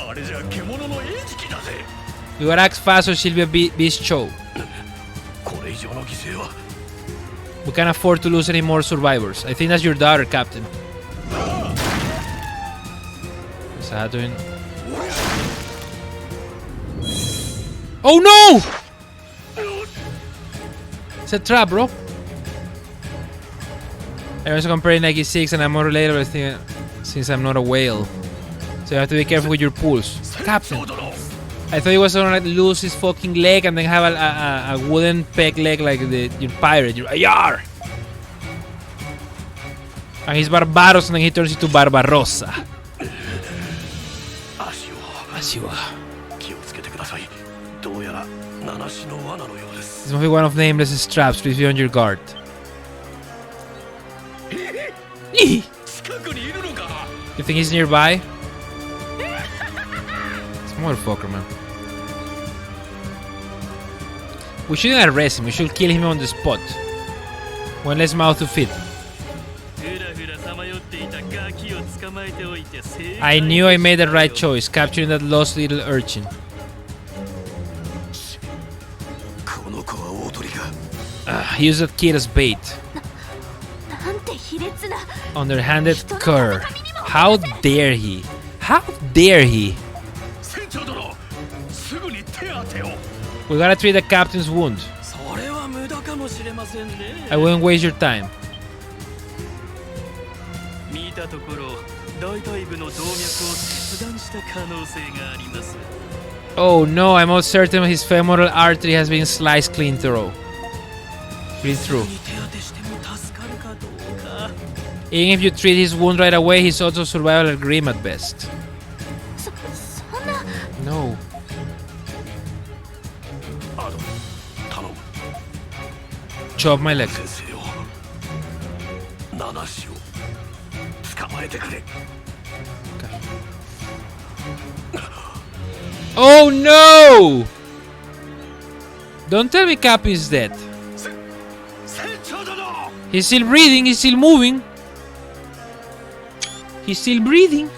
あれじゃ獣の餌食だぜ We gotta act fast or she'll be a beast show. これ以上の犠牲は We can't afford to lose any more survivors. I think that's your daughter, Captain. What's that doing? Oh no! It's a trap, bro. Everyone's comparing Nike 6 and I'm more relatable since I'm not a whale. So you have to be careful with your pulls. Captain! そうだろ I thought he was gonna like, lose his fucking leg and then have a wooden peg leg like your pirate. Your Ayar! And he's Barbaros and then he turns into Barbarossa. 足を As you are. 気をつけてくださいどうやら七種の罠のようです This must be one of nameless straps. Please be on your guard. 近くにいるのか You think he's nearby? It's a motherfucker, man. We shouldn't arrest him. We should kill him on the spot. One less mouth to feed. ふらふらさまよっていたガキを捕まえておいて正解 I knew I made the right choice, capturing that lost little urchin. この子は大鳥が He used that kid as bait. なんて卑劣な Underhanded cur. How dare he? How dare he? 船長殿すぐに手当てを We gotta treat the captain's wound. それは無駄かもしれませんね I wouldn't waste your time. 見たところ大腿部の動脈を切断した可能性があります Oh no, I'm almost certain his femoral artery has been sliced clean through. Clean through. に手当てしても助かるかどうか Even if you treat his wound right away, he's also survival at grim at best. そんな No. アド頼む Chop my leg. 先生を七種を捕まえてくれ Oh no! Don't tell me Cappy is dead. 船長殿 He's still breathing, he's still moving. He's still breathing.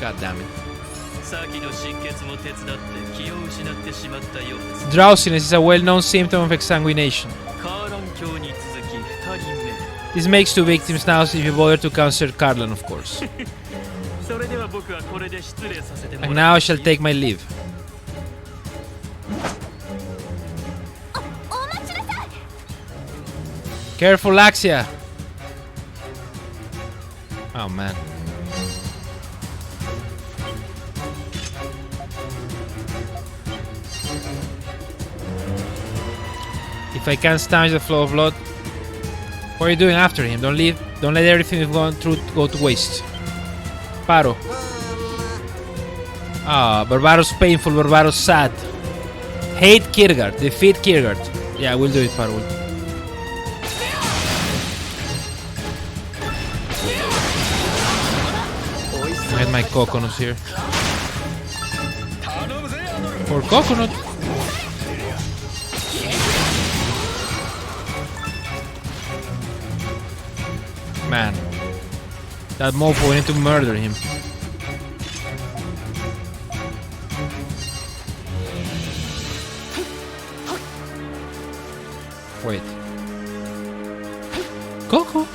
God damn it. 先の出血も手伝って気を失ってしまったようです Drowsiness is a well-known symptom of exsanguination. カーラン教に続き2人目 This makes 2 victims now if you bother to count Sir Carlan, of course. それでは僕はこれで失礼させてもら And い now ま I す shall take my leave. お待ちなさい Careful, Laxia! Oh man. If I can't stanch the flow of blood, what are you doing after him? Don't leave. Don't let everything we've gone through go to waste. Paro. Ah, Barbaros painful, Barbaros sad. Hate Kiergaard, defeat Kiergaard. Yeah, we'll do it, Paro. I had my coconuts here. 頼むぜアドル For coconut. Man. That mofo, we need to murder him. Wait. Coco?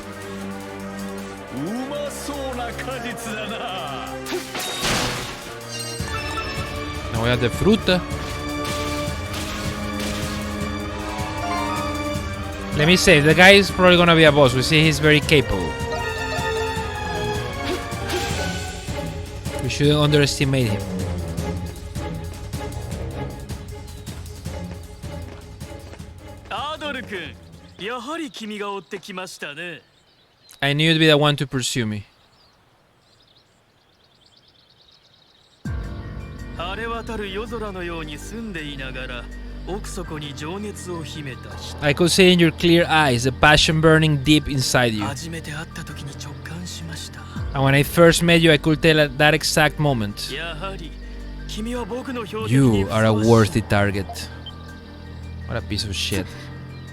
うまそうな果実だな Now we have the fruta. Let me say, the guy is probably gonna be a boss. We see he's very capable. We shouldn't underestimate him. Adol 君、やはり君が追ってきましたね。I knew you'd be the one to pursue me. 晴れ渡る夜空のように住んでいながら奥底に情熱を秘めた人。 I could see in your clear eyes the passion burning deep inside you. 初めて会った時に直感しました。 And when I first met you, I could tell at that exact moment, やはり君は僕の標的 you にふ are a さわしい。 worthy target. What a piece of shit.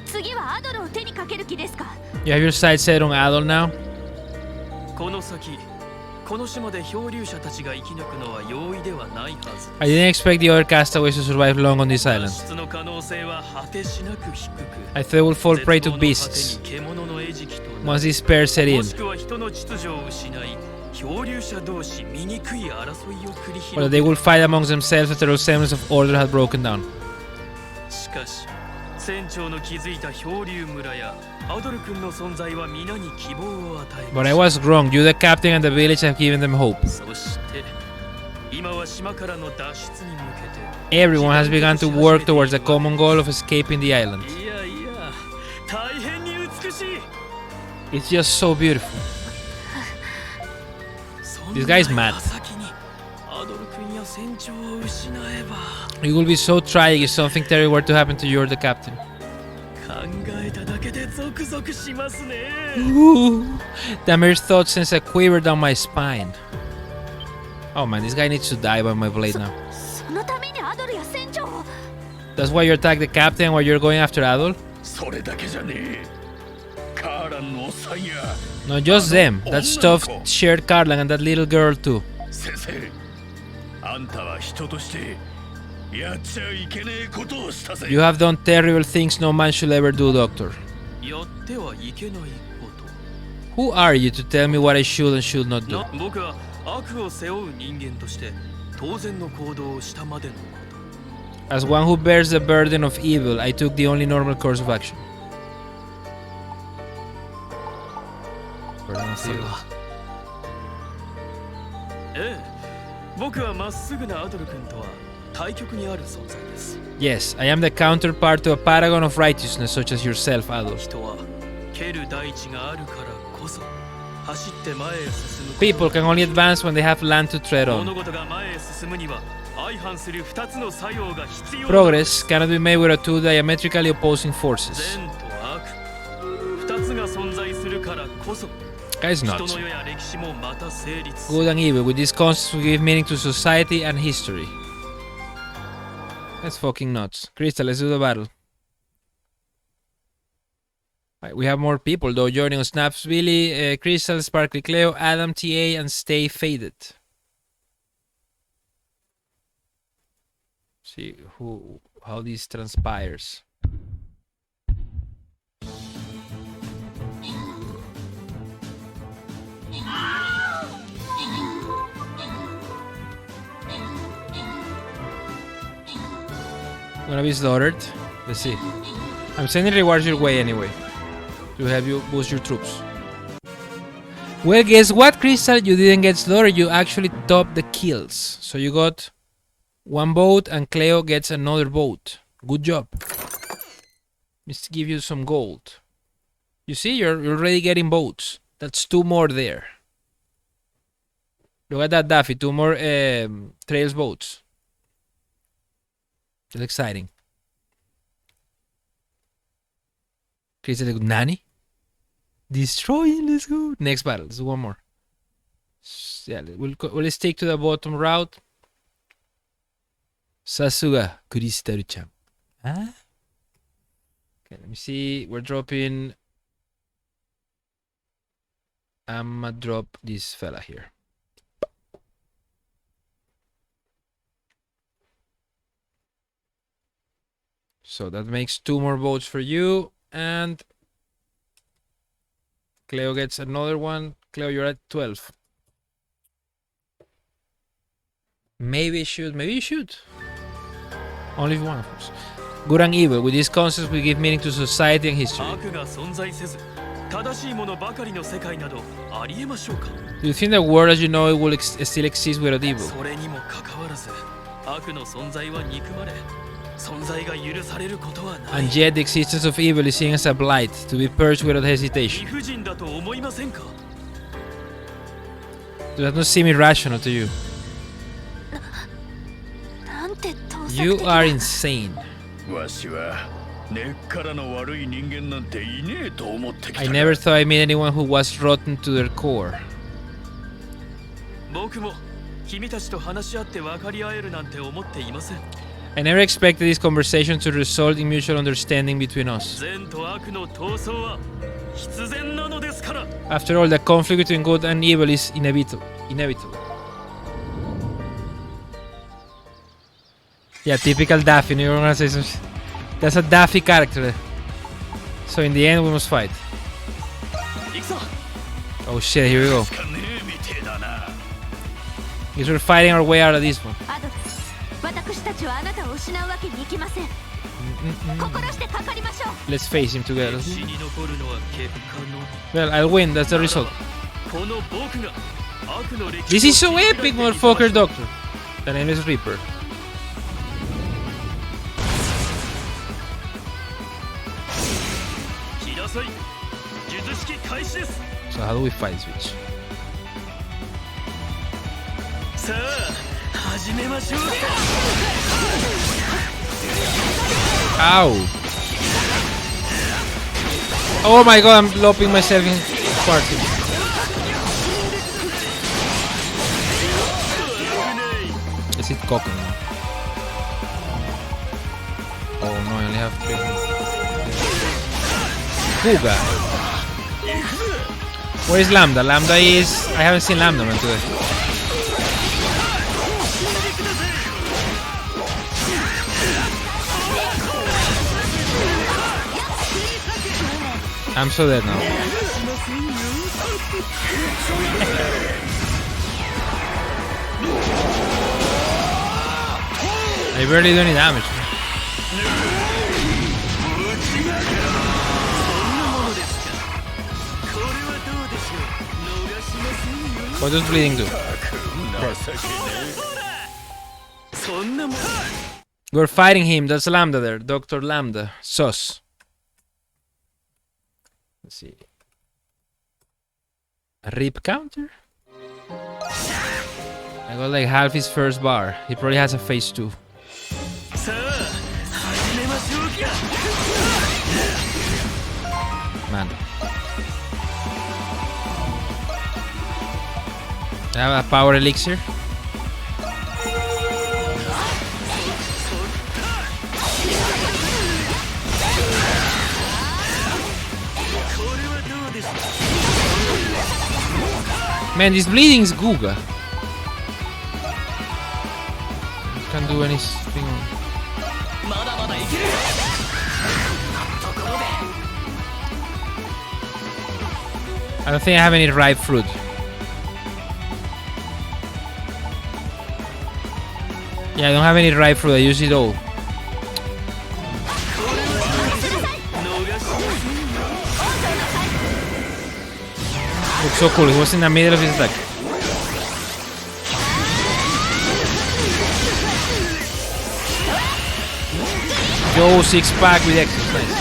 次はアドルを手にかける気ですか？ You have your sights set on Adol now? この先この島で漂流者たちが生き抜くのは容易ではないはず。 I didn't expect the other castaways to survive long on this 脱 island. 出の可能性は果てしなく低く。 I thought we'll fall prey to 絶望の果て beasts に獣の餌食とな once る these pairs set も in. しくは人の秩序を失い漂流者同士醜い争いを繰り Or that 広 they げ will fight amongst themselves after the semblance of order had broken down. しかし船長の築いた漂流村やアドル君の存在は皆に希望を与え But ま I し was wrong. You, the captain, and the village have given them hope. た。そして今は島からの脱出に向けて Everyone has begun to work towards the common goal of escaping the island. いやいや大変に美しい。 It's just so beautiful. そん This な guy's mad. 矢先にアドル君や船長を失えば It will be so tragic if something terrible were to happen to you or the captain. 考えただけでゾクゾクしますね。 Ooh, the mere thought sends a quiver down my spine. Oh man, this guy needs to die by my blade now. そのためにアドルや船長を。 That's why you attack the captain while you're going after Adol? それだけじゃねえ。カーランのおっさんや Not just them. That stuff shared Carlan and that little girl too. 先生、あんたは人としてやっちゃいけねえことをしたぜ。 You have done terrible things no man should ever do, Doctor. やってはいけないこと。 Who are you to tell me what I should and should not do? 僕は悪を背負う人間として当然の行動をしたまでのこと。 As one who bears the burden of evil, I took the only normal course of action. Burden of それ evil. はええ、僕はまっすぐなアドル君とは対極にある存在です。 Yes, I am the counterpart to a paragon of righteousness such as yourself, Adolf. 人は蹴る大地があるからこそ走って前へ進む。 People can only advance when they have land to tread 物 on. 事が前へ進むには相反する2つの作用が必要。 Progress cannot be made without two diametrically opposing forces. 善と悪、2つが存在するからこそ Guys, 人 not. の世や歴史もまた成立。 Good and evil. With these concepts, we give meaning to society and history. That's fucking nuts. Crystal, let's do the battle. Right, we have more people though joining us. Snaps, Billy, Crystal, Sparkly Cleo, Adam, TA, and Stay Faded. See how this transpires. Gonna be slaughtered. Let's see. I'm sending rewards your way anyway to help you boost your troops. Well, guess what, Crystal? You didn't get slaughtered. You actually topped the kills. So you got one boat, and Cleo gets another boat. Good job. Let's give you some gold. You see, you're already getting boats. That's two more there. Look at that, Daffy. Two more Trails boats. That's exciting. Crystal, Nani? Destroying, let's go. Next battle, let's do one more. Yeah, we'll stick to the bottom route. Sasuga, Crystal-chan. Huh? Okay, let me see. We're dropping. I'ma drop this fella here. So that makes two more votes for you, and Cleo gets another one. Cleo, you're at 12. Maybe you should. Only if one, of course. Good and evil. With these concepts, we give meaning to society and history. 悪が存在せず正しいものばかりの世界などありえましょうか。 Do you think the world as you know it will still exist without evil? それにもかかわらず悪の存在は憎まれ、存在が許されることはない。 And yet the existence of evil is seen as a blight to be purged without 理 hesitation. 不尽だと思いませんか。 Does that not seem irrational to you? なんて盗作 You 的 are な insane. わしは根っからの悪い人間なんていねえと思ってきた I が never thought I met anyone who was rotten to their core. 僕も君たちと話し合って分かり合えるなんて思っていません。 I never expected this conversation to result in mutual understanding between us. 善と悪の闘争は必然なのですから。 After all, the conflict between good and evil is inevitable. Yeah, typical Daffy. You were gonna say some. That's a Daffy character. So in the end, we must fight. 行くぞ。 Oh shit! Here we go. しかねえみてえだな Guess we're fighting our way out of this one. アドル、私たちはあなたを失うわけにいきません。心してかかりましょう。 Let's face him together. 死に残るのは結果のみ。 Well, I'll win. That's the result. この僕が悪の歴史 This is so epic, motherfucker, Doctor. The name is Reaper. 来なさい。術式開始です。 So how do we fight this bitch? さあ始めましょう。 Ow! Oh my god, I'm lopping myself in party. Is it cocking now? Oh no, I only have 3. Kuga! Where is Lambda? Lambda is... I haven't seen Lambda man today. I'm so dead now. I barely do any damage. What does bleeding do? 情けね そんなもん。 We're fighting him. That's Lambda there. Dr. Lambda. Sus. Let's see. A rip counter? I got like half his first bar. He probably has a phase 2. さあ始めましょうか。 Man. I have a power elixir. Man, this bleeding is Guga. Can't do anything. I don't think I have any ripe fruit. Yeah, I don't have any ripe fruit. I use it all. Looks so cool. He was in the middle of his attack. Yo, 6-pack with X's. Nice.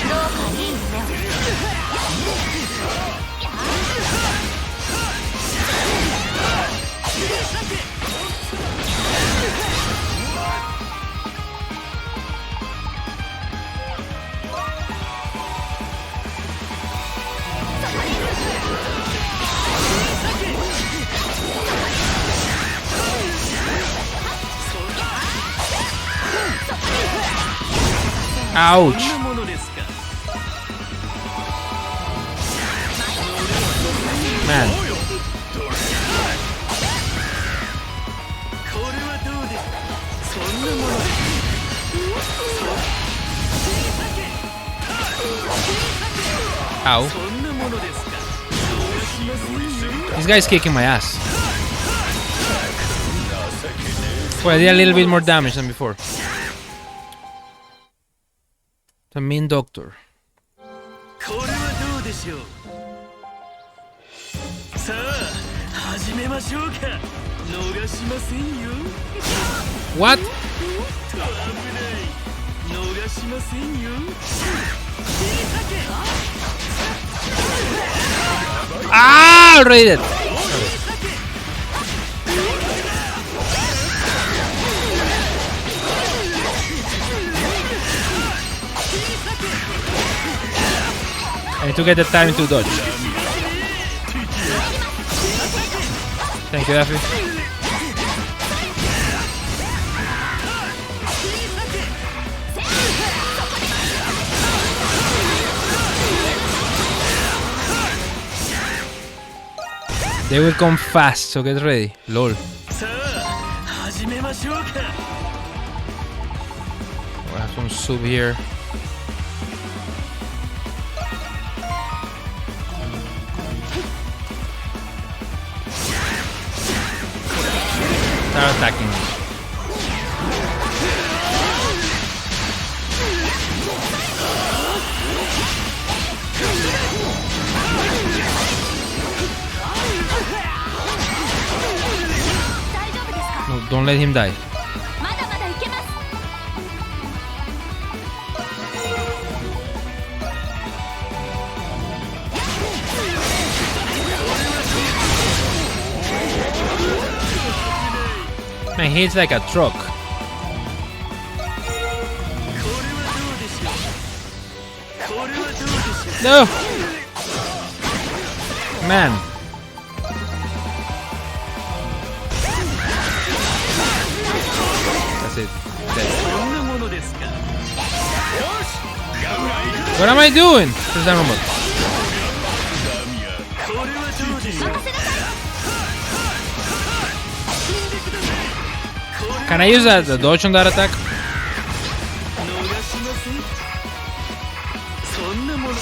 Ouch. Man. Ow. This guy's kicking my ass. Well, I did a little bit more damage than before. The mean doctor. さあ始めましょうか。逃しませんよ。 What? と危ない。逃しませんよ。 Ah, read it. I need to get the time to dodge. Thank you, Daffy. They will come fast, so get ready. Lol. さあ始めましょうか。 We have some soup here. Start attacking me. No, don't let him die. まだまだいけます。 Man, he hits like a truck. これはどうでしょう。これはどうでしょう。 No! Man. That's it. Dead. そんなものですか。 What am I doing? Where's that robot? これはどうでしょう。 Can I use the dodge on that attack? 逃しません。そんなもの。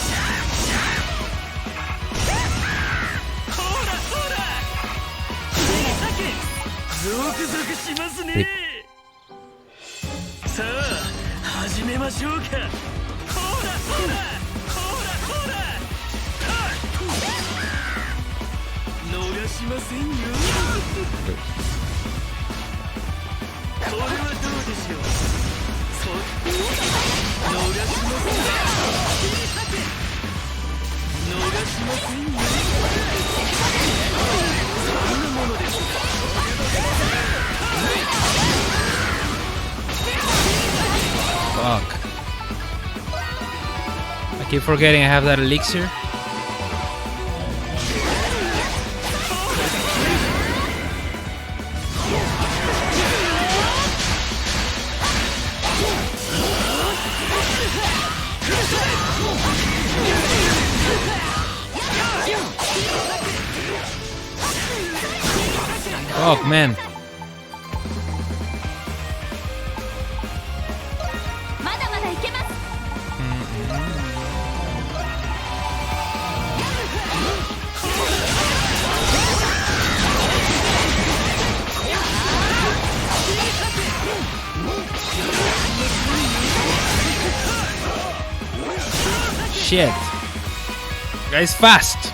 ほらほら。ゾクゾクしますね。さあ始めましょうか。ほらほらほらほら。逃しませんよ。これはどうでしょう。逃しません。逃しませんよ。そんなものですか。 Fuck. I keep forgetting I have that elixir. Fuck, man. まだまだいけます。 Shit. Guy's fast.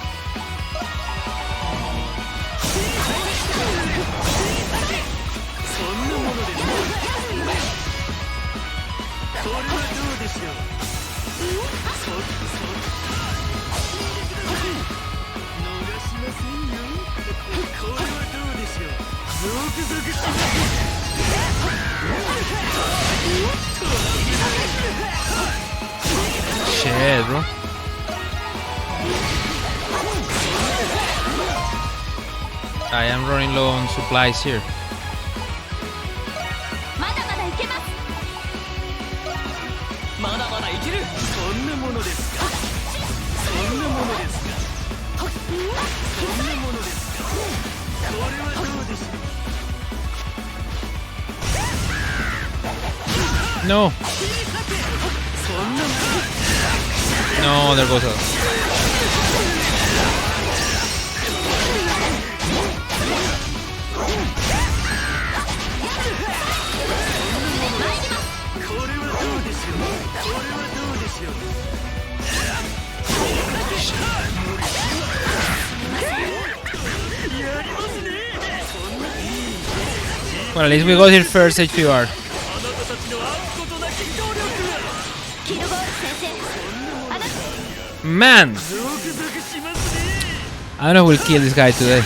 Shit, bro. I am running low on supplies here. まだまだいけます。 まだまだいける。そんなものですか。そんなものですか。そんなものですか。これはどうでしょう。 No. そんなもの。 No, there goes a. Well, at least we got here first HPR. あなたたちのあっことなき努力キルボール先生あなた Man! ゾクゾクしますね I don't know if we'll kill this guy today.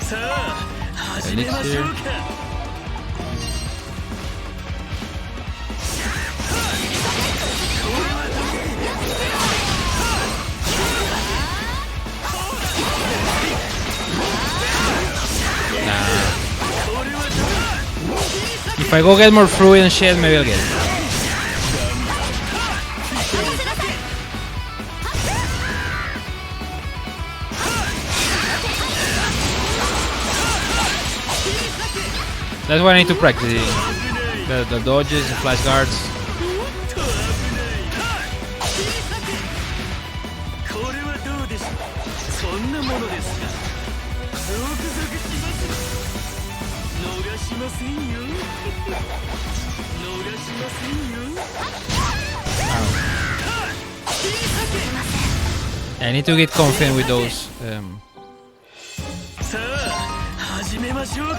さあ始めましょうか If I go get more fruit and shit, maybe I'll get it. That's what I need to practice. The dodges, the flash guards. これはどうでしょうそんなものですかゾクゾクします逃しませんよ逃しませんよ I need to get confident with those. さあ始めましょうか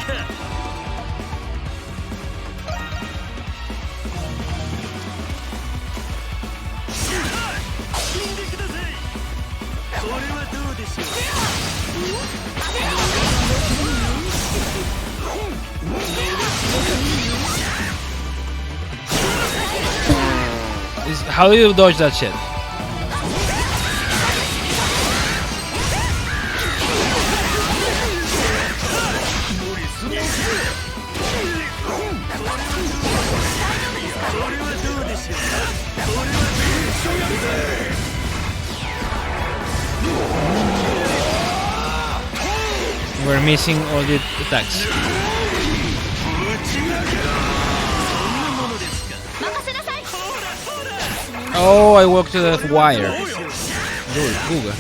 死んでくださいこれはどうでしょう How do you dodge that shit? We're missing all the attacks. 任せなさい Oh, I walked to the wire. Google.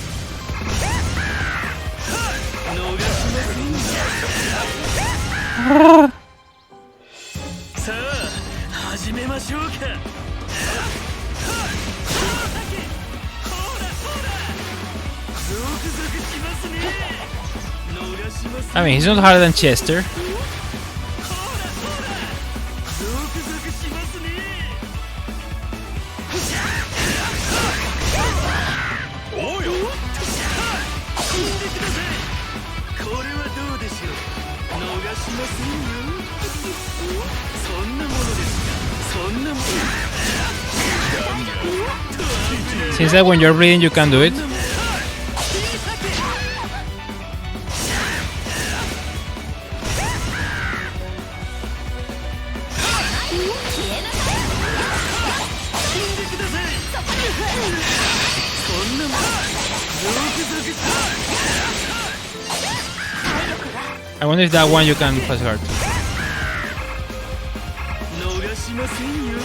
さあ始めましょうか I mean, he's not harder than Chester. ませんよそんなものですかそんなもの Seems like when you're bleeding, you can do it. I wonder if that one you can pass hard. 逃しませんよ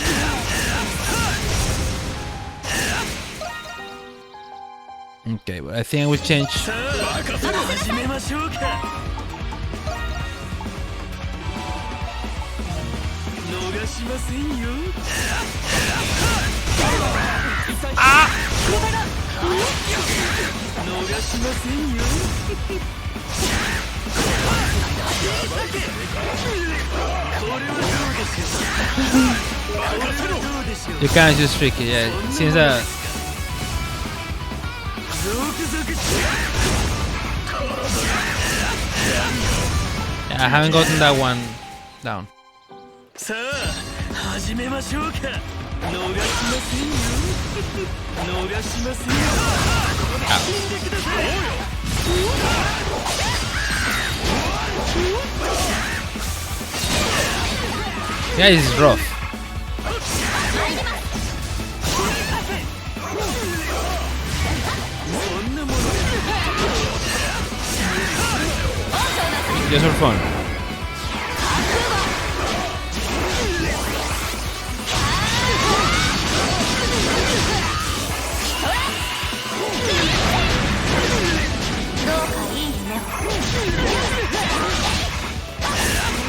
Okay, but I think I will change. さあ始めましょうか逃しませんよあ逃しませんよ You can't just trick it, yeah. It seems that. Yeah, I haven't gotten that one down. さあ始めましょうか逃しませんよ逃しませんよ死んでください Yeah, this is rough. Just for fun.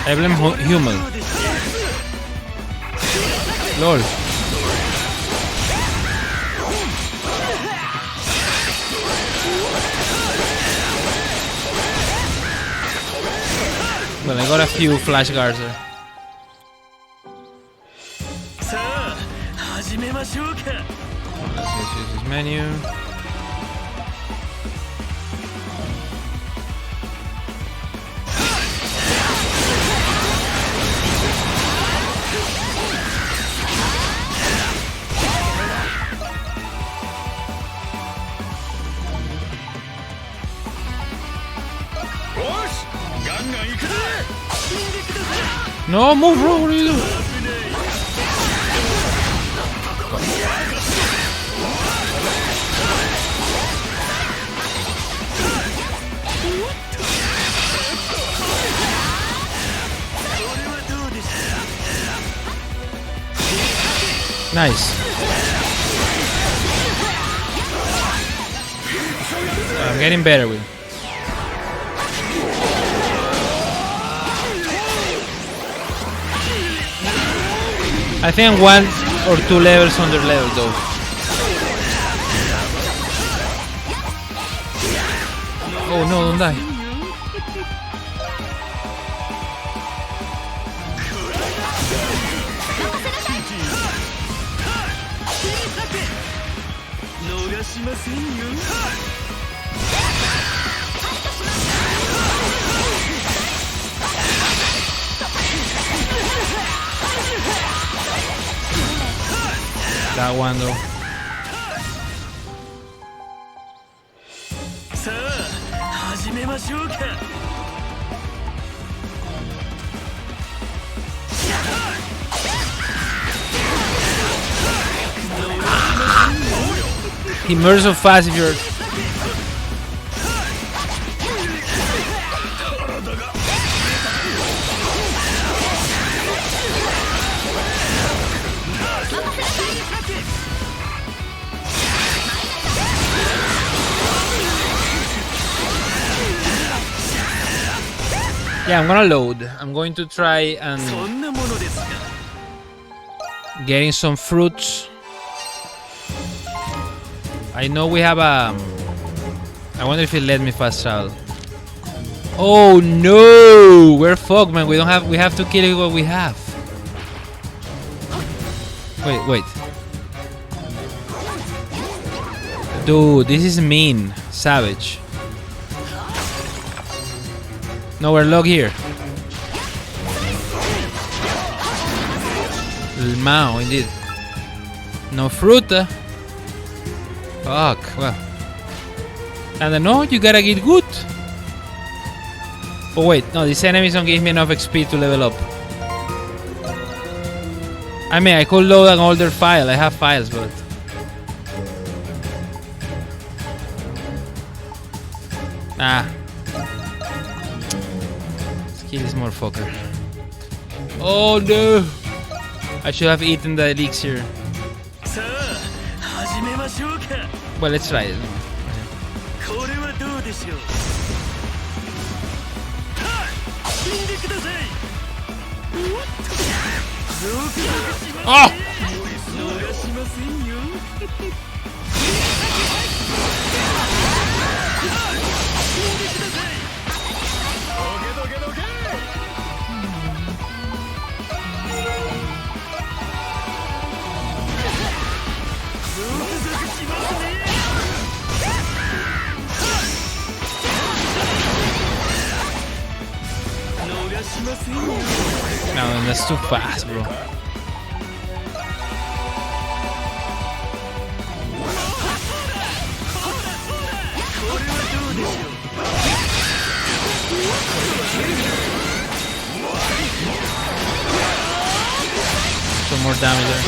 I blame human. LOL. Well, I got a few flash guards there. さあ始めましょうか。 Let's just use this menu. No, move, bro. What are you doing? Nice. I'm getting better with it. I think I'm 1 or 2 levels under level though. Oh no, don't die. That one though. さあ始めましょうか。 He moves so fast if you're. Yeah, I'm gonna load. I'm going to try and そんなものですか。 getting some fruits. I know we have a. I wonder if it let me fast travel. Oh no! We're fucked, man. We don't have. We have to kill what we have. Wait. Dude, this is mean. Savage. No, we're locked here. El Mao, indeed. No fruta. Fuck, well. And then, no, you gotta get good. Oh wait, no, these enemies don't give me enough XP to level up. I mean, I could load an older file. I have files, but... Nah. Let's kill this motherfucker. Oh no! I should have eaten the elixir. さあ始めましょうか。 Well, let's try it. これはどうでしょう。死んでください。ゾクゾクします。 Oh! 逃しませんよ。 No, that's too fast, bro. Some more damage there.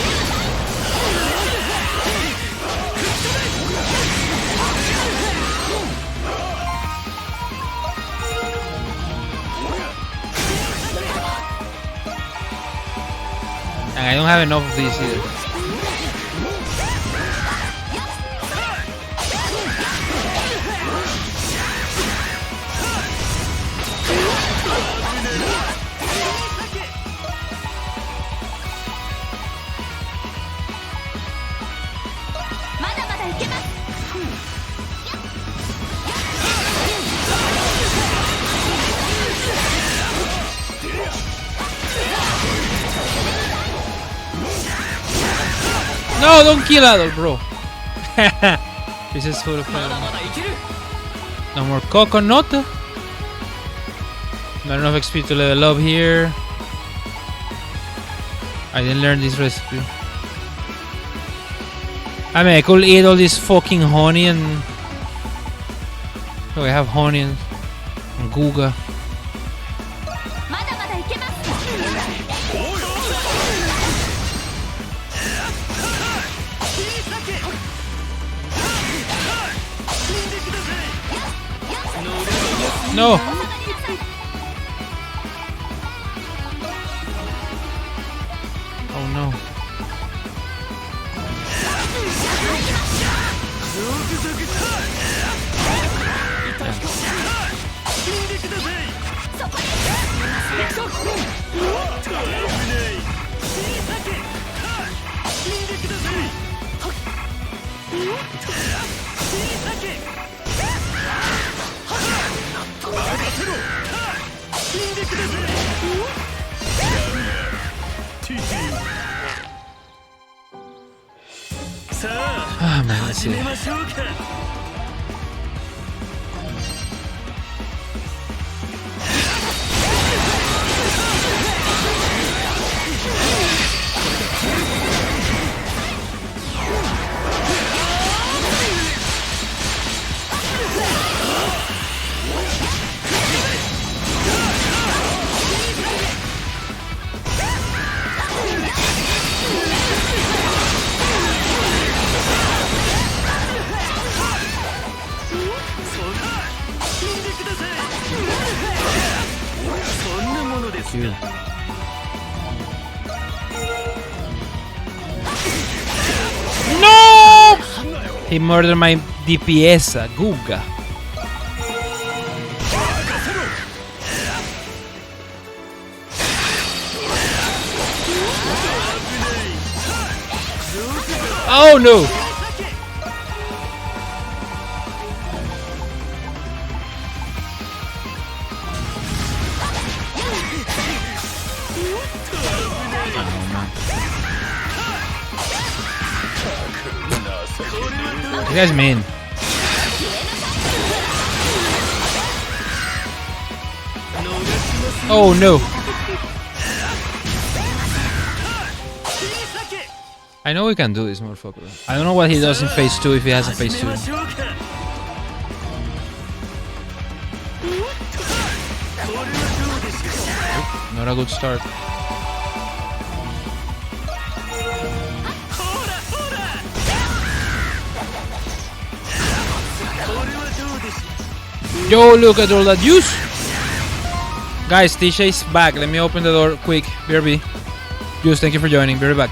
And I don't have enough of these either. No, don't kill adult, bro. This is full of flavor. No more coconut. Not enough XP to level up here. I didn't learn this recipe. I mean, I could eat all this fucking honey and... Oh, I have honey and guga. まだまだいけます。 No! Oh no. Ah, man, let's see. Dude. No! He murdered my DPS, Guga. Oh no! You guys mean? Oh no! I know we can do this, motherfucker. I don't know what he does in phase 2 if he has a phase 2. Not a good start. Yo, look at all that juice! Guys, TJ's back. Let me open the door quick. BRB. Juice, thank you for joining. Be right back.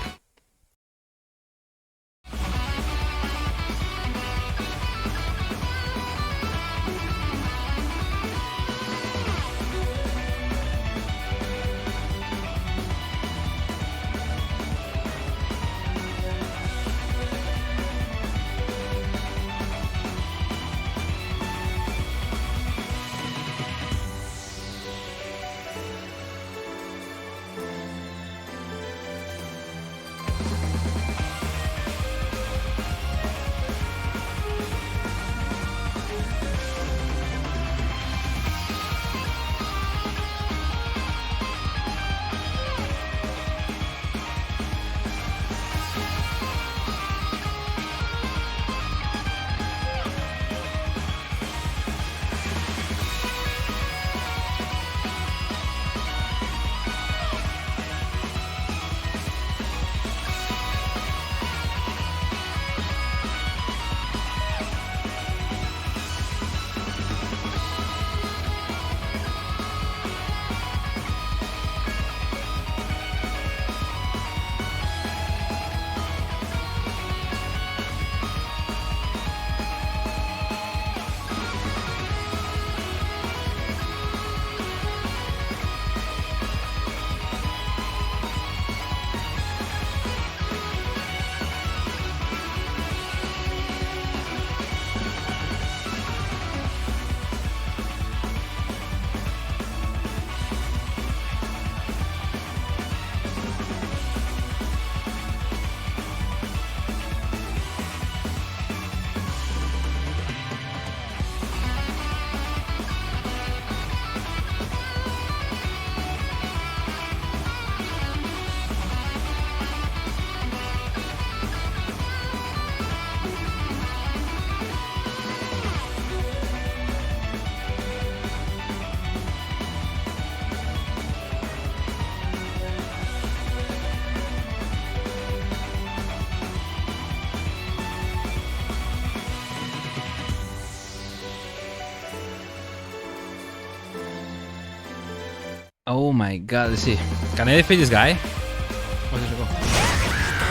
Oh my god, let's see. Can I defeat this guy? Where did it go?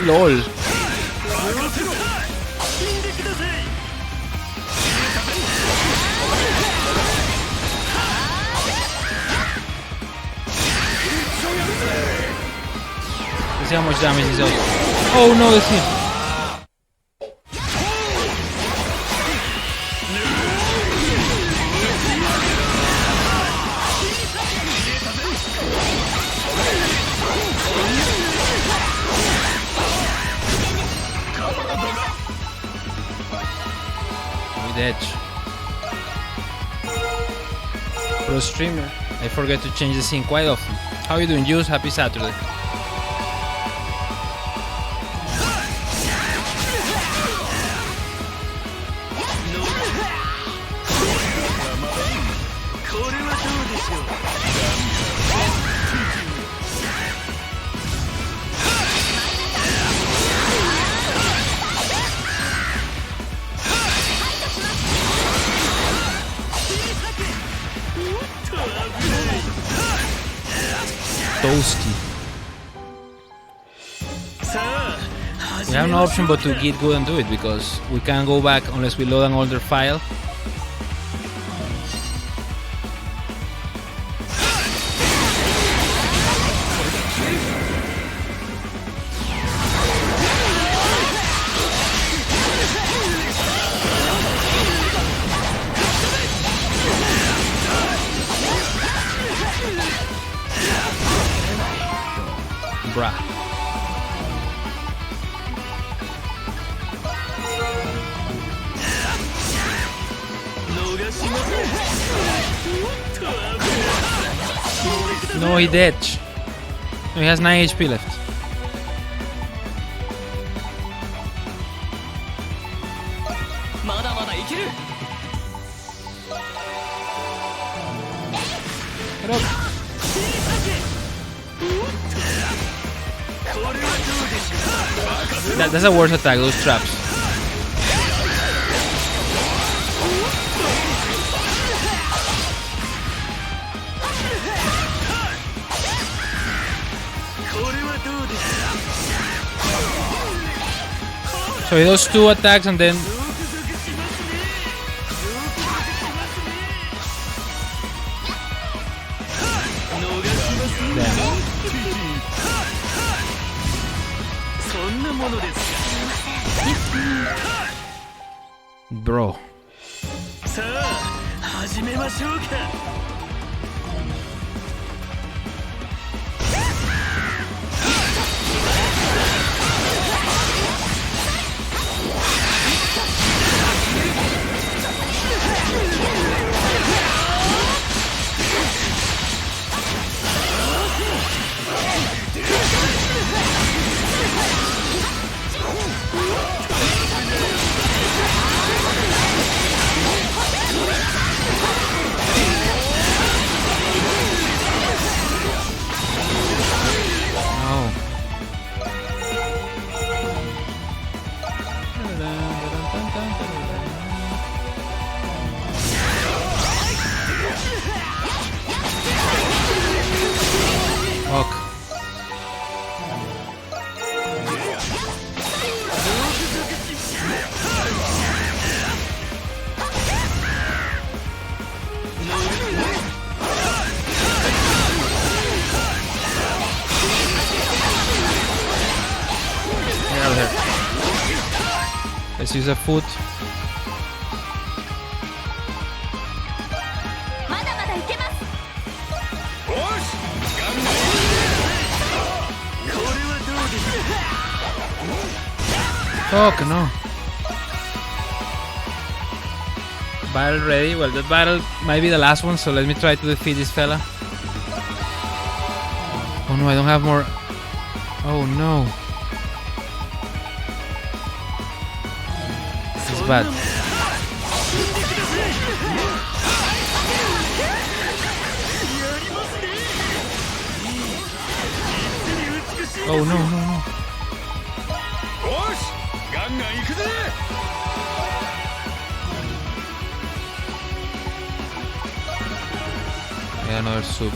LOL. Let's see how much damage he does. Oh no, let's see. With edge. Pro streamer. I forget to change the scene quite often. How you doing, Juice? Happy Saturday. Toasty. We have no option but to get good and do it because we can't go back unless we load an older file. Bruh. No, he dead. No, he has 9 HP left. Get up. That's a worse attack, those traps. So he does 2 attacks and then... Bro. Fuck. Get out of here. Let's use a foot. Fuck no. Battle ready. Well, that battle might be the last one, so let me try to defeat this fella. Oh no, I don't have more. Oh no. This is bad. Oh no, no, no. Yeah, another soup.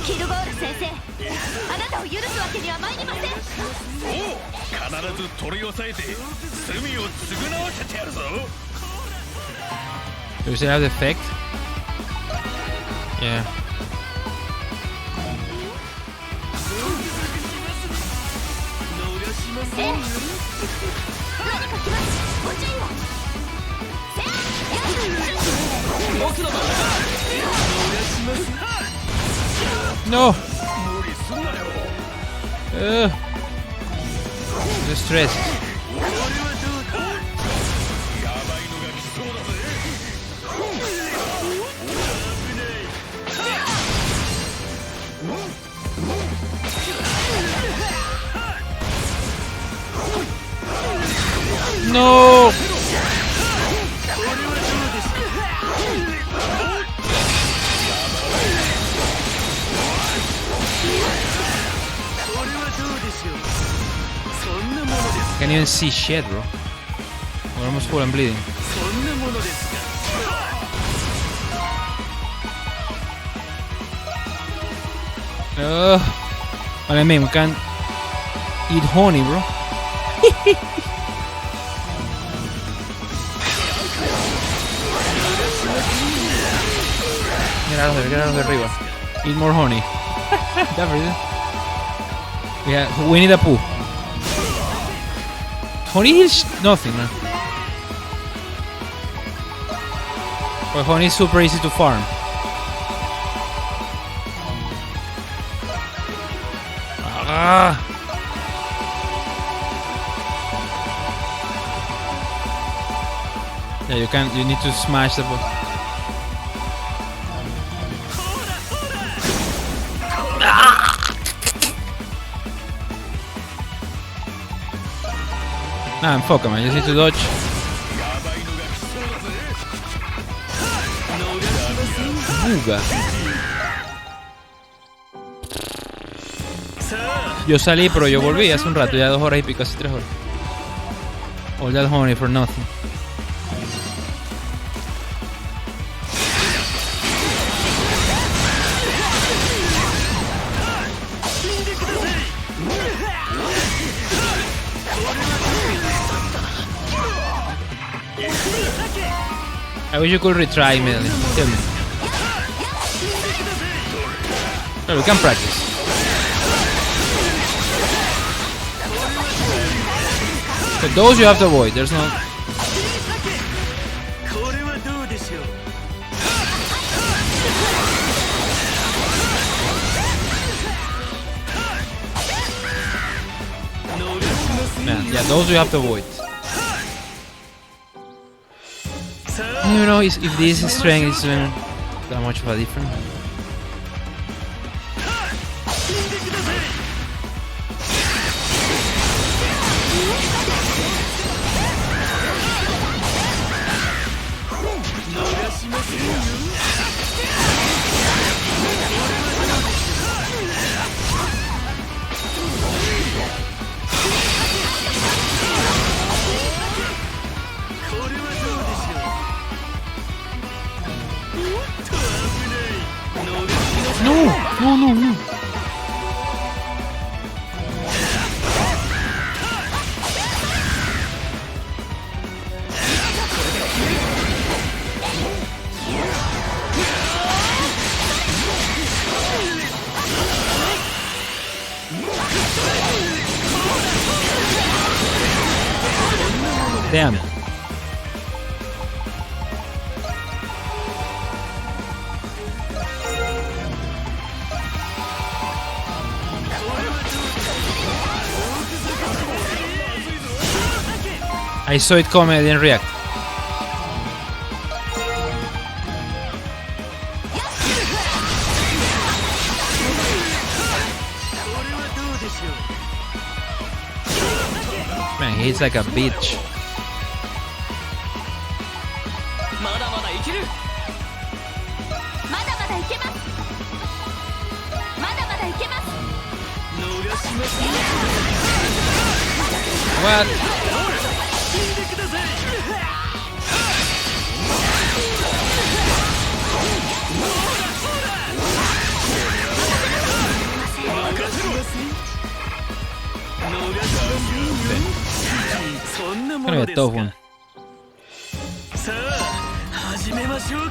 キルゴール先生、あなたを許すわけには参りません。おう、必ず取り押さえて罪を償わせてやるぞ。 Does it have the effect? Yeah. ええ、何か来ます。ご注意を。僕の番だ。逃がします。 No. 無理すんなよ。 The stress. これはどうだ。やばいのが来そうだぜ。 No. Can't even see shit, bro. We're almost full and bleeding. What I mean, we can't eat honey, bro. Get out of there, arriba. Eat more honey. Yeah, we need a poo. Honey is nothing, man. But honey is super easy to farm. Ah! Yeah, you can. You need to smash the ball. Nah, enfoca, man. You just need to dodge. Buga. Yo salí, pero yo volví hace un rato, ya 2 horas y pico, casi 3 horas. All that honey for nothing. I wish you could retry immediately. Tell me. No, we can practice. But those you have to avoid. There's no. Man, yeah, those you have to avoid. I don't know if this strength is that much of a difference. No. Damn. I saw it coming, I didn't react. Man, he hits like a bitch. What? gonna be a tough one. さあ始めましょうか。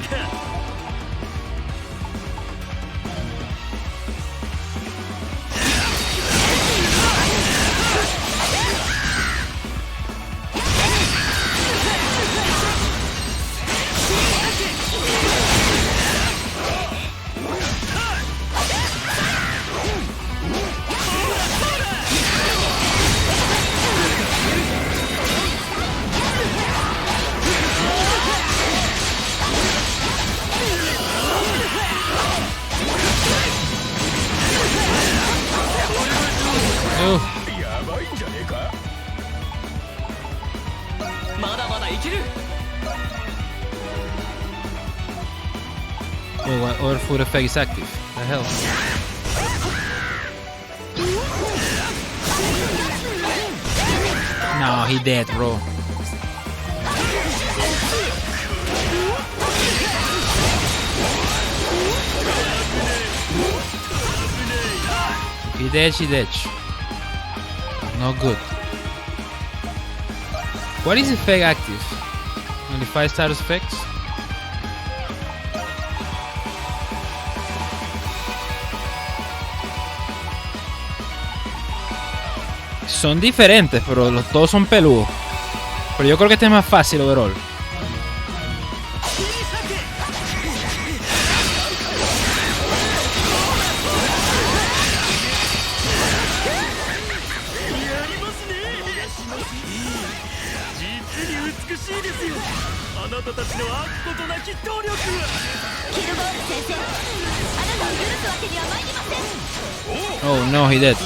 Oh, やばいんじゃねえか。まだまだいける。 wait, what other food effect is active? The hell? No, he dead, bro. He dead, she dead. No good. What is effect active? Only 5 status effects? Son diferentes, pero los dos son peludos. Pero yo creo que este es más fácil overall. Oh no, he did.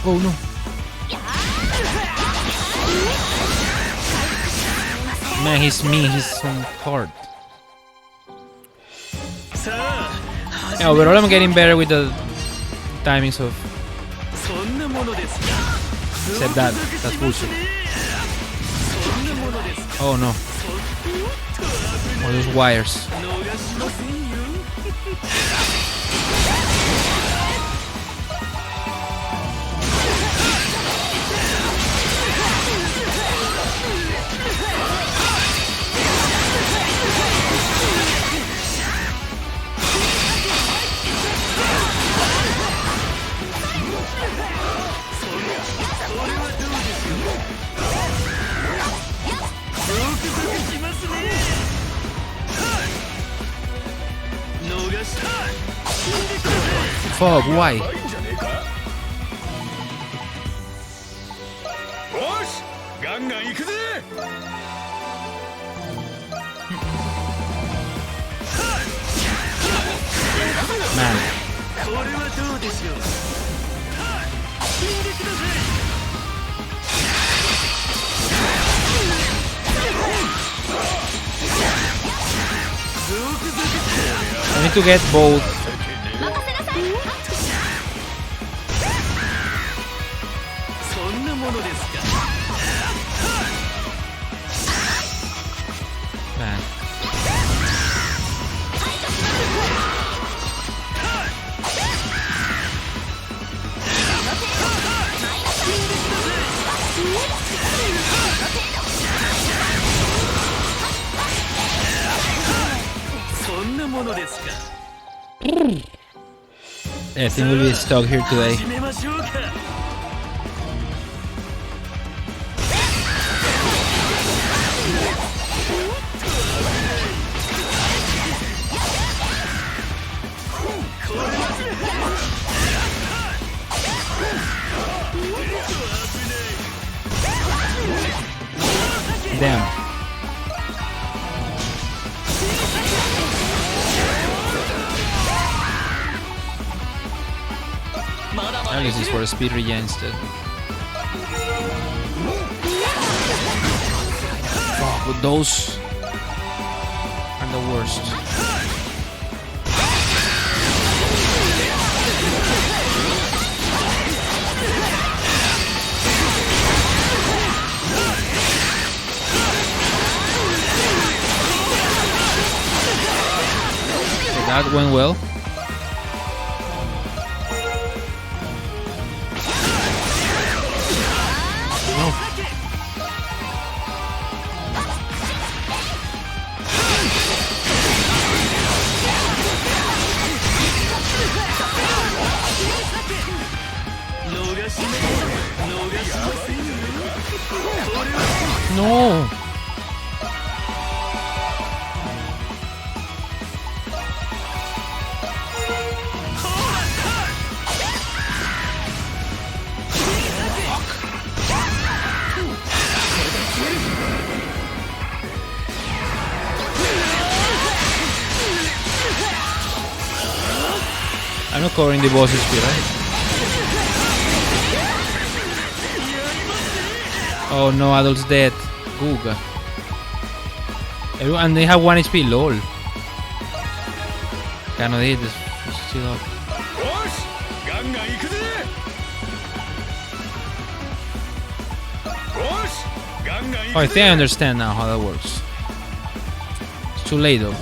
Oh no. Man, he's mean, he's so hard. Yeah, overall I'm getting better with the timings of... Except that's bullshit. Oh no. Oh, those wires. Fuck, why? よし、ガンガン行くぜ。 Man. これはどうでしょう。死んでください。 I need to get both. Man. I think we'll be stuck here today. Damn. I'll use this for a speed regen instead. Fuck, but those are the worst. That went well. No. No. I'm not covering the boss speed, right? Oh no, Adolf's dead. Googa. And they have 1 HP, lol. Cannot hit this. Still up. Oh, I think I understand now how that works. It's too late though.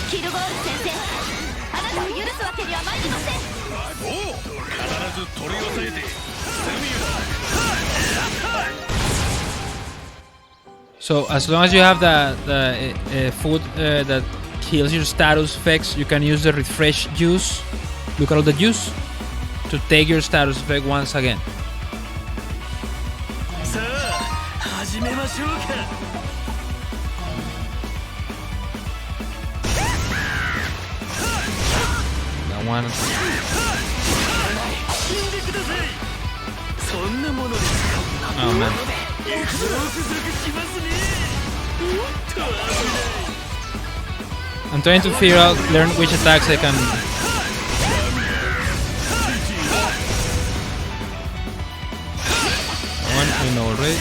キルゴール先生、あなたを許すわけには参りません。おう、必ず取り押さえて罪を。 So as long as you have the food that kills your status effects, you can use the refresh juice. Look at all the juice to take your status effect once again. さあ、始めましょうか。 That one. Oh man. I'm trying to figure out, learn which attacks I can. One I know already.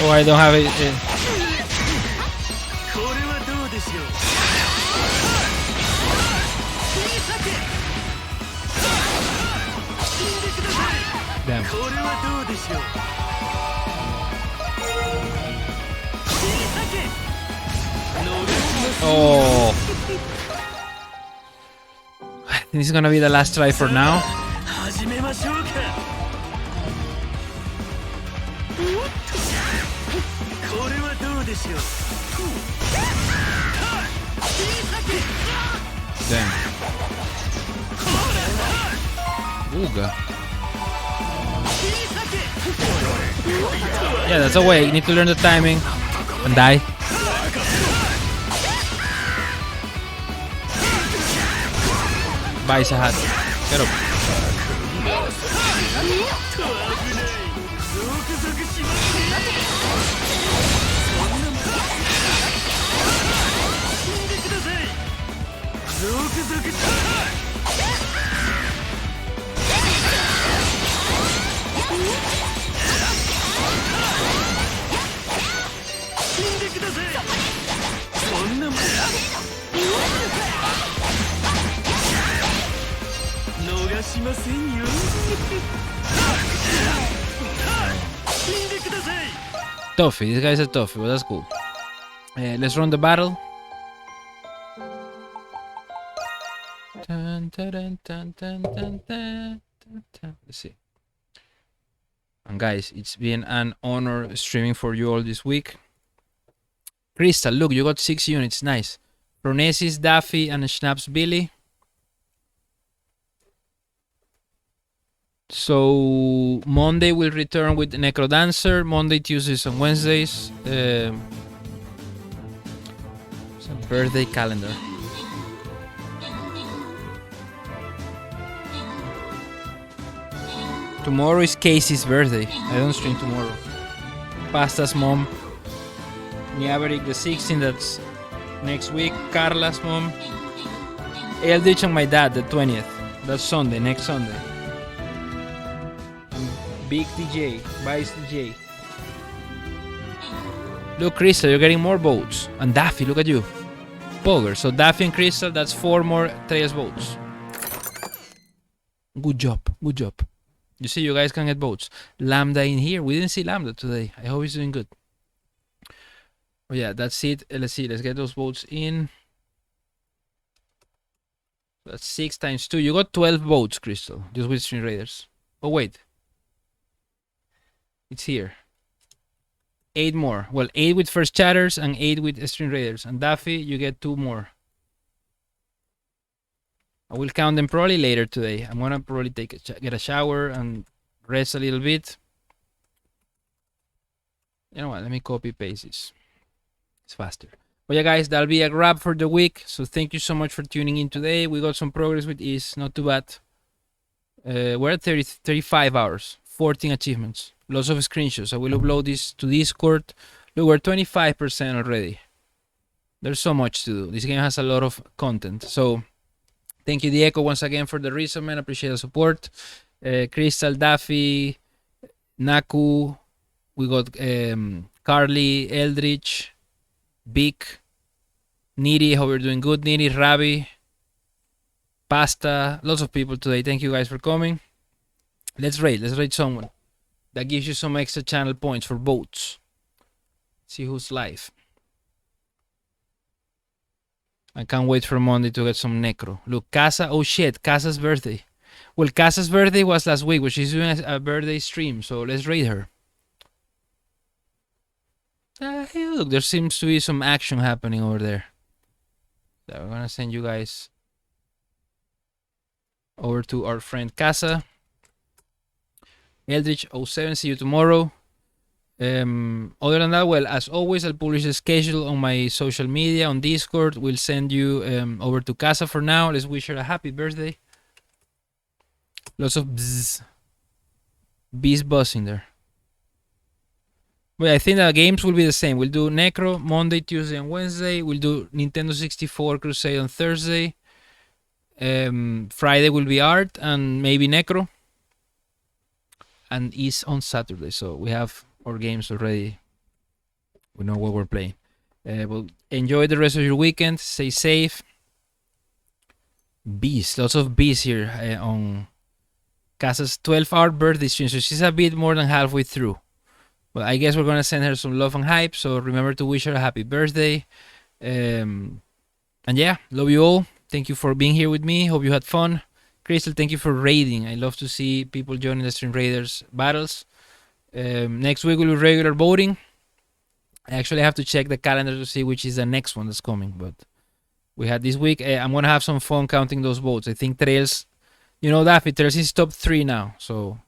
Oh, I don't have it. Damn. Oh. I think this is gonna be the last try for now. Damn. Ooga. Yeah, that's a way. You need to learn the timing and die. Bye, Sahat. Get up. Toughy, this guy's a toughie, but that's cool. Let's run the battle. Dun, dun, dun, dun, dun, dun, dun, dun. Let's see. And guys, it's been an honor streaming for you all this week. Crystal, look, you got 6 units, nice. Pronesis, Daffy, and Schnaps Billy. So Monday we'll return with Necrodancer. Monday, Tuesdays, and Wednesdays. Birthday calendar. Tomorrow is Casey's birthday. I don't stream tomorrow. Pasta's mom. Niaveric the 16th, that's next week. Carla's mom. Eldritch and my dad, the 20th. That's Sunday, next Sunday. And Big DJ, Vice DJ. Look, Crystal, you're getting more votes. And Daffy, look at you. Poker. So Daffy and Crystal, that's 4 more Treyas votes. Good job, good job. You see, you guys can get votes. Lambda in here. We didn't see Lambda today. I hope he's doing good. Oh yeah, that's it. Let's see. Let's get those votes in. That's 6 times 2. You got 12 votes, Crystal. Just with Stream Raiders. Oh wait. It's here. 8 more. Well, 8 with First Chatters and 8 with Stream Raiders. And Daffy, you get 2 more. I will count them probably later today. I'm gonna probably get a shower and rest a little bit. You know what? Let me copy paste this. It's faster. But yeah, guys, that'll be a wrap for the week. So thank you so much for tuning in today. We got some progress with Ease. Not too bad. We're at 35 hours. 14 achievements. Lots of screenshots. I will upload this to Discord. Look, we're 25% already. There's so much to do. This game has a lot of content. So thank you, Diego, once again for the reason, man. Appreciate the support. Crystal, Daffy, Naku. We got Carly, Eldritch, Vic, Neri. Hope you're doing good. Neri, Ravi, Pasta. Lots of people today. Thank you guys for coming. Let's raid. Let's raid someone. That gives you some extra channel points for votes. See who's live. I can't wait for Monday to get some Necro. Look, Casa. Oh shit, Casa's birthday. Well, Casa's birthday was last week, but she's doing a birthday stream, so let's raid her. Hey, look, there seems to be some action happening over there. So we're gonna send you guys over to our friend Casa. Eldritch 07, see you tomorrow. Other than that, well, as always, I'll publish the schedule on my social media, on Discord. We'll send you over to Casa for now. Let's wish her a happy birthday. Lots of bzzz. Bees buzzing there. But I think the games will be the same. We'll do Necro Monday, Tuesday, and Wednesday. We'll do Nintendo 64 Crusade on Thursday. Friday will be Art and maybe Necro. And Is on Saturday. So we have our games already. We know what we're playing. Well, enjoy the rest of your weekend. Stay safe. Bees. Lots of bees here on Casa's 12-hour birthday stream. So she's a bit more than halfway through. But I guess we're going to send her some love and hype. So remember to wish her a happy birthday. And yeah, love you all. Thank you for being here with me. Hope you had fun. Crystal, thank you for raiding. I love to see people joining the Stream Raiders battles. Next week will be regular voting. I actually have to check the calendar to see which is the next one that's coming. But we had this week. I'm going to have some fun counting those votes. I think Trails, you know, Daffy, Trails is top 3 now. So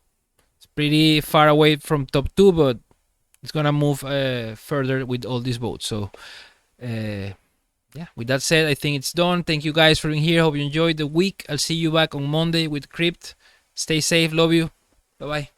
it's pretty far away from top 2, but it's going to move further with all these votes. So yeah, with that said, I think it's done. Thank you guys for being here. Hope you enjoyed the week. I'll see you back on Monday with Crypt. Stay safe. Love you. Bye-bye.